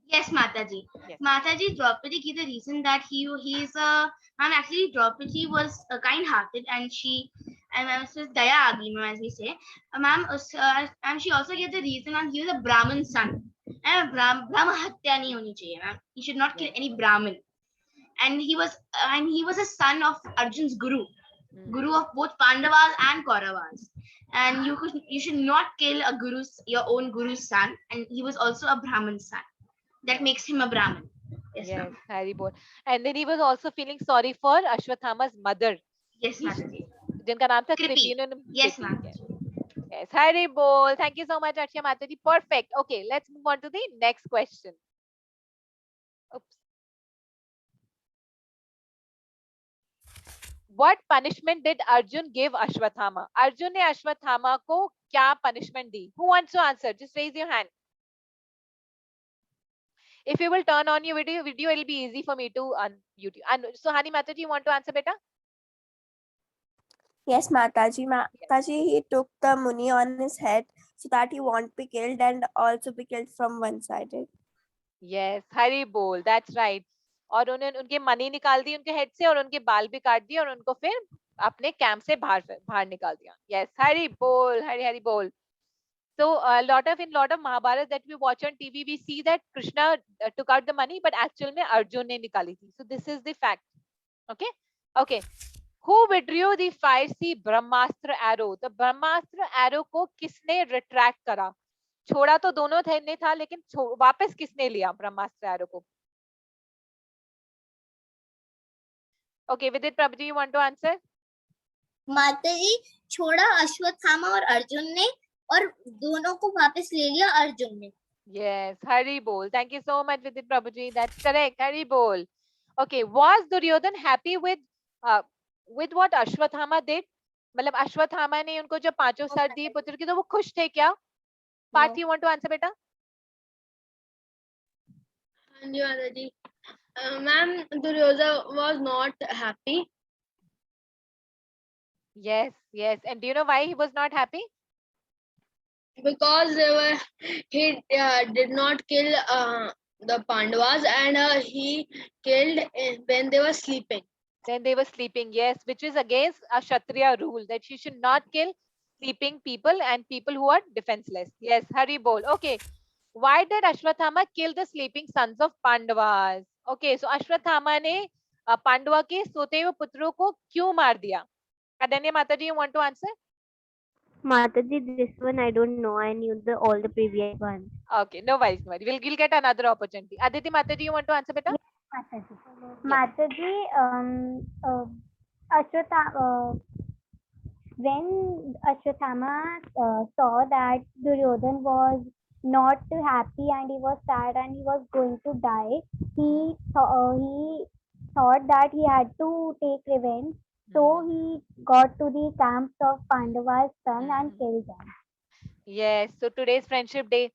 Yes, Mataji. Yes. Mataji, Draupadi gave the reason that he is and actually Draupadi was kind-hearted and she was daya agi, as we say. And she also gave the reason and he was a Brahmin son. And Brahma hatya nahi honi chahiye, ma'am. He should not kill any Brahmin. And he was a son of Arjun's guru, guru of both Pandavas and Kauravas. And you should not kill your own guru's son. And he was also a Brahmin son. That makes him a Brahmin. Yes, Hari bol. And then he was also feeling sorry for Ashwathama's mother. Yes, Mataji. जिनका नाम था Kripi. Yes, ma'am. Yes, Hari bol. Thank you so much, Ashya Mataji. Perfect. Okay, let's move on to the next question. Oops. What punishment did Arjun give Ashwathama? Arjun ने Ashwathama को क्या punishment the? Who wants to answer? Just raise your hand. If you will turn on your video, it will be easy for me to unmute you. And so, Hani Mataji, you want to answer, beta? Yes, Mataji. Mataji, he took the muni on his head so that he won't be killed and also be killed from one-sided. Yes, Hari bol. That's right. और उनके money निकाल दी उनके head से और उनके बाल भी काट दिए और उनको फिर अपने कैंप से बाहर निकाल दिया. Yes, Hari bol, Hari bol. So in lot of Mahabharata that we watch on TV, we see that Krishna took out the money, but actually में Arjun ने निकाली थी. So this is the fact. Okay. Okay. Who withdrew the 5C Brahmastra arrow? The Brahmastra arrow को किसने retract करा? छोड़ा तो दोनों ने था, लेकिन वापस किसने लिया ब्रह्मास्त्र arrow को? Okay, Vidit Prabhuji, you want to answer? माताजी, छोड़ा अश्वत्थामा और अर्जुन ने और दोनों को वापस ले लिया अर्जुन ने. Yes, Hari bol. Thank you so much, Vidit Prabhuji. That's correct. Hari bol. Okay, was Duryodhan happy with what Ashwathama did? मतलब अश्वत्थामा ने उनको जो 5 सर दिए पुत्र की, तो वो खुश थे क्या? Parth, you want to answer, beta? हाँ जी माताजी. Ma'am, Duryodhana was not happy. Yes. And do you know why he was not happy? Because he did not kill the Pandavas and he killed when they were sleeping. Then they were sleeping, yes, which is against a Kshatriya rule that you should not kill sleeping people and people who are defenseless. Yes, Hari bol. Okay. Why did Ashwathama kill the sleeping sons of Pandavas? Okay, so Ashwathama ने पांडवा के सोते हुए पुत्रों को क्यों मार दिया? Adanya Mataji, you want to answer? Mataji, this one I don't know. I knew all the previous ones. Okay, no worries. We'll get another opportunity. Aditi Mataji, you want to answer, beta? Yes, Mataji, when Ashwathama saw that Duryodhan was not happy and he was sad and he was going to die, he thought that he had to take revenge. So he got to the camps of Pandava's son and killed them. Yes, so today's friendship day.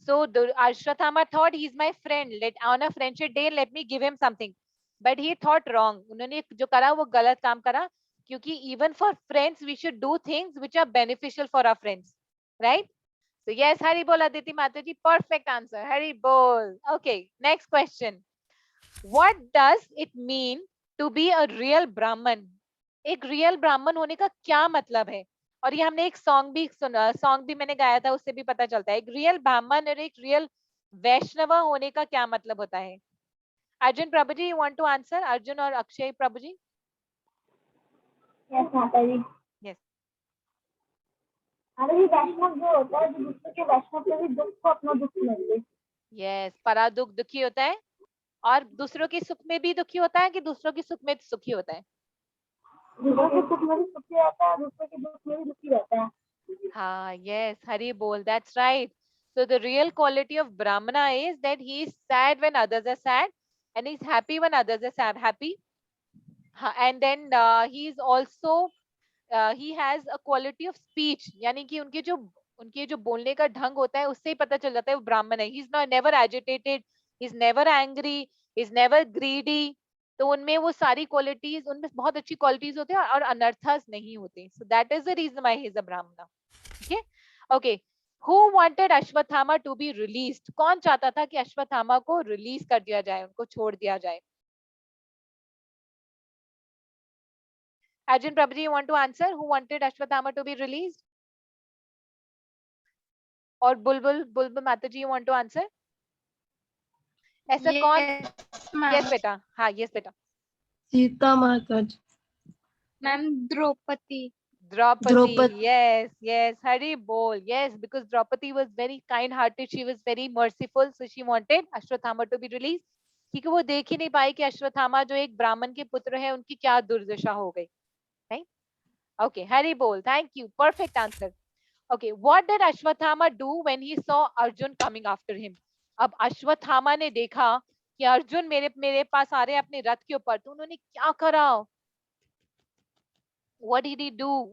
So Ashwathama thought he's my friend. On a friendship day, let me give him something. But he thought wrong. उन्होंने जो करा वो गलत काम करा, क्योंकि even for friends we should do things which are beneficial for our friends, right? So yes, Hari bol, Aditi Mataji, perfect answer. Hari bol. Okay, next question. What does it mean to be a real Brahman? एक real ब्राह्मण होने का क्या मतलब है? और ये हमने एक सॉन्ग भी सुना, सॉन्ग भी मैंने गाया था, उससे भी पता चलता है एक रियल ब्राह्मण और एक रियल वैष्णव होने का क्या मतलब होता है. Arjun Prabhu ji, you want to answer? Arjun और अक्षय प्रभु जी. यस माताजी. यस. माताजी, वैष्णव जो होता है, जो दूसरे के वैष्णव के भी दुख को अपना दुख समझ ले. यस, परा दुख दुखी होता है और दूसरों के सुख में भी दुखी होता है कि दूसरों के सुख में सुखी होता है? दूसरों के सुख में भी सुखी रहता है, दूसरों के दुख में भी दुखी रहता है। हाँ, yes, Hari bol, that's right. So the real quality of Brahmana is that he is sad when others are sad and he's happy when others are sad, happy. And then he is also he has a quality of speech, यानी कि उनके जो बोलने का ढंग होता है उससे ही पता चल जाता है वो ब्राह्मण है. He is not never agitated, he is never angry, he is never greedy. तो उनमें वो सारी क्वालिटीज, उनमें बहुत अच्छी क्वालिटीज होते हैं और अनर्थस नहीं होते. So that is the reason why he is a Brahmana. Okay, okay. Who wanted Ashwathama to be released? कौन चाहता था कि अश्वत्थामा को रिलीज कर दिया जाए, उनको छोड़ दिया जाए? Arjun Prabhuji, you want to answer? Who wanted Ashwathama to be released? Or Bulbul Mataji, you want to answer? ऐसा कौन? Yes बेटा, हाँ yes बेटा. सीता माता जी. Ma'am Draupadi. Draupadi, yes, Hari bol, yes, because Draupadi was very kind-hearted, she was very merciful, so she wanted Ashwathama to be released. क्योंकि वो देख ही नहीं पाई कि अश्वत्थामा जो एक ब्राह्मण के पुत्र है उनकी क्या दुर्दशा हो गई. Right? Okay, Hari bol, thank you, perfect answer. Okay, what did Ashwathama do when he saw Arjun coming after him? अब अश्वत्थामा ने देखा कि अर्जुन मेरे पास आ रहे हैं अपने रथ के ऊपर, तो उन्होंने क्या करा? What did he do?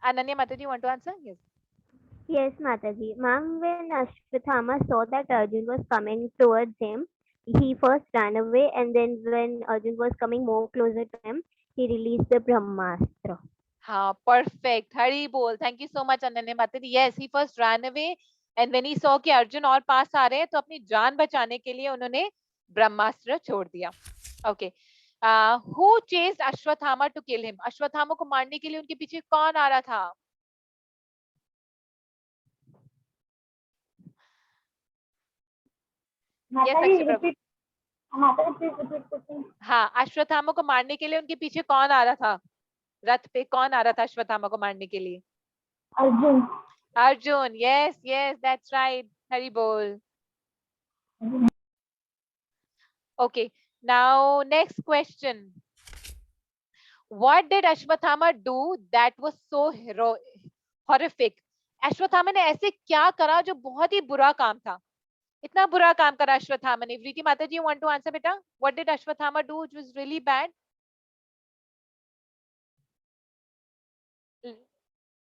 Ananya Mataji, want to answer? Yes. Yes, Mataji. Ma'am, when Ashwathama saw that Arjun was coming towards him, he first ran away, and then when Arjun was coming more closer to him, he released the Brahmastra. हाँ, perfect. Hari bol. Thank you so much, Ananya Mataji. Yes, he first ran away, and when he saw कि अर्जुन और पास आ रहे हैं, तो अपनी जान बचाने के लिए उन्होंने ब्रह्मास्त्र छोड़ दिया. Okay. Who chased Ashwathama to kill him? Ashwatthama को मारने के लिए उनके पीछे कौन आ रहा था? हाँ, अश्वत्थामा को मारने के लिए उनके पीछे कौन आ रहा था? रथ पे कौन आ रहा था अश्वत्थामा को मारने के लिए? Arjun. Arjun, yes, that's right. Hari bol. Okay, now next question. What did Ashwathama do that was so horrific? Ashwatthama ने ऐसे क्या करा जो बहुत ही बुरा काम था? इतना बुरा काम करा अश्वत्थामा ने. Vriti Mataji, you want to answer बेटा? What did Ashwathama do which was really bad?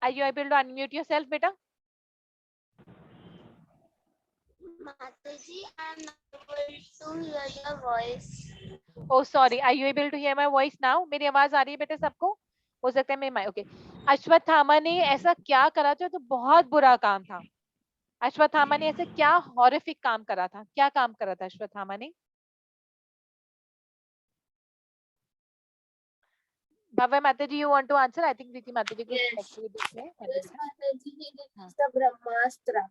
Are you able to unmute yourself, beta? Mataji, I am not able to hear your voice. Oh, sorry. Are you able to hear my voice now? मेरी आवाज आ रही है बेटा सबको? हो सकता है मेरी okay. अश्वत्थामा ने ऐसा क्या करा जो बहुत बुरा काम था? अश्वत्थामा ने ऐसा क्या हॉरिफिक काम करा था? क्या काम करा था अश्वत्थामा ने? Bhavya Mataji, you want to answer? I think Vriti Mataji could actually do it. Yes, Mataji, he released the Brahmastra.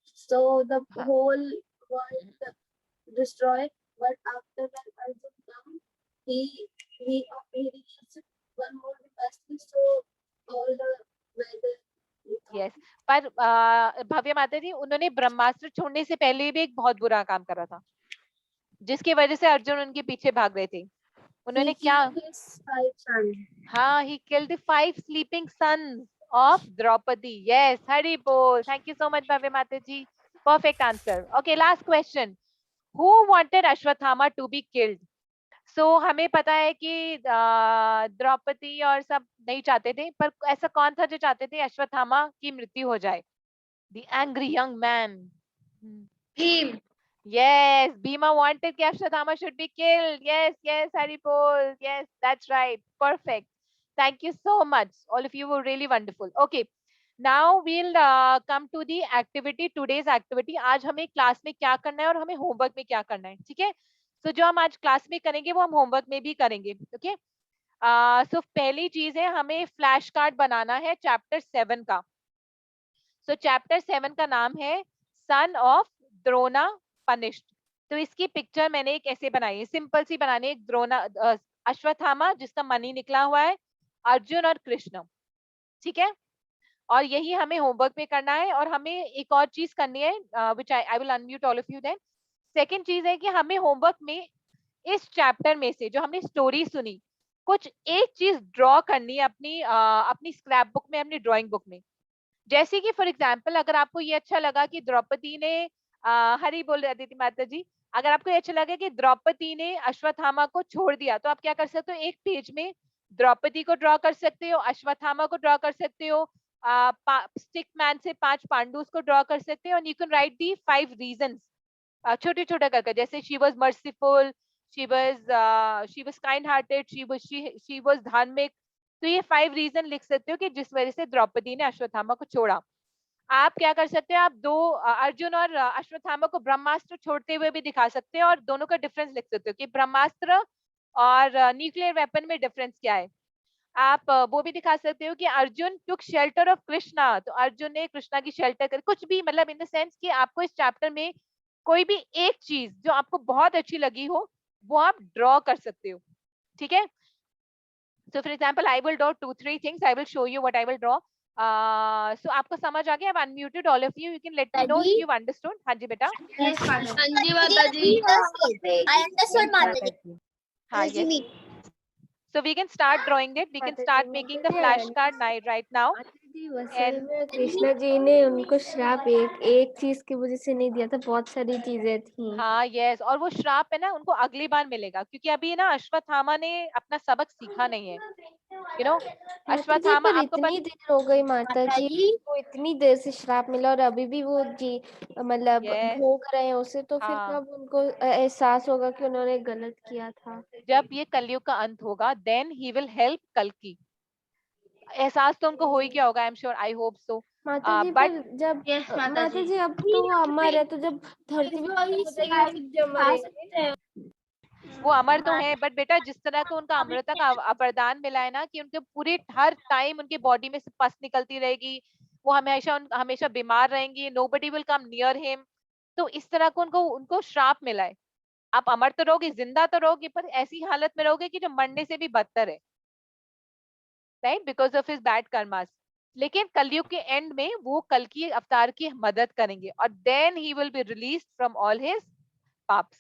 So the whole world destroyed. But after that, Arjun came, he released one more capacity. So all the weather. Yes, पर भव्य माता जी उन्होंने ब्रह्मास्त्र छोड़ने से पहले भी एक बहुत बुरा काम करा था जिसकी वजह से अर्जुन उनके पीछे भाग रहे थे. उन्होंने क्या? हाँ, he killed the 5 sleeping sons of Draupadi. Yes, Hari bol. Thank you so much, Bhavya Mataji. Perfect answer. Okay, last question. Who wanted Ashwathama to be killed? So हमें पता है कि द्रौपदी और सब नहीं चाहते थे, पर ऐसा कौन था जो चाहते थे अश्वत्थामा की मृत्यु हो जाए? The angry young man. Bhim. Yes, Bhima wanted that Ashwathama should be killed. Yes, Hari bol. Yes, that's right. Perfect. Thank you so much. All of you were really wonderful. Okay, now we'll come to the activity. Today's activity. आज हमें class में क्या करना है और हमें homework में क्या करना है, ठीक है? So जो हम आज क्लास में करेंगे वो हम होमवर्क में भी करेंगे, okay? So पहली चीज है हमें फ्लैश कार्ड बनाना है चैप्टर 7 का. So चैप्टर 7 का नाम है सन ऑफ द्रोणा पनिश्ड. तो इसकी पिक्चर मैंने एक ऐसे बनाई है, सिंपल सी बनानी है. द्रोणा अश्वत्थामा जिसका मनी निकला हुआ है, अर्जुन और कृष्ण, ठीक है? और यही हमें होमवर्क में करना है। और हमें एक और चीज करनी है, which I will unmute all of you then. Second चीज है कि हमें होमवर्क में इस चैप्टर में से जो हमने स्टोरी सुनी, कुछ एक चीज ड्रॉ करनी है अपनी स्क्रैप बुक में, अपनी ड्राइंग बुक में। जैसे कि फॉर एग्जाम्पल अगर आपको ये अच्छा लगा कि द्रौपदी ने हरी बोल रही थी माता जी, अगर आपको ये अच्छा लगा कि द्रौपदी ने अश्वत्थामा को छोड़ दिया, तो आप क्या कर सकते हो, एक पेज में द्रौपदी को ड्रॉ कर सकते हो, अश्वत्थामा को ड्रॉ कर सकते हो, स्टिक मैन से 5 पांडुस को ड्रॉ कर सकते हो, और you can right the 5 reasons छोटे छोटे करके, जैसे she was merciful, she was kind hearted, she was धार्मिक। तो ये 5 रीजन लिख सकते हो कि जिस वजह से द्रौपदी ने अश्वत्थामा को छोड़ा। आप क्या कर सकते हो, आप अर्जुन और अश्वत्थामा को ब्रह्मास्त्र छोड़ते हुए भी दिखा सकते हो, और दोनों का डिफरेंस लिख सकते हो कि ब्रह्मास्त्र और न्यूक्लियर वेपन में डिफरेंस क्या है। आप वो भी दिखा सकते हो कि अर्जुन टुक शेल्टर ऑफ कृष्णा, तो अर्जुन ने कृष्णा की शेल्टर कर, कुछ भी, मतलब इन द सेंस कि आपको इस चैप्टर में कोई भी एक चीज जो आपको बहुत अच्छी लगी हो वो आप ड्रॉ कर सकते हो, ठीक है। So for example I will draw 2-3 things, I will show you what I will draw. So आपको समझ आ गया? I unmuted all of you, you can let me know if you understood. हाँ जी बेटा। Yes, Mataji. I understood, Mataji. हाँ, yes. So we can start drawing it. We can start making the flashcard right now. Krishna ji ने उनको श्राप एक चीज की वजह से नहीं दिया था, बहुत सारी चीजें थी। हाँ यस, और वो श्राप है ना उनको अगली बार मिलेगा, क्योंकि अभी ना अश्वत्थामा ने अपना सबक सीखा नहीं है, यू नो। अश्वत्थामा आपको इतनी देर हो गई माता जी, वो इतनी देर से श्राप मिला और अभी भी वो जी मतलब भोग रहे हैं उसे, तो फिर कब उनको एहसास होगा कि उन्होंने गलत किया था? जब ये कलयुग का अंत होगा, देन ही विल हेल्प कल्कि। एहसास तो उनको हो ही क्या होगा, I am sure, I hope so. माता जी बट जब माता जी अब तो वो अमर है, तो जब धरती पे वो अमर तो है, बट बेटा जिस तरह को उनका अमृता का वरदान मिला है ना, कि उनके पूरे हर टाइम उनके बॉडी में से पस निकलती रहेगी, वो हमेशा बीमार रहेंगी, nobody will come near him. तो इस तरह को उनको श्राप मिला है। आप अमर तो रहोगे, जिंदा तो रहोगे, पर ऐसी हालत में रहोगे कि जो मरने से भी बदतर है, right, because of his bad karmas. लेकिन कलयुग के एंड में वो कल्कि अवतार की मदद करेंगे, और then he will be released from all his पाप्स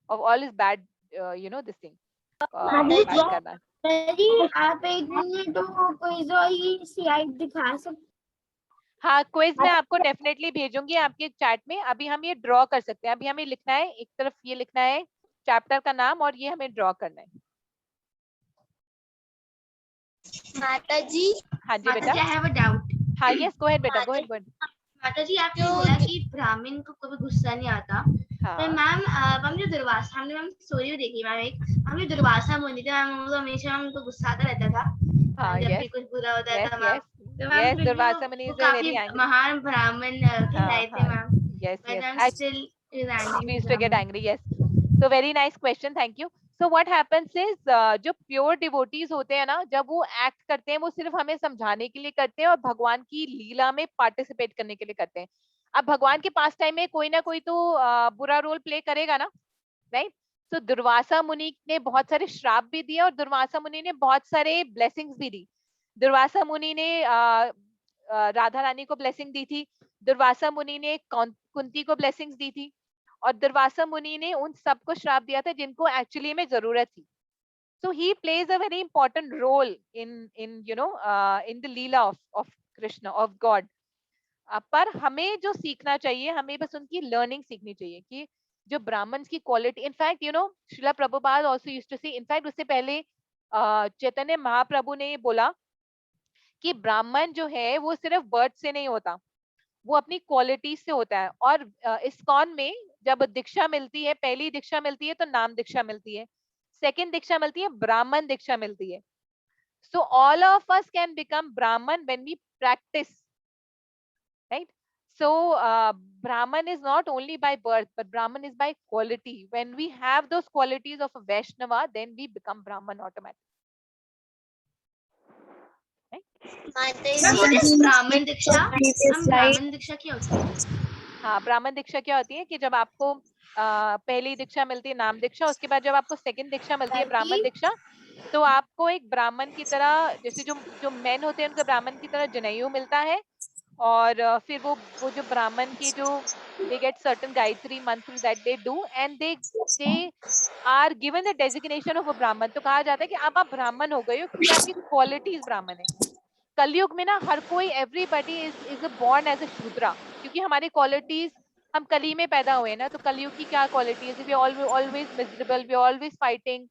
of all his bad you know this thing करना। आप एक मिनट कोई स्लाइड दिखा सकते? हाँ, क्विज मैं आपको डेफिनेटली भेजूंगी आपके चैट में। अभी हम ये ड्रॉ कर सकते हैं। अभी हमें लिखना है, एक तरफ ये लिखना है चैप्टर का नाम, और ये हमें ड्रॉ करना है। माता जी, हाँ जी बेटा। I have a doubt. हाँ यस, गो अहेड बेटा, गो अहेड। माता जी आपने बोला कि ब्राह्मण को कभी गुस्सा नहीं आता। तो मैम हम जो दुर्वासा, हमने मैम स्टोरी देखी मैम, एक हम जो दुर्वासा मुनि थे मैम, उनको हमेशा उनको गुस्सा आता रहता था जब भी कुछ बुरा होता था मैम। तो मैम दुर्वासा मुनि इज वेरी महान ब्राह्मण कहलाए थे ma'am. Yes, But yes. I'm still She used to get angry. Yes. So very nice question. Thank you. So what happens is जो प्योर डिवोटीज होते हैं ना, जब वो एक्ट करते हैं, वो सिर्फ हमें समझाने के लिए करते हैं और भगवान की लीला में पार्टिसिपेट करने के लिए करते हैं। अब भगवान के पास टाइम में कोई ना कोई तो बुरा रोल प्ले करेगा ना, राइट। तो दुर्वासा मुनि ने बहुत सारे श्राप भी दिए, और दुर्वासा मुनि ने बहुत सारे ब्लेसिंग्स भी दी। दुर्वासा मुनि ने राधा रानी को ब्लेसिंग दी थी, दुर्वासा मुनि ने कुंती को ब्लेसिंग्स दी थी, और दुर्वासा मुनि ने उन सबको श्राप दिया था जिनको एक्चुअली में जरूरत थी। So he plays a very important role in you know in the leela of Krishna, of God. पर हमें जो सीखना चाहिए, हमें बस उनकी लर्निंग सीखनी चाहिए कि जो ब्राह्मण्स की quality, in fact you know Shrila Prabhupada also used to say, in fact उससे पहले चैतन्य महाप्रभु ने बोला कि ब्राह्मण जो है वो सिर्फ बर्थ से नहीं होता, वो अपनी क्वालिटी से होता है। और इस्कॉन में जब दीक्षा मिलती है, पहली दीक्षा मिलती है तो नाम दीक्षा मिलती है, सेकंड दीक्षा मिलती है ब्राह्मण दीक्षा मिलती है। So all of us can become brahmin when we practice, right. So Brahman is not only by birth, but Brahman is by quality. When we have those qualities of a Vaishnava, then we become Brahman automatically. ब्राह्मण दीक्षा, ब्राह्मण दीक्षा क्या होती है? हाँ, ब्राह्मण दीक्षा क्या होती है कि जब आपको पहली दीक्षा मिलती है नाम दीक्षा, उसके बाद जब आपको सेकंड दीक्षा मिलती है ब्राह्मण दीक्षा, तो आपको एक ब्राह्मण की तरह, जैसे जो जो मेन होते हैं उनका ब्राह्मण की तरह जनेऊ मिलता है, और फिर वो जो ब्राह्मण की जो they get certain गायत्री मंत्र that they do and they are given the designation of a ब्राह्मण। तो कहा जाता है कि अब आप ब्राह्मण हो गए हो क्योंकि आपकी क्वालिटीज ब्राह्मण है। कलयुग में ना हर कोई everybody is born as a shudra, क्योंकि हमारी क्वालिटीज, हम कली में पैदा हुए ना, तो कलयुग की क्या क्वालिटी है, we always miserable, we always fighting.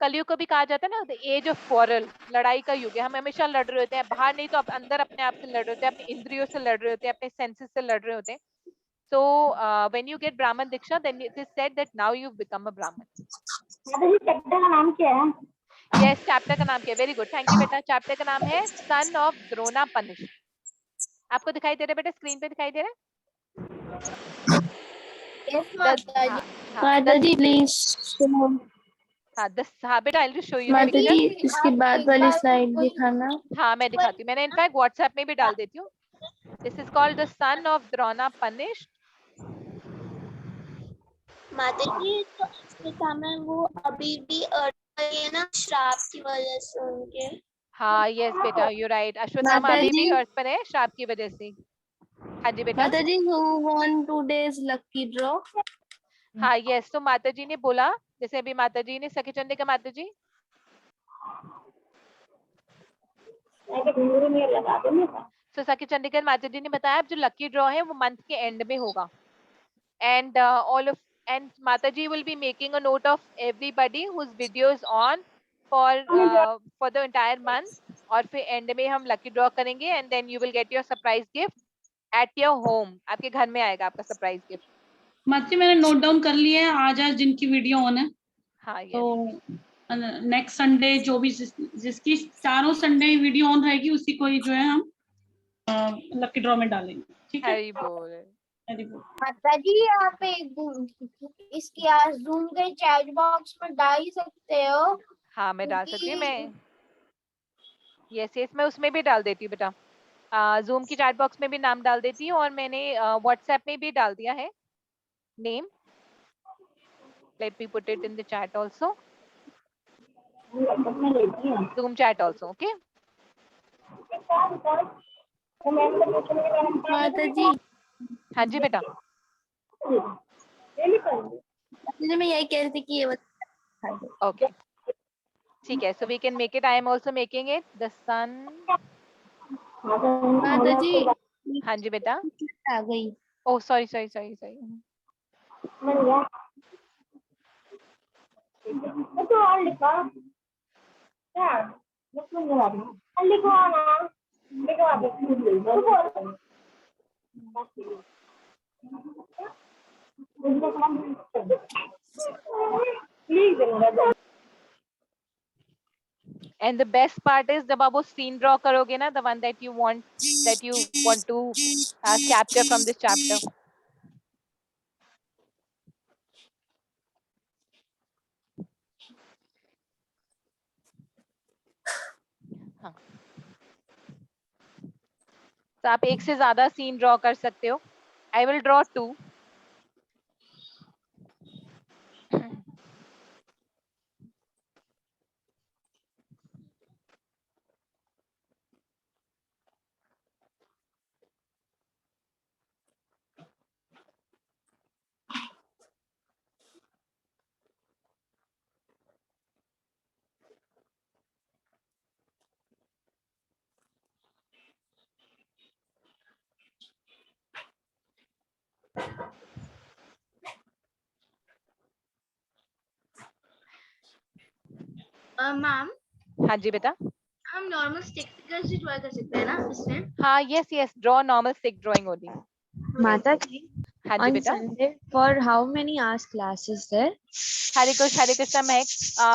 Kaliyug को भी कहा जाता है ना द एज ऑफ क्वारल, लड़ाई का युग है। हम हमेशा लड़ रहे होते हैं, बाहर नहीं तो अंदर अपने आप से लड़ रहे होते हैं, अपने इंद्रियों से लड़ रहे होते हैं, अपने सेंसेस से लड़ रहे होते हैं। So when you get Brahman Diksha, then it is said that now you've become a Brahman. Chapter का नाम क्या है? Yes, chapter का नाम क्या है? Very good, thank you बेटा। chapter का नाम है Son of Drona Punish। आपको दिखाई दे रहा है बेटा, स्क्रीन पे दिखाई दे रहा है? Yes, Mataji. माताजी प्लीज। हाँ बेटा, I'll just show you the माताजी picture। इसकी बाद वाली स्लाइड दिखाना। हाँ मैं दिखाती हूँ, मैंने इनफैक्ट व्हाट्सएप में भी डाल देती हूँ। This is called the son of Drona punished। माताजी तो पिता में वो अभी भी है ना, श्राप की वजह से उनके। हाँ यस बेटा, यू राइट। अश्वत्थामा अभी भी अर्थ पर है श्राप की वजह से। हाँ जी बेटा। माताजी who won today's lucky draw? हाँ यस, तो माताजी ने बोला, जैसे अभी माताजी ने सखी चंडी का माताजी तो सखी चंडीगढ़ माताजी ने बताया जो लकी ड्रॉ है वो मंथ के एंड में होगा, एंड ऑल ऑफ एंड माताजी will be making a note of everybody whose video is on for the entire month, और फिर एंड में हम लकी ड्रॉ करेंगे and then you will get your surprise gift at your home. आपके घर में आएगा आपका सरप्राइज गिफ्ट। माताजी मैंने नोट डाउन कर लिए हैं, आज जिनकी वीडियो ऑन है। हाँ तो नेक्स्ट संडे जो भी जिसकी चारों संडे वीडियो ऑन रहेगी उसी को ही जो है हम लकी ड्रॉ में डालेंगे। ठीक है, हरी बोल। हरी बोल। माताजी आप इसकी जूम के चैट बॉक्स में डाल सकते हो? हाँ मैं डाल सकती हूँ, मैं यस मैं उसमें भी डाल देती हूँ बेटा। जूम की चैट बॉक्स में भी नाम डाल देती हूँ, और मैंने व्हाट्सएप में भी डाल दिया है name. Let me put it in the chat also, zoom chat also. Okay माताजी। हाँ जी बेटा। मैं यही कह रही थी कि ये ओके ठीक है, so we can make it. I am also making it the sun. Mataji. हाँ जी बेटा। आ गई। Oh sorry. And the best part is जब आप वो सीन ड्रॉ करोगे ना, the one that you want to capture from this chapter. हाँ तो आप एक से ज्यादा सीन ड्रॉ कर सकते हो। आई विल ड्रॉ 2। मैम। हाँ जी बेटा। हम नॉर्मल स्टिकर से ड्रॉ कर सकते हैं ना इसमें? हाँ yes draw normal stick drawing only. Mataji, हाँ जी on बेटा। Sunday, for how many hours class is there? Hare Krishna Mahak.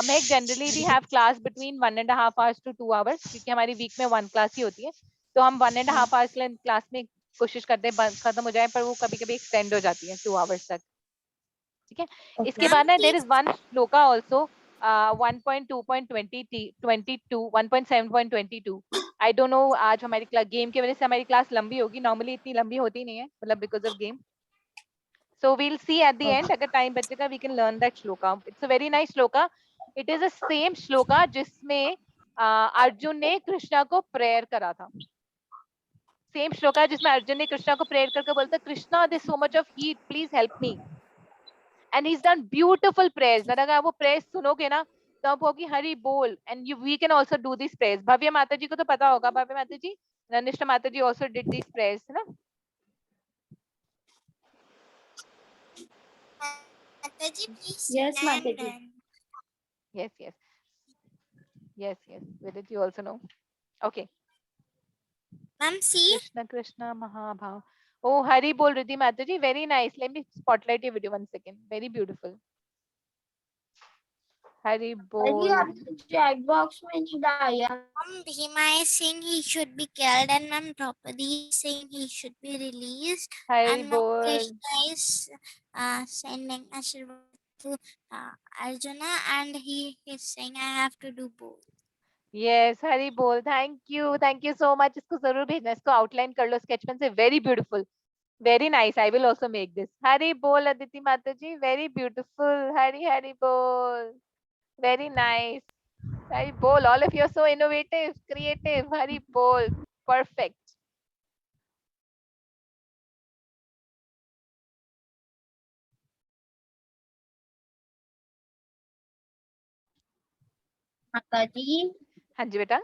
Mahak generally we have class between 1.5 hours to 2 hours, क्योंकि हमारी वीक में 1 क्लास ही होती है, तो हम 1.5 hours क्लास में कोशिश करते हैं खत्म हो जाए, पर वो कभी कभी एक्सटेंड हो जाती है 2 hours तक। ठीक है, इसके बाद ना there is one shloka also 1.2.22 1.7.22। I don't know, आज हमारी गेम की वजह से हमारी क्लास लंबी होगी, नॉर्मली इतनी लंबी होती नहीं है, मतलब because of game. So we'll see at the end, अगर टाइम बचेगा we can learn that shloka. It's a very nice shloka it is a same shloka जिसमें अर्जुन ने कृष्णा को प्रेयर करा था। सेम श्लोका जिसमें अर्जुन ने कृष्णा को प्रेयर करके बोलता Krishna there so much of heat please help me, and he is done beautiful prayers. अगर आप वो प्रेयर्स सुनोगे ना तो आप होगी हरि बोल, and you we can also do this prayers. Bhavya Mata ji को तो पता होगा, भव्य माता जी, रनिष्ठा माता जी आल्सो डिड दिस प्रेयर्स, है ना? Mataji, please Yes, stand. Mataji. Yes, yes, yes, yes. Where did you also know? Okay. Ma'am, see. Krishna Krishna Mahabhav. Oh, Hari Bol Riddhi Mataji, very nice. Let me spotlight your video 1 second. Very beautiful. Hari Bol. Chat box में नहीं डाला। Ma'am, Bhima is saying he should be killed, and Ma'am Draupadi is saying he should be released. Hari And Ma'am Bol. Krishna is sending Ashirwad to Arjuna, and he is saying I have to do both. Yes, Hari Bol. Thank you so much. इसको जरूर भेजना, इसको outline कर लो sketch pen से. Very beautiful, very nice. I will also make this. Hari Bol Aditi Mataji, very beautiful. Hari Bol, very nice. Hari Bol, all of you are so innovative, creative. Hari Bol, perfect. माताजी, हाँ जी बेटा।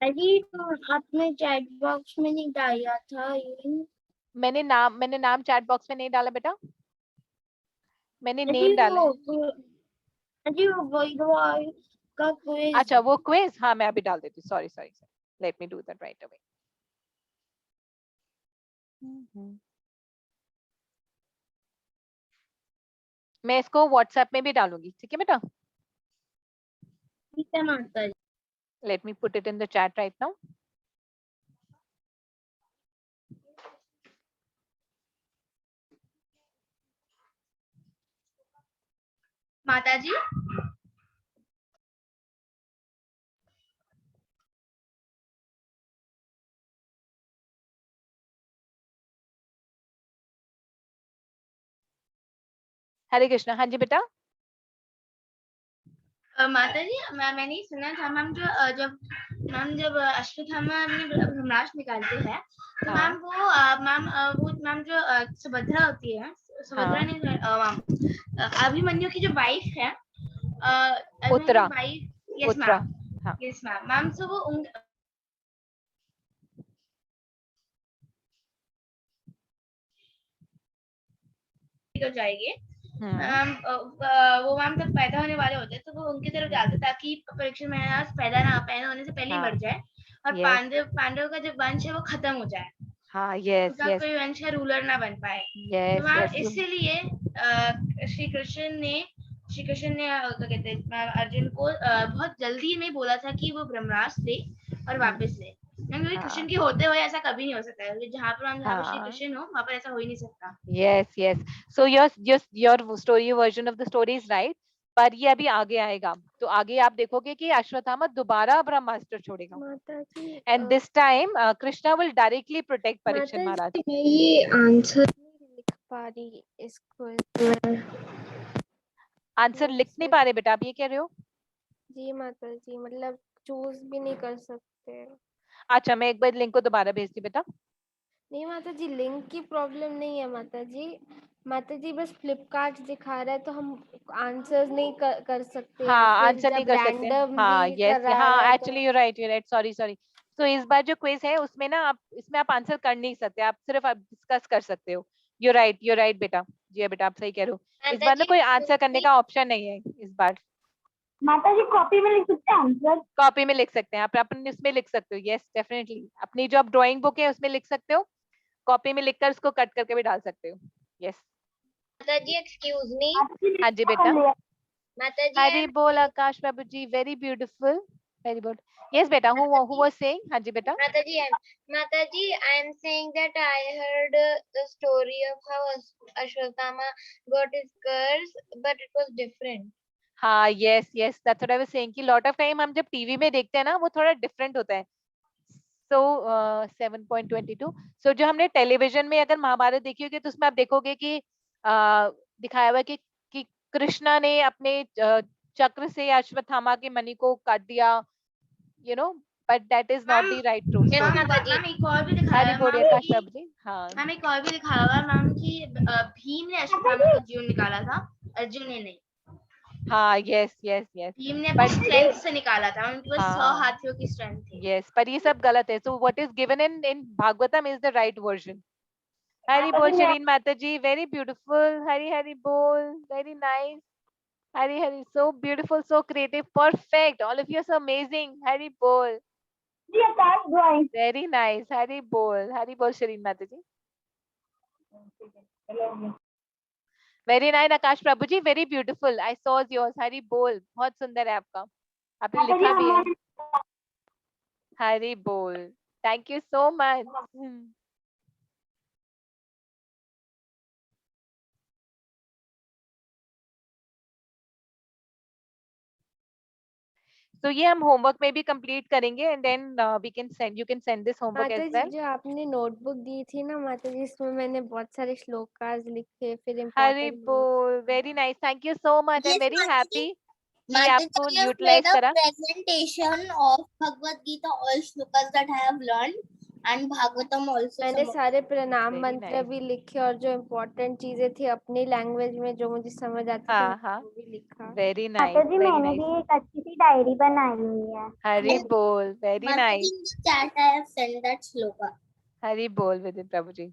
अजी तो आपने chat box में नहीं डाला था ये। मैंने नाम चैट बॉक्स में नहीं डाला बेटा, मैंने नेम डाला है। अजी वो वर्ल्ड का क्विज। अच्छा वो क्विज, हाँ मैं अभी डाल देती हूँ। Sorry, let me do that right away. मैं इसको व्हाट्सएप में भी डालूंगी, ठीक है बेटा? ठीक है माता जी। Let me put it in the chat right now. माताजी, हरे कृष्णा। हाँ जी बेटा। माता जी मैंने सुना था मैम जब अश्वत्थामा अपनी ब्रह्मास्त्र निकालते हैं तो मैम जो सुभद्रा होती है, सुभद्रा ने अभिमन्यु की जो वाइफ है Uttara, yes ma'am, ma'am so वो जाएंगे वो मैम जब पैदा होने वाले होते हैं तो वो उनकी तरफ जाते ताकि परीक्षित महाराज पैदा होने से पहले ही मर जाए और पांडव का जो वंश है वो खत्म हो जाए। हाँ, यस, कोई वंश का रूलर ना बन पाए। तो मैम इसीलिए श्री कृष्ण ने क्या कहते हैं अर्जुन को बहुत जल्दी में बोला था कि वो ब्रह्मास्त्र दे और वापस ले। क्योंकि कृष्ण के होते हुए ऐसा कभी नहीं हो सकता है, जहाँ पर हम श्री कृष्ण हो वहाँ पर ऐसा हो ही नहीं सकता। Yes so your story version of the story is right, पर ये अभी आगे आएगा तो आगे आप देखोगे कि अश्वत्थामा दोबारा ब्रह्मास्त्र छोड़ेगा and this time Krishna will directly protect Parikshit Maharaj. ये आंसर नहीं लिख पा रही इसको। आंसर लिख नहीं पा रहे बेटा, आप ये कह रहे हो? जी माता जी, मतलब चूज भी नहीं कर सकते। अच्छा मैं एक बार लिंक को दोबारा भेजती बेटा। नहीं माता जी, लिंक की प्रॉब्लम नहीं है माता जी बस फ्लिपकार्ट दिखा रहा है तो हम आंसर्स नहीं कर सकते। हाँ आंसर नहीं कर सकते। हाँ यस, हाँ एक्चुअली यू राइट सॉरी। तो इस बार जो क्विज है उसमें ना इसमें आप आंसर कर नहीं सकते, आप सिर्फ डिस्कस कर सकते हो। यू राइट बेटा, जी बेटा आप सही कह रहे हो। इस बार ना कोई आंसर करने का ऑप्शन नहीं है इस बार। माता जी कॉपी में लिख सकते हैं आंसर? कॉपी में लिख सकते हैं आप, अपने इसमें लिख सकते हो। यस डेफिनेटली, अपनी जो आप ड्राइंग बुक है उसमें लिख सकते हो, कॉपी में लिखकर उसको कट करके भी डाल सकते हो। यस माता जी एक्सक्यूज मी। हाँ जी बेटा। माता जी हरी बोल Akash babu ji, very beautiful, very good. Yes बेटा, who was saying? हाँ जी बेटा। माता ji I am saying that I heard the story of how Ashwatthama got his curse, but it was different. हाँ yes that's what I was saying कि lot of time हम जब TV में देखते हैं ना वो थोड़ा डिफरेंट होता है। सो 7.22 सो जो हमने टेलीविजन में अगर महाभारत देखी होगी तो उसमें आप देखोगे कि दिखाया हुआ है कि कृष्णा ने अपने चक्र से अश्वत्थामा के मणि को काट दिया, you know, but that is not the right true story. Ma'am एक और भी दिखाया हरी है बोलिए मैम आकाश प्रभु जी। हाँ मैम, एक और भी दिखाया हुआ है मैम कि भीम ने अश्वत्थामा का जीवन निकाला था, अर्जुन ने नहीं। हाँ, yes yes yes, भीम ने अपनी स्ट्रेंथ से निकाला था, उनके पास 100 हाँ हाथियों की स्ट्रेंथ थी। yes, पर ये सब गलत है। So what is given in Bhagavatam is the right version. हरी बोल शरीन माता जी, very beautiful, हरी हरी बोल, very nice, Hari Hari, so beautiful, so creative, perfect, all of you are so amazing, हरी बोल, very nice, हरी बोल शरीन माता जी, very nice Akash Prabhu ji, very beautiful, I saw yours, हरी बोल, बहुत सुंदर है आपका, आपने लिखा भी है, हरी बोल, thank you so much. तो ये हम होमवर्क में भी कंप्लीट करेंगे and then we can send, you can send this homework माता एज जी वेल। जो आपने नोटबुक दी थी ना माता जी, इसमें मैंने बहुत सारे श्लोकास लिखे, फिर हरी इम्पोर्टेंट बोल, very nice, thank you so much, I am very happy कि Mataji, आपको I have utilize made a करा। presentation of Bhagavad Gita, all shlokas that I have learned, and Bhagavatam also. मैंने सारे प्रणाम Very मंत्र nice. भी लिखे और जो इम्पोर्टेंट चीजें थी अपनी लैंग्वेज में जो मुझे समझ आती थी हाँ हाँ, वो भी लिखा। वेरी माता नाइस जी वेरी मैंने नाइस, भी एक अच्छी सी डायरी बनाई हुई है। हरी बोल, very Mataji, nice, in the chat I have sent that shloka. Hari बोल Vidit Prabhu ji,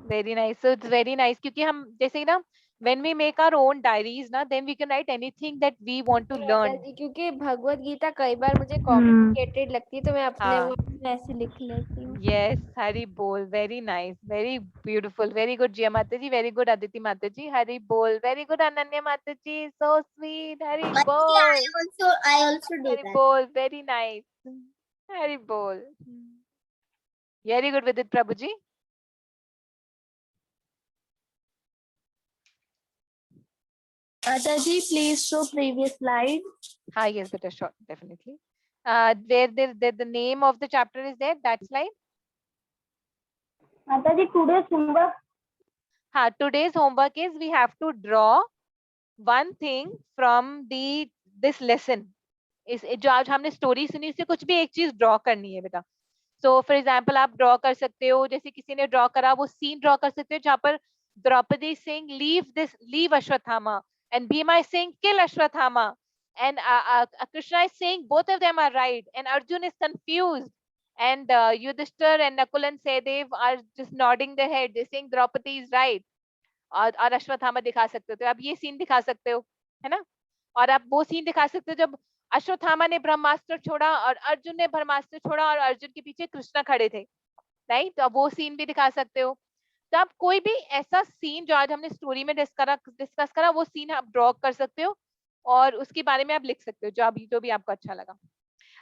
very nice, so it's very nice, क्योंकि हम जैसे ना when we make our own diaries ना, then we can write anything that we want to learn. माता जी क्योंकि भगवत गीता कई बार मुझे कॉम्प्लिकेटेड लगती है तो मैं अपने हाँ, वर्ड्स में ऐसे लिख लेती हूँ। yes, हरी बोल, very nice, very beautiful, very good जिया माता जी, very good अदिति माता जी, हरी बोल, very good अनन्या माता जी, so sweet, हरी Mataji, बोल, I also do Hari that. बोल, very nice, हरी बोल, very good विदित प्रभु जी, Mataji, please show previous slide. हाँ yes better sure definitely, where the name of the chapter is there, that slide. Mataji, today's homework. हाँ, today's homework is we have to draw one thing from this lesson. इस जो आज हमने story सुनी उससे कुछ भी एक चीज ड्रॉ करनी है बेटा। सो फॉर एग्जाम्पल आप ड्रॉ कर सकते हो, जैसे किसी ने ड्रॉ करा वो सीन ड्रॉ कर सकते हो जहाँ पर द्रौपदी सिंह leave Ashwatthama and Bhima is saying kill Ashwatthama and Krishna is saying both of them are right and Arjun is confused and Yudhishthir and Nakul and Sahdev are just nodding their head, they saying Draupadi is right, और अश्वत्थामा दिखा सकते हो, तो आप ये scene दिखा सकते हो, है ना। और आप वो सीन दिखा सकते हो जब अश्वत्थामा ने ब्रह्मास्त्र छोड़ा और अर्जुन ने ब्रह्मास्त्र छोड़ा और अर्जुन के पीछे कृष्णा खड़े थे, राइट, तो आप वो सीन भी दिखा सकते हो। तो आप कोई भी ऐसा सीन जो आज हमने स्टोरी में डिस्कस करा वो सीन आप ड्रॉ कर सकते हो और उसके बारे में आप लिख सकते हो जो भी आपको अच्छा लगा।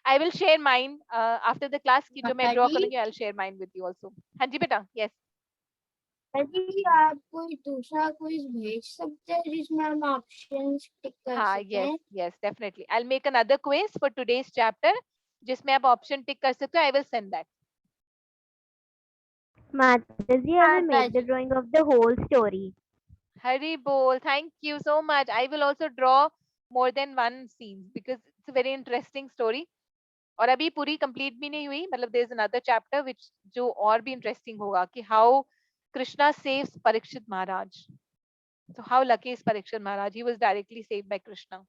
I will share mine after the class की जो मैं ड्रॉ करूंगी, I will share mine with you also. हाँ जी बेटा, यस। जी आप कोई दूसरा क्विज भेज सकते हैं जिसमें हम ऑप्शंस टिक कर हाँ, सकते yes हैं? yes definitely, I'll make another quiz for today's chapter जिसमें आप ऑप्शन टिक कर सकते हो, I will send that. Mataji, I will make the drawing of the whole story. Hari bol, thank you so much. I will also draw more than one scene because it's a very interesting story. और अभी पूरी complete भी नहीं हुई, मतलब there is another chapter which जो और भी इंटरेस्टिंग होगा कि how Krishna saves Parikshit Maharaj. So how lucky is Parikshit Maharaj? He was directly saved by Krishna.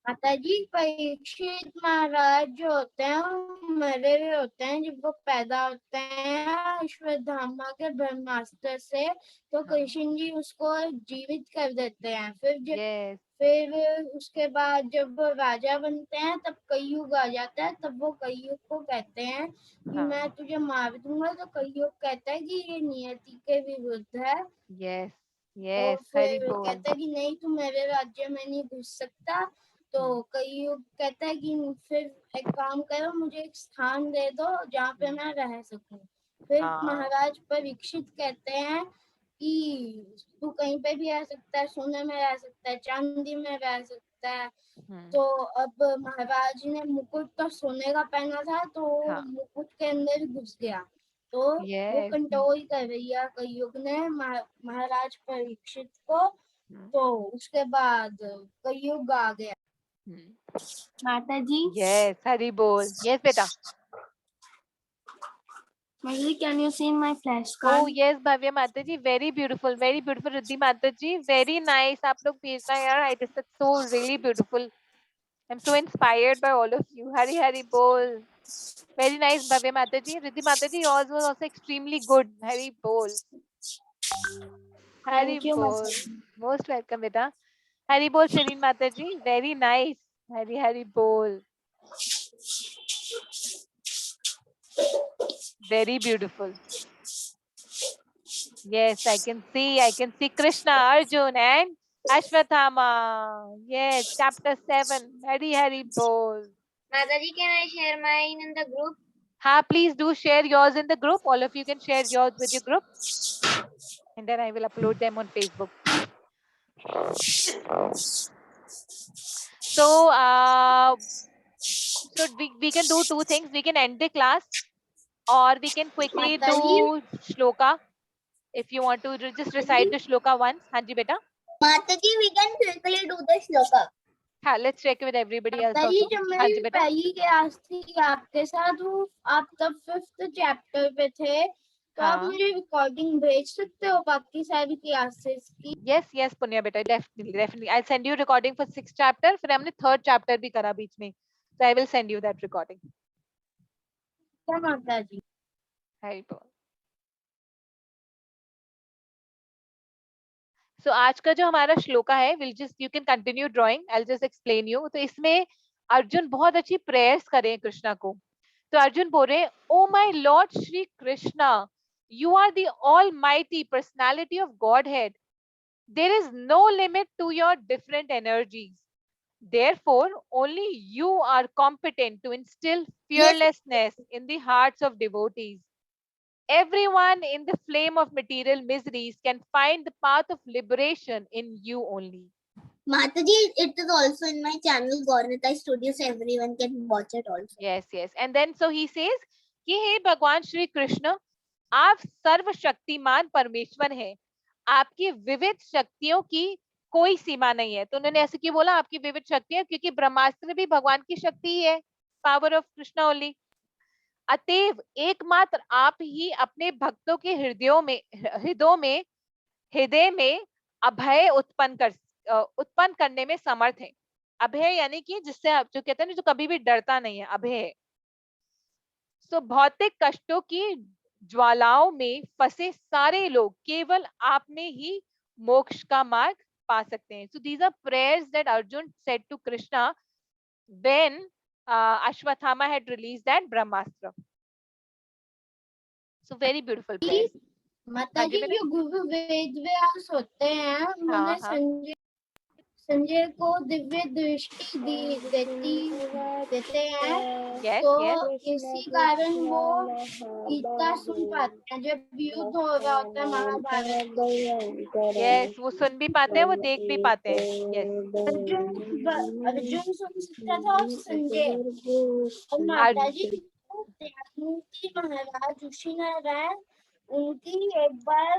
माताजी परीक्षित महाराज जो होते हैं वो मरे हुए होते हैं जब वो पैदा होते हैं अश्वत्थामा के ब्रह्मास्त्र से, तो कृष्ण जी उसको जीवित कर देते हैं। फिर उसके बाद जब वो राजा बनते हैं तब कलयुग आ जाता है, तब वो कलयुग को कहते हैं कि मैं तुझे मार दूंगा, तो कलयुग कहता है कि ये नियति के विरुद्ध है। और फिर कहता है कि नहीं तू मेरे राज्य में नहीं घुस सकता, तो कलयुग कहता है कि फिर एक काम करो, मुझे एक स्थान दे दो जहाँ पे मैं रह सकूं। फिर महाराज परीक्षित कहते हैं कि तू कहीं पे भी रह सकता है, सोने में रह सकता है, चांदी में रह सकता है। तो अब महाराज ने मुकुट तो सोने का पहना था, तो मुकुट के अंदर घुस गया, तो वो कंट्रोल कर रही है कलयुग ने महाराज परीक्षित को, तो उसके बाद कलयुग आ गया। माता जी, यस, हरी बोल। यस बेटा। Mother ji, can you see my flashcard? Oh yes, Bhavya Mata ji, very beautiful Riddhi माता जी, very nice। आप लोग भेजना यार, I just so really beautiful। I'm so inspired by all of you। Hari Hari बोल। Very nice भव्य माता जी। रिद्धि माता जी, yours was also extremely good। हरी बोल। हरी Thank you, बोल। Mother ji. Most welcome बेटा। हरी बोल शरीन माता जी, very nice। हरी हरी बोल। Very beautiful। Yes, I can see Krishna, Arjun and Ashwathama। Yes, chapter 7, Hari Hari Bol। Mataji, can I share mine in the group? हाँ, please do share yours in the group। All of you can share yours with your group, and then I will upload them on Facebook। So, we can do two things। We can end the class, or we can quickly do shloka। If you want to just recite the shloka once। हाँ जी बेटा। Mataji, we can quickly do the shloka. हाँ, let's check with everybody else माताजी, also। जब हाँ जी मेरी बेटा। पहली क्लास थी आपके साथ, वो आप तब 5th चैप्टर पे थे, तो आप हाँ। मुझे रिकॉर्डिंग भेज सकते हो बाकी सारी क्लासेस की? Yes पुण्य बेटा, definitely I'll send you recording for 6th chapter। फिर हमने 3rd chapter भी करा बीच में, so I will send you that recording। क्या माताजी? हरि बोल। So आज का जो हमारा श्लोका है, you can continue drawing, I'll just explain you। तो इसमें अर्जुन बहुत अच्छी प्रेयर्स करे हैं कृष्णा को। तो अर्जुन बोल रहे हैं, oh my Lord Shri Krishna, you are the almighty personality of Godhead। There is no limit to your different energies। Therefore, only you are competent to instill fearlessness in the hearts of devotees। Everyone in the flame of material miseries can find the path of liberation in you only। Mataji, it is also in my channel Gaurnita Studios. Everyone can watch it also. Yes। And then so he says कि हे भगवान श्री कृष्ण, आप सर्वशक्तिमान परमेश्वर हैं। आपकी विविध शक्तियों की कोई सीमा नहीं है। तो उन्होंने ऐसे क्यों बोला आपकी विविध शक्तियां? क्योंकि ब्रह्मास्त्र भी भगवान की शक्ति ही है, पावर ऑफ कृष्णा ओनली। अतएव एकमात्र आप ही अपने भक्तों के हृदय में अभय उत्पन्न करने में समर्थ है। अभय यानी कि जिससे आप जो कहते हैं ना, जो कभी भी डरता नहीं है, अभय। तो भौतिक कष्टों की ज्वालाओं में फंसे सारे लोग केवल आप में ही मोक्ष का मार्ग पा सकते हैं। So these are prayers that Arjun said to Krishna when Ashwathama had released that Brahmastra। So very beautiful prayers। माताजी, जो गुरु वेद व्यास होते हैं, उन्होंने संजय को दिव्य दृष्टि देते हैं। तो इसी कारण वो गीता सुन पाते हैं जब युद्ध हो रहा होता है महाभारत। Yes, वो सुन भी पाते हैं, वो देख भी पाते हैं। Yes। अर्जुन सुन सकता था और संजय। और माताजी, त्यागमूर्ति महाराज ऋषि नारायण, उनकी एक बार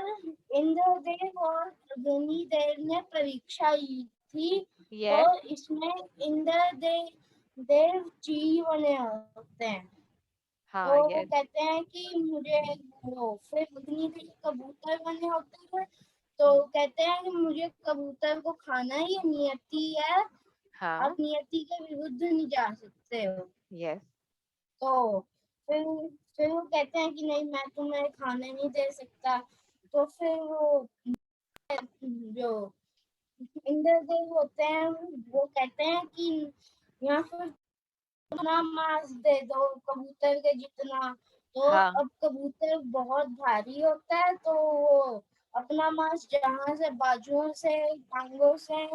इंद्रदेव और अग्निदेव ने परीक्षा ली थी। तो इसमें इंद्रदेव जी बने होते हैं। तो वो कहते हैं कि मुझे फिर अग्निदेव कबूतर बने होते हैं। तो कहते हैं कि मुझे कबूतर को खाना ही नियति है। आप नियति के विरुद्ध नहीं जा सकते हो। तो फिर वो कहते हैं कि नहीं, मैं तुम्हें खाने नहीं दे सकता। तो फिर वो जो इंद्रदेव होते हैं वो कहते हैं कि यहाँ फिर इतना मांस दे दो कबूतर के जितना। तो अब कबूतर बहुत भारी होता है, तो वो अपना मांस जहाँ से बाजुओं से टांगों से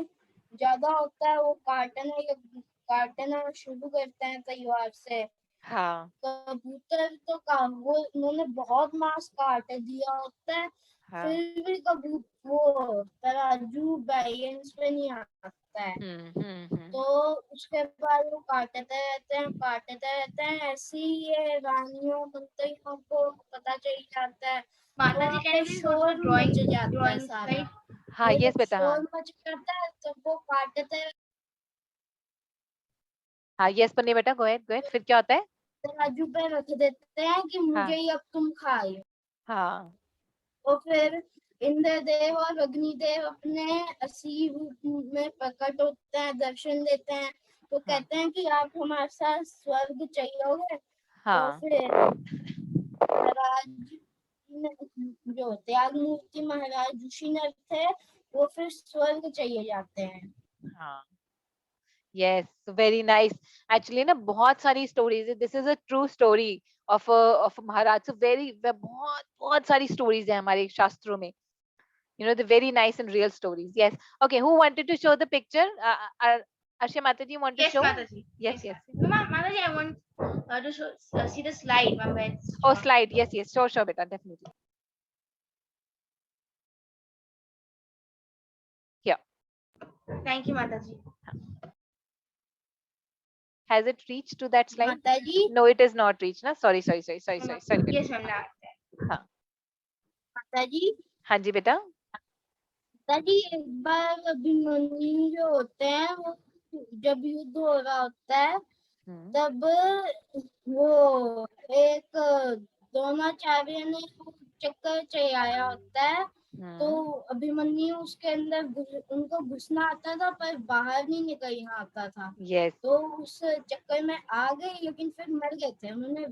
ज्यादा होता है वो काटना शुरू करते हैं तलवार से। कबूतर तो वो उन्होंने बहुत मांस काट दिया होता है, फिर भी कबूतर वो तराजू बैलेंस पे नहीं आता है। तो उसके बाद वो काटते रहते हैं। ऐसे ही ये रानियों मंत्रियों को पता चल जाता है। माता जी, शोर मच जाता है सारा। हाँ वो यस जब बेटा, हाँ शोर मच करता है तो वो काटते हैं हाँ यस पुण्य बेटा, गो अहेड, फिर क्या होता है? तराजू पे रख देते हैं कि मुझे हाँ ही अब तुम खाए। हाँ तो फिर इंद्रदेव और अग्निदेव अपने असली रूप में प्रकट होते हैं, दर्शन देते हैं, तो हाँ कहते हैं कि आप हमारे साथ स्वर्ग चाहिए। तो हाँ फिर महाराज जो त्यागमूर्ति महाराज ऋषि नर थे, वो फिर स्वर्ग चाहिए जाते हैं। हाँ यस, वेरी नाइस। एक्चुअली ना बहुत सारी स्टोरीज है, this is a true story of Maharaj, so very बहुत बहुत सारी स्टोरीज है हमारे शास्त्रों में, you know, the very nice and real stories. Yes, okay, who wanted to show the picture? Arsha Mataji, you want to Yes, show? Mataji. Yes, yes. No, Mataji, I want to show, see the slide. Ma'am, where it's Oh, drawn. slide. Yes, yes, sure beta, definitely. Here. Thank you, Mataji. Has it reached to that slide? Mataji? No, it is not reached. Na? Sorry. Yes, ma'am. हाँ माताजी, हाँ जी बेटा। माताजी एक बार अभिमन्यु जो होते हैं वो जब युद्ध हो रहा होता है तब वो एक द्रोणाचार्य ने चक्कर चलाया होता है, तो अभिमन्यु उसके अंदर उनको घुसना आता था पर बाहर नहीं निकलना आता था। Yes. तो उस चक्कर में आ गए लेकिन फिर मर गए थे। उन्होंने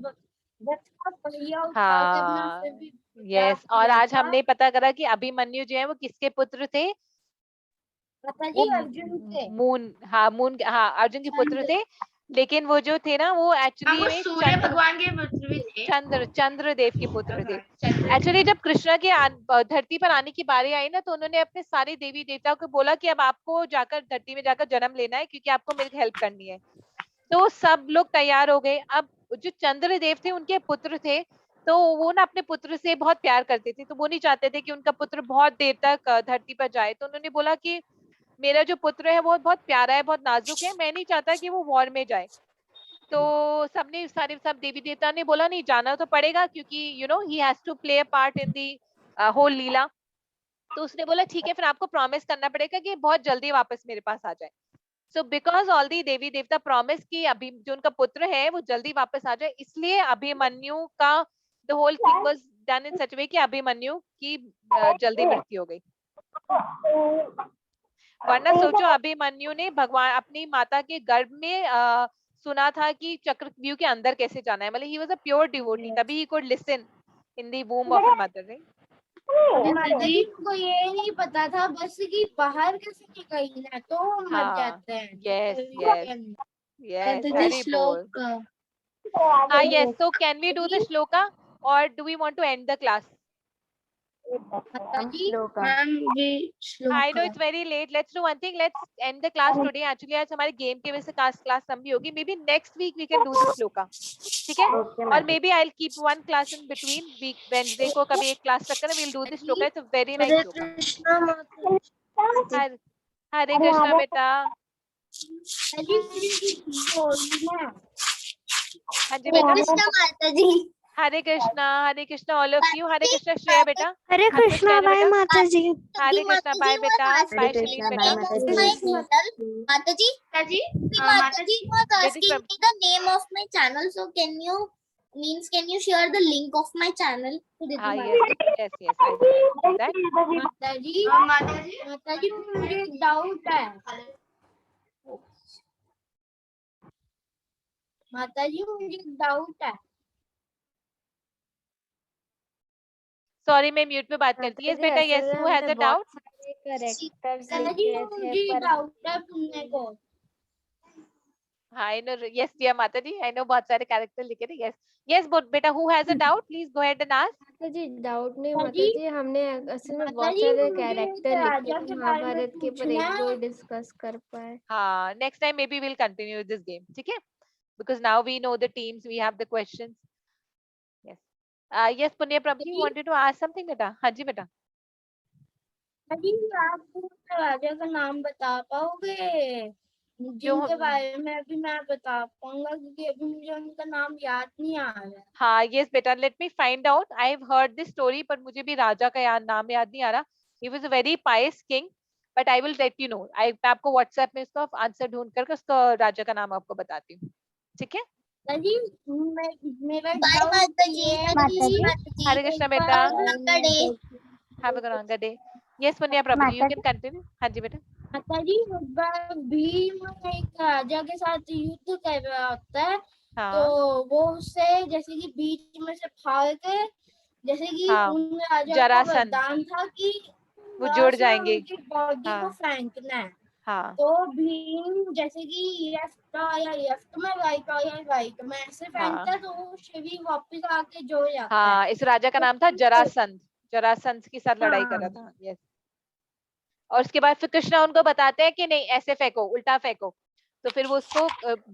रथ का पहिया उठा के अपना फिर भी यस, और आज हमने पता करा कि अभिमन्यु जो है वो किसके पुत्र थे? माताजी अर्जुन के। मून, हाँ अर्जुन के पुत्र थे, लेकिन वो जो थे ना वो एक्चुअली में सूर्य भगवान के पुत्र भी थे। चंद्रदेव के पुत्र थे। एक्चुअली जब कृष्णा के धरती पर आने की बारी आई ना, तो उन्होंने अपने सारे देवी देवताओं को बोला कि अब आपको जाकर धरती में जाकर जन्म लेना है, क्योंकि आपको मिलकर हेल्प करनी है। तो सब लोग तैयार हो गए। अब जो चंद्रदेव थे उनके पुत्र थे, तो वो ना अपने पुत्र से बहुत प्यार करते थे, तो वो नहीं चाहते थे कि उनका पुत्र बहुत देर तक धरती पर जाए। तो उन्होंने बोला कि मेरा जो पुत्र है वो बहुत प्यारा है, बहुत नाजुक है, मैं नहीं चाहता कि वो वॉर में जाए। तो सब देवी देवता ने बोला नहीं, जाना तो पड़ेगा, क्योंकि you know he has to play a part in the whole leela. तो उसने बोला ठीक है, फिर आपको प्रॉमिस करना पड़ेगा कि बहुत जल्दी वापस मेरे पास आ जाए। सो बिकॉज ऑल दी देवी देवता प्रॉमिस कि अभी जो उनका पुत्र है वो जल्दी वापस आ जाए, इसलिए अभिमन्यु का the whole thing was done in such way कि अभिमन्यु की जल्दी मृत्यु हो गई। वरना सोचो, अभिमन्यु ने भगवान अपनी माता के गर्भ में सुना था कि चक्रव्यूह के अंदर कैसे जाना है, मतलब he was a pure devotee, तभी he could listen in the womb of a mother, right. Mataji को ये नहीं पता था बस कि बाहर कैसे निकलना है, तो मर जाते हैं। Yes yes yes, very bold. yes, so can we do the shloka or do we want to end the class? I know it's very late. Let's do one thing. Let's end the class today. Actually, आज हमारे game की वजह से class लंबी होगी. Maybe next week we can do the shloka. ठीक है? और maybe I'll keep one class in between. Week Wednesday को कभी एक class रखकर we'll do the shloka. It's a very nice shloka. हरे कृष्णा बेटा। हाँ जी बेटा। हरे कृष्णा ऑल ऑफ यू। हरे कृष्णा श्रेया बेटा। हरे कृष्णा बाय माता जी। हरे कृष्णा बाय बेटा। बाय शलीन बेटा। Mataji, Mataji was asking me the name of my channel, so can you share the link of my channel? Yes, I will do that. माताजी मुझे एक डाउट है। माताजी मुझे एक डाउट है। सॉरी, मैं म्यूट पे बात करती हूँ। बेटा yes, who has a doubt? मुझे डाउट है तुमने को। आई नो, यस डियर माता जी, आई नो बहुत सारे कैरेक्टर लिखे थे। यस बेटा, who has a doubt? Please go ahead and ask. माता जी डाउट नहीं माता जी, हमने असल में बहुत सारे कैरेक्टर लिखे थे महाभारत के, पर एक दो डिस्कस कर पाए। हाँ, next time may be will continue this game, ठीक है? Because now we know the teams, we have the questions. Yes. Yes, Punya Prabhu, you wanted to ask something, beta? हाँ जी बेटा। आप राजा का नाम बता पाओगे? जिनके बारे में अभी मैं बता पाऊंगा, क्योंकि अभी मुझे उनका नाम याद नहीं आ रहा। हाँ, yes बेटा, let me find out. I've heard this story, पर मुझे भी राजा का नाम याद नहीं आ रहा। He was a very pious king, but I will let you know. मैं आपको WhatsApp में इसका आंसर ढूंढ करके उसका राजा का नाम आपको बताती हूँ, ठीक है? मेरा बाय माता जी। हरे कृष्णा बेटा, have a good day. Yes, Punya Prabhu, you can continue. हाँ जी बेटा। माता जी, भीम एक राजा के साथ युद्ध कर रहा होता है, तो वो उससे जैसे कि बीच में से फाड़ के, जैसे कि उन राजा का वरदान था कि वो जुड़ जाएंगे, उनकी बॉडी को फेंकना है। तो भीम जैसे कि लेफ्ट या लेफ्ट में, राइट या राइट में ऐसे फेंकता है, तो वो शरीर वापस आके जुड़ जाता है। इस राजा का नाम था जरासंध। जरासंध के साथ लड़ाई कर रहा था। यस। और उसके बाद फिर कृष्णा उनको बताते हैं कि नहीं ऐसे फेंको, उल्टा फेंको, तो फिर वो उसको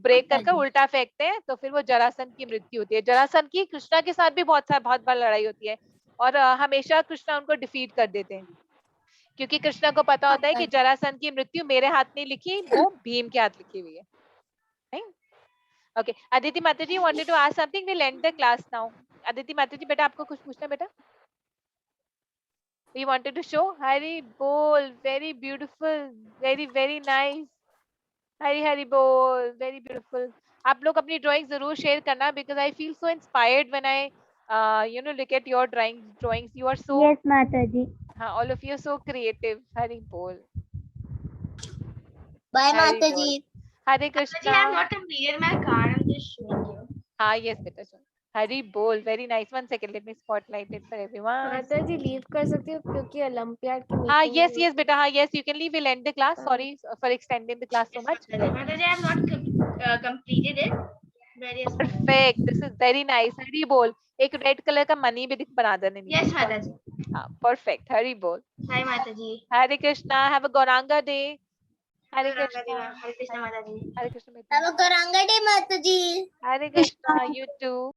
ब्रेक करके उल्टा फेंकते हैं, तो फिर वो जरासंध की मृत्यु होती है। जरासंध की कृष्णा के साथ भी बहुत बार लड़ाई होती है, और हमेशा कृष्णा उनको डिफीट कर देते हैं, क्योंकि कृष्णा को पता होता है कि जरासंध की मृत्यु मेरे हाथ नहीं लिखी, वो भीम के हाथ लिखी हुई है। ओके, अदिति माताजी wanted to ask something, will end the class now. Aditi माताजी बेटा आपको कुछ पूछना बेटा? We wanted to show Hari Bol, very beautiful, very nice. Hari Bol, very beautiful. आप लोग अपनी ड्राइंग जरूर शेयर करना, because I feel so inspired when I look at your drawings. You are so, yes Mataji. all of you are so creative. Hari Bol. Bye Mataji. Hare Krishna. I am not familiar, I can't, I'm just showing you. Yes beta, Hari Bol, very nice. 1 second, let me spotlight it for everyone. माताजी leave कर सकती हो क्योंकि olympiad की meeting. Yes beta, yes, you can leave. We'll end the class. Sorry for extending the class so much. Mataji, I have not completed it. Perfect. This is very nice. Hari Bol. एक red colour का money भी बना देने। Yes Mataji. Perfect. Hari Bol. Hi Mataji. Hare Krishna. Have a Gauranga day. Hare Krishna. Hare Krishna Mataji. Hare Krishna. Have a Gauranga day Mataji. Hare Krishna. You too.